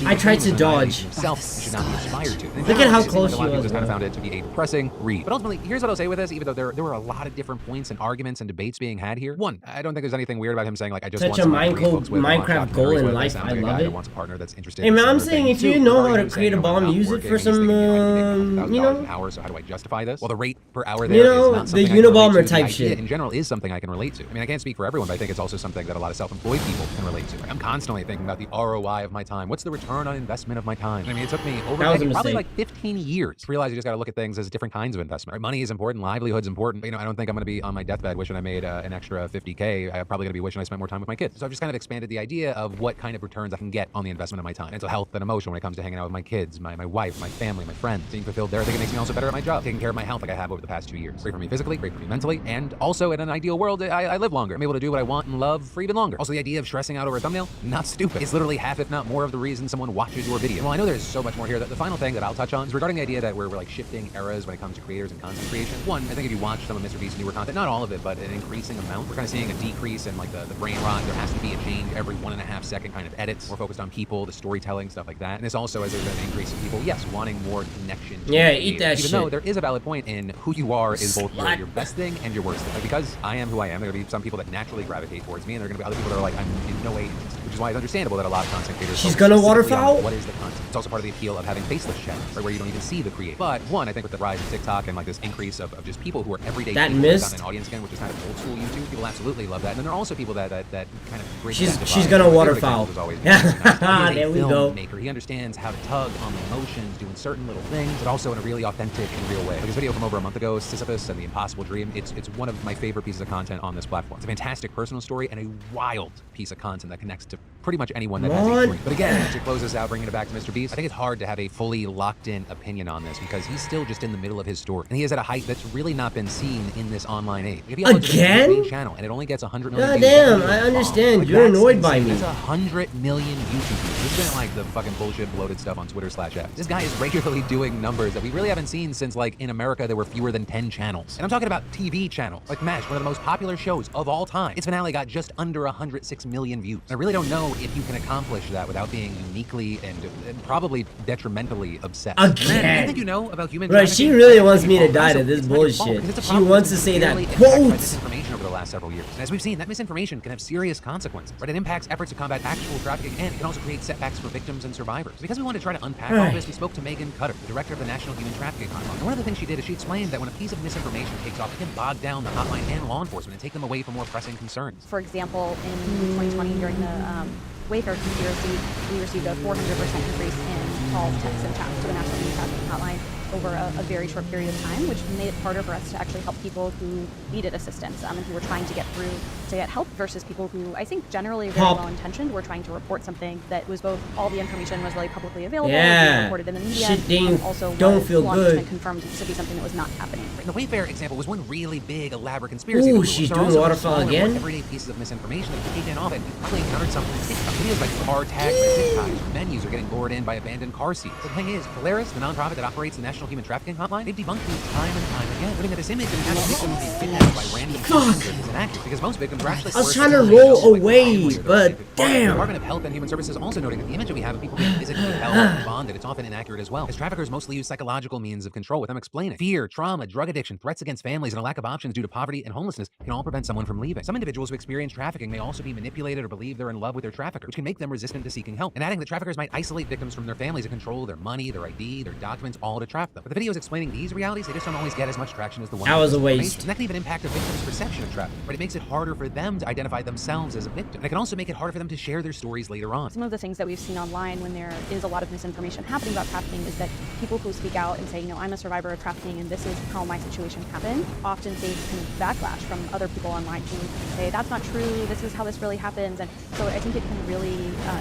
I tried to dodge. Himself should not be inspired to. Look at how close she was. Just kind of found it to be a depressing read. But ultimately, here's what I'll say with this, even though there were a lot of different points and arguments and debates being had here. One, I don't think there's anything weird about him saying like I just such want a to Minecraft goal in life. I love it. Wants a partner that's interested. Hey man, I'm saying if you know how to create a bomb, use it for some, you know, hours. So how do I justify this? Well, the rate per hour there is not something the Unabomber type shit. In general, is something I can relate to. I mean, I can't speak for everyone, but I think it's also something that a lot of self-employed people can relate to. I'm constantly thinking about the ROI of my time. What's the return on investment of my time? I mean, it took me over probably like 15 years to realize you just got to look at things as different kinds of investment. Right? Money is important, livelihood's important. But, you know, I don't think I'm going to be on my deathbed wishing I made an extra 50K. I'm probably going to be wishing I spent more time with my kids. So I've just kind of expanded the idea of what kind of returns I can get on the investment of my time. Mental health and emotion when it comes to hanging out with my kids, my wife, my family, my friends, being fulfilled there. I think it makes me also better at my job, taking care of my health like I have over the past 2 years. Great for me physically, great for me mentally, and also in an ideal world, I live longer. I'm able to do what I want and love for even longer. Also, the idea of stressing out over a thumbnail, not stupid. It's literally half, if not more, of the reason someone watches your video. Well, I know there's so much more here. The final thing that I'll touch on is regarding the idea that we're like shifting eras when it comes to creators and content creation. One, I think if you watch some of Mr. Beast's newer content, not all of it, but an increasing amount, we're kind of seeing a decrease in like the brain rot. There has to be a change every 1.5 second kind of edits. We're focused on people, the storytelling, stuff like that. And this also, as there's an increase in people, yes, wanting more connection. Yeah, eat that shit. Even though there is a valid point in who you are is both your best thing and your worst thing. Like, because I am who I am, there are going to be some people that naturally gravitate towards me, and there are going to be other people that are like, I'm in no way interested. Which is why it's understandable that a lot of content creators. She's gonna waterfowl? What is the content? It's also part of the appeal of having faceless channels, right, where you don't even see the creator. But one, I think with the rise of TikTok and like this increase of just people who are everyday that people missed an audience again, which is kind of old school YouTube, people absolutely love that. And then there are also people that kind of bridge she's gonna waterfowl. Yeah, there we go. Maker. He understands how to tug on the emotions, doing certain little things, but also in a really authentic and real way. Like his video from over a month ago, Sisyphus and the Impossible Dream, it's one of my favorite pieces of content on this platform. It's a fantastic personal story and a wild piece of content that connects to pretty much anyone that has a dream. But again, to close this out, bringing it back to Mr. Beast, I think it's hard to have a fully locked-in opinion on this because he's still just in the middle of his story, and he is at a height that's really not been seen in this online age. If he again? Channel, and it only gets 100 million God views. damn, I understand. Like, you're annoyed by me. That's 100 million YouTube views. This isn't like the fucking bullshit bloated stuff on Twitter/X. This guy is regularly doing numbers that we really haven't seen since, like, in America there were fewer than 10 channels. And I'm talking about TV channels. Like MASH, one of the most popular shows of all time. Its finale got just under 106 million views. I really don't know if you can accomplish that without being uniquely and probably detrimentally obsessed. Again. Anything you know about human Bro, she really wants me to die to this bullshit. She wants to say that quote. Misinformation over the last several years. And as we've seen, that misinformation can have serious consequences. Right? It impacts efforts to combat actual trafficking, and it can also create setbacks for victims and survivors. Because we want to try to unpack all this, we spoke to Megan Cutter, the director of the National Human Trafficking Hotline. And one of the things she did is she explained that when a piece of misinformation takes off, it can bog down the hotline and law enforcement and take them away from more pressing concerns. For example, in 2020, during the Wayfair conspiracy, we received a 400% increase in calls, texts, and chats to the National Human Trafficking Hotline over a very short period of time, which made it harder for us to actually help people who needed assistance and who were trying to get through to get help versus people who I think generally very well-intentioned were trying to report something that was both all the information was really publicly available, being reported in the media, and also don't feel good. Confirmed to be something that was not happening. The Wayfair example was one really big, elaborate conspiracy. Ooh, she's doing waterfall again. Everyday pieces of misinformation that you taken off, and you probably encountered some videos like car tags by TikToks, menus are getting lured in by abandoned car seats. The thing is, Polaris, the nonprofit that operates the National Human Trafficking Hotline, they've debunked these time and time again, noting that this image of an actual victim being kidnapped by random strangers is inaccurate because most victims are actually. I was trying to roll away, but damn. The Department of Health and Human Services also noting that the image that we have of people being physically held and bonded, it's often inaccurate as well, as traffickers mostly use psychological means of control. With them explaining fear, trauma, drug addiction, threats against families, and a lack of options due to poverty and homelessness can all prevent someone from leaving. Some individuals who experience trafficking may also be manipulated or believe they're in love with their trafficker, which can make them resistant to seeking help. And adding that traffickers might isolate victims from their families and control their money, their ID, their documents, all to trap them. But the videos explaining these realities, they just don't always get as much traction as the one. That was a waste. And that can even impact a victim's perception of trafficking, but it makes it harder for them to identify themselves as a victim. And it can also make it harder for them to share their stories later on. Some of the things that we've seen online when there is a lot of misinformation happening about trafficking is that people who speak out and say, you know, I'm a survivor of trafficking and this is how my situation happened, often face kind of backlash from other people online who say, that's not true, this is how this really happens. And so I think it can really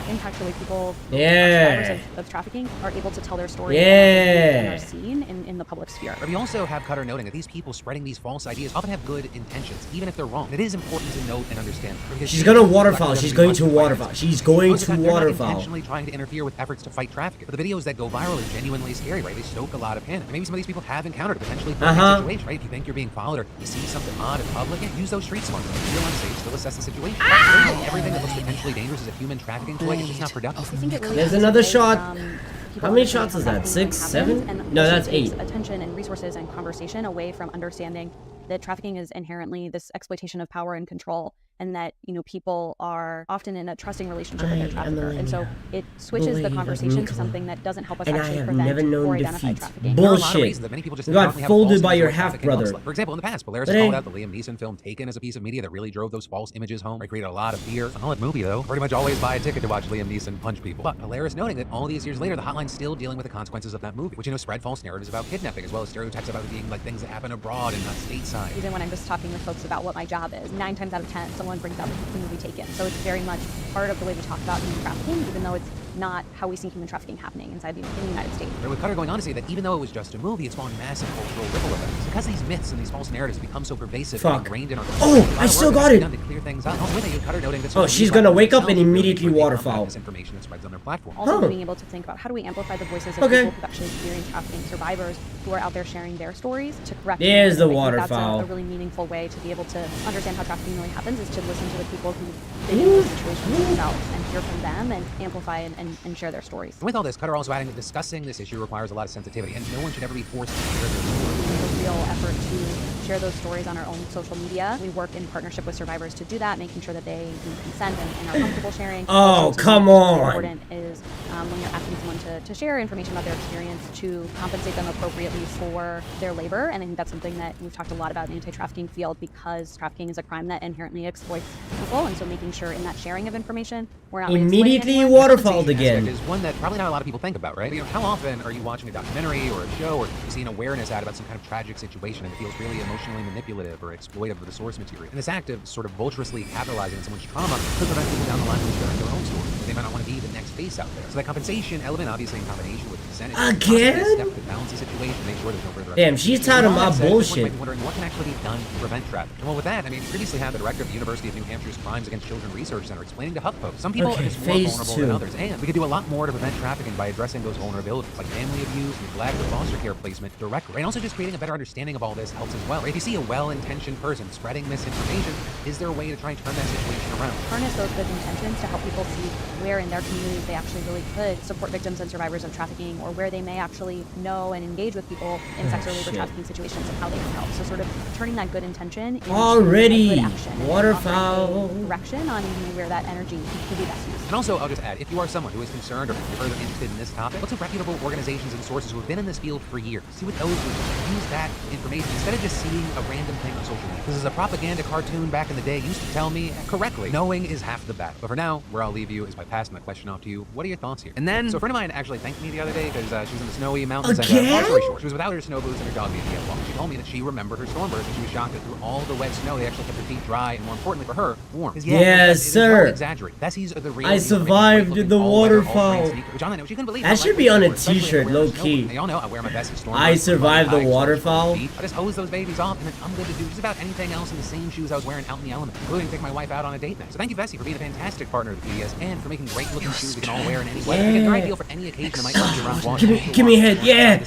impact the way people, survivors of trafficking, are able to tell their story and are seen in the public sphere. But we also have Cutter noting that these people spreading these false ideas often have good intentions, even if they're wrong. It is important to note and understand. She's gonna waterfall. She's going to waterfall. She's going to waterfall. Intentionally trying to interfere with efforts to fight trafficking. But the videos that go viral are genuinely scary, right? They stoke a lot of panic. And maybe some of these people have encountered a potentially threatening situation, right? If you think you're being followed or you see something odd in public, use those street smarts. If you feel unsafe, still assess the situation. Everything that looks potentially dangerous is a human trafficking toy. It's just not productive. There's another shot. How many shots is that? 6, 7? No, that's 8. Attention and resources and conversation away from understanding that trafficking is inherently this exploitation of power and control, and that, you know, people are often in a trusting relationship with their trafficker, and so it switches the conversation to something that doesn't help us actually prevent or identify trafficking. Bullshit. You got folded by your half-brother. For example, in the past, Polaris called out the Liam Neeson film Taken as a piece of media that really drove those false images home. It created a lot of fear. It's a solid movie, though. Pretty much always buy a ticket to watch Liam Neeson punch people. But Polaris noting that all these years later, the hotline's still dealing with the consequences of that movie, which, you know, spread false narratives about kidnapping, as well as stereotypes about it being like things that happen abroad and not stateside. Even when I'm just talking with folks about what my job is, 9 times out of 10, someone brings up the movie Taken. So it's very much part of the way we talk about human trafficking, even though it's not how we see human trafficking happening inside in the United States. But with Cutter going on to say that even though it was just a movie, it's spawned massive cultural ripple effects. Because these myths and these false narratives become so pervasive and ingrained in our culture. Oh, I still got it! To clear things up. Cutter noting that oh, she's gonna wake up and immediately waterfowl. Information that spreads on their platform. Also being able to think about how do we amplify the voices of people who've actually experienced trafficking, survivors who are out there sharing their stories to correct. There's the That's waterfowl. a really meaningful way to be able to understand how trafficking really happens, is to listen to the people who've been in those situations themselves and hear from them and amplify and share their stories. And with all this, Cutter also adding that discussing this issue requires a lot of sensitivity, and no one should ever be forced to share their story. A real effort to share those stories on our own social media. We work in partnership with survivors to do that, making sure that they consent and are comfortable sharing. Oh, come on! Important is when you're asking someone to share information about their experience, to compensate them appropriately for their labor. And I think that's something that we've talked a lot about in the anti-trafficking field, because trafficking is a crime that inherently exploits people. And so making sure in that sharing of information, we're not immediately waterfalled again. Is one that probably not a lot of people think about, right? You know, how often are you watching a documentary or a show, or you see an awareness ad about some kind of tragic situation and it feels really emotionally manipulative or exploitive of the source material? And this act of sort of vulturously capitalizing on someone's trauma could prevent people down the line from sharing their own story. might not want to be the next face out there. So that compensation element, obviously in combination with consent, again? is a step to balance the situation, make sure there's no further. Damn, she's tired of my bullshit. Might be wondering what can actually be done to prevent traffic. And well, with that, I mean, previously had the director of the University of New Hampshire's Crimes Against Children Research Center explaining to HuffPost, some people are just more vulnerable than others, and we could do a lot more to prevent trafficking by addressing those vulnerabilities, like family abuse, neglect, or foster care placement directly. And also just creating a better understanding of all this helps as well. If you see a well-intentioned person spreading misinformation, is there a way to try and turn that situation around? Harness those good intentions to help people see where in their communities they actually really could support victims and survivors of trafficking, or where they may actually know and engage with people in sex or labor trafficking situations and how they can help. So sort of turning that good intention into already good action, waterfowl direction on where that energy could be best used. And also, I'll just add, if you are someone who is concerned or further interested in this topic, look to reputable organizations and sources who have been in this field for years. See what those do. Use that information instead of just seeing a random thing on social media. This is a propaganda cartoon back in the day used to tell me correctly. Knowing is half the battle. But for now, where I'll leave you is by passing the question off to you. What are your thoughts here? And then, so a friend of mine actually thanked me the other day because she was in the snowy mountains. Again? And long story short, she was without her snow boots and her dog being get walk. She told me that she remembered her stormburst and she was shocked that through all the wet snow, they actually kept her feet dry and, more importantly for her, warm. Yes, sir. Exaggerate. Bessies are the real. I survived the waterfall. Which on that note, she couldn't believe that should be on a t-shirt, low key. Y'all know I wear my Bessie stormburst. I survived the waterfall. I just hose those babies off and then I'm good to do just about anything else in the same shoes I was wearing out in the element, including take my wife out on a date night. So thank you, Bessie, for being a fantastic partner of the PDS and for making great looking shoes we can all wear in any weather. Again, they're ideal for any occasion that might come around walking. Give me a head. Yeah.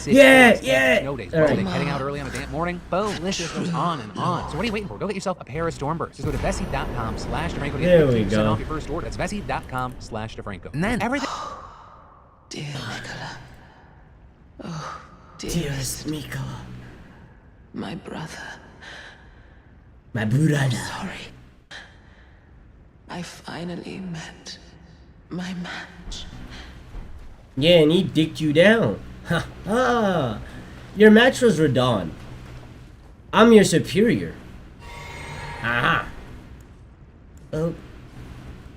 Snow days. Right. Heading out early on a damp morning. Delicious goes on and on. So what are you waiting for? Go get yourself a pair of stormbursts. Just go to Bessie.com/DeFranco. There we go. Off your first order. That's Bessie.com/DeFranco. And then everything. Dear Nicola. Oh, Dearest Miko. My brother. My brother. Sorry. I finally met my match. Yeah, and he dicked you down. Ha ha. Your match was Radon. I'm your superior. Aha. Oh.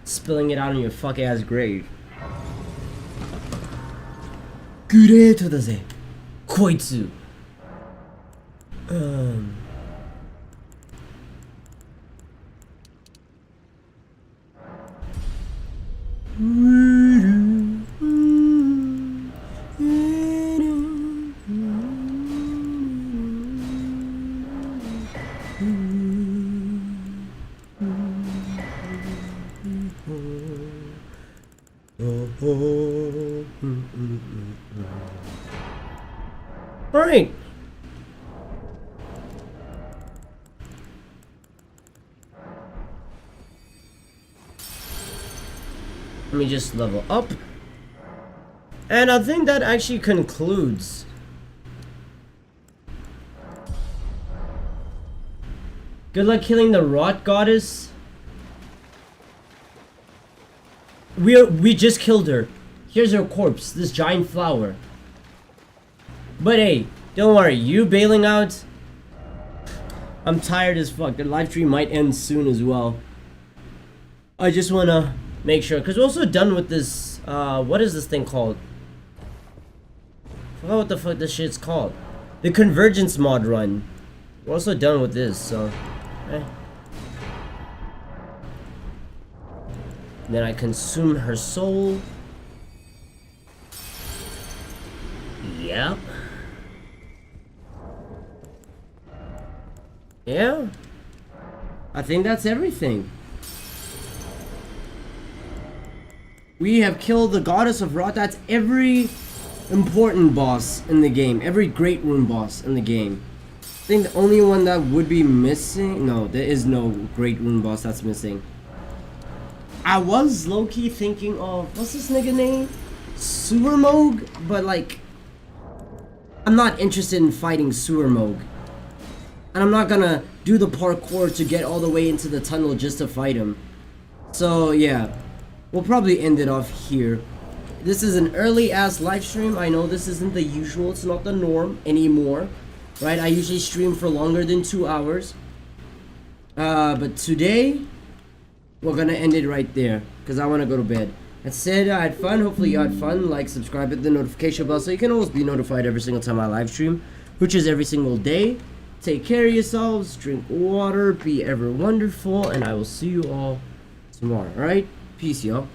Spilling it out on your fuck ass grave. グレートだぜこいつAlright. Let me just level up. And I think that actually concludes. Good luck killing the rot goddess. We just killed her. Here's her corpse, this giant flower. But hey, don't worry, you bailing out? I'm tired as fuck. The live stream might end soon as well. I just wanna make sure, because we're also done with this, what is this thing called? I forgot what the fuck this shit's called. The Convergence mod run. We're also done with this, so... Then I consume her soul. Yep. Yeah. I think that's everything. We have killed the goddess of Rot. That's every important boss in the game. Every great rune boss in the game. I think the only one that would be missing... No, there is no great rune boss that's missing. I was low-key thinking of... What's this nigga name? Sewermog? But like... I'm not interested in fighting Sewermog. And I'm not gonna do the parkour to get all the way into the tunnel just to fight him. So yeah. We'll probably end it off here. This is an early-ass live stream. I know this isn't the usual. It's not the norm anymore. Right? I usually stream for longer than 2 hours. But today... We're gonna end it right there. Because I want to go to bed. That said, I had fun. Hopefully you had fun. Like, subscribe, hit the notification bell so you can always be notified every single time I live stream. Which is every single day. Take care of yourselves. Drink water. Be ever wonderful. And I will see you all tomorrow. Alright? Peace, y'all.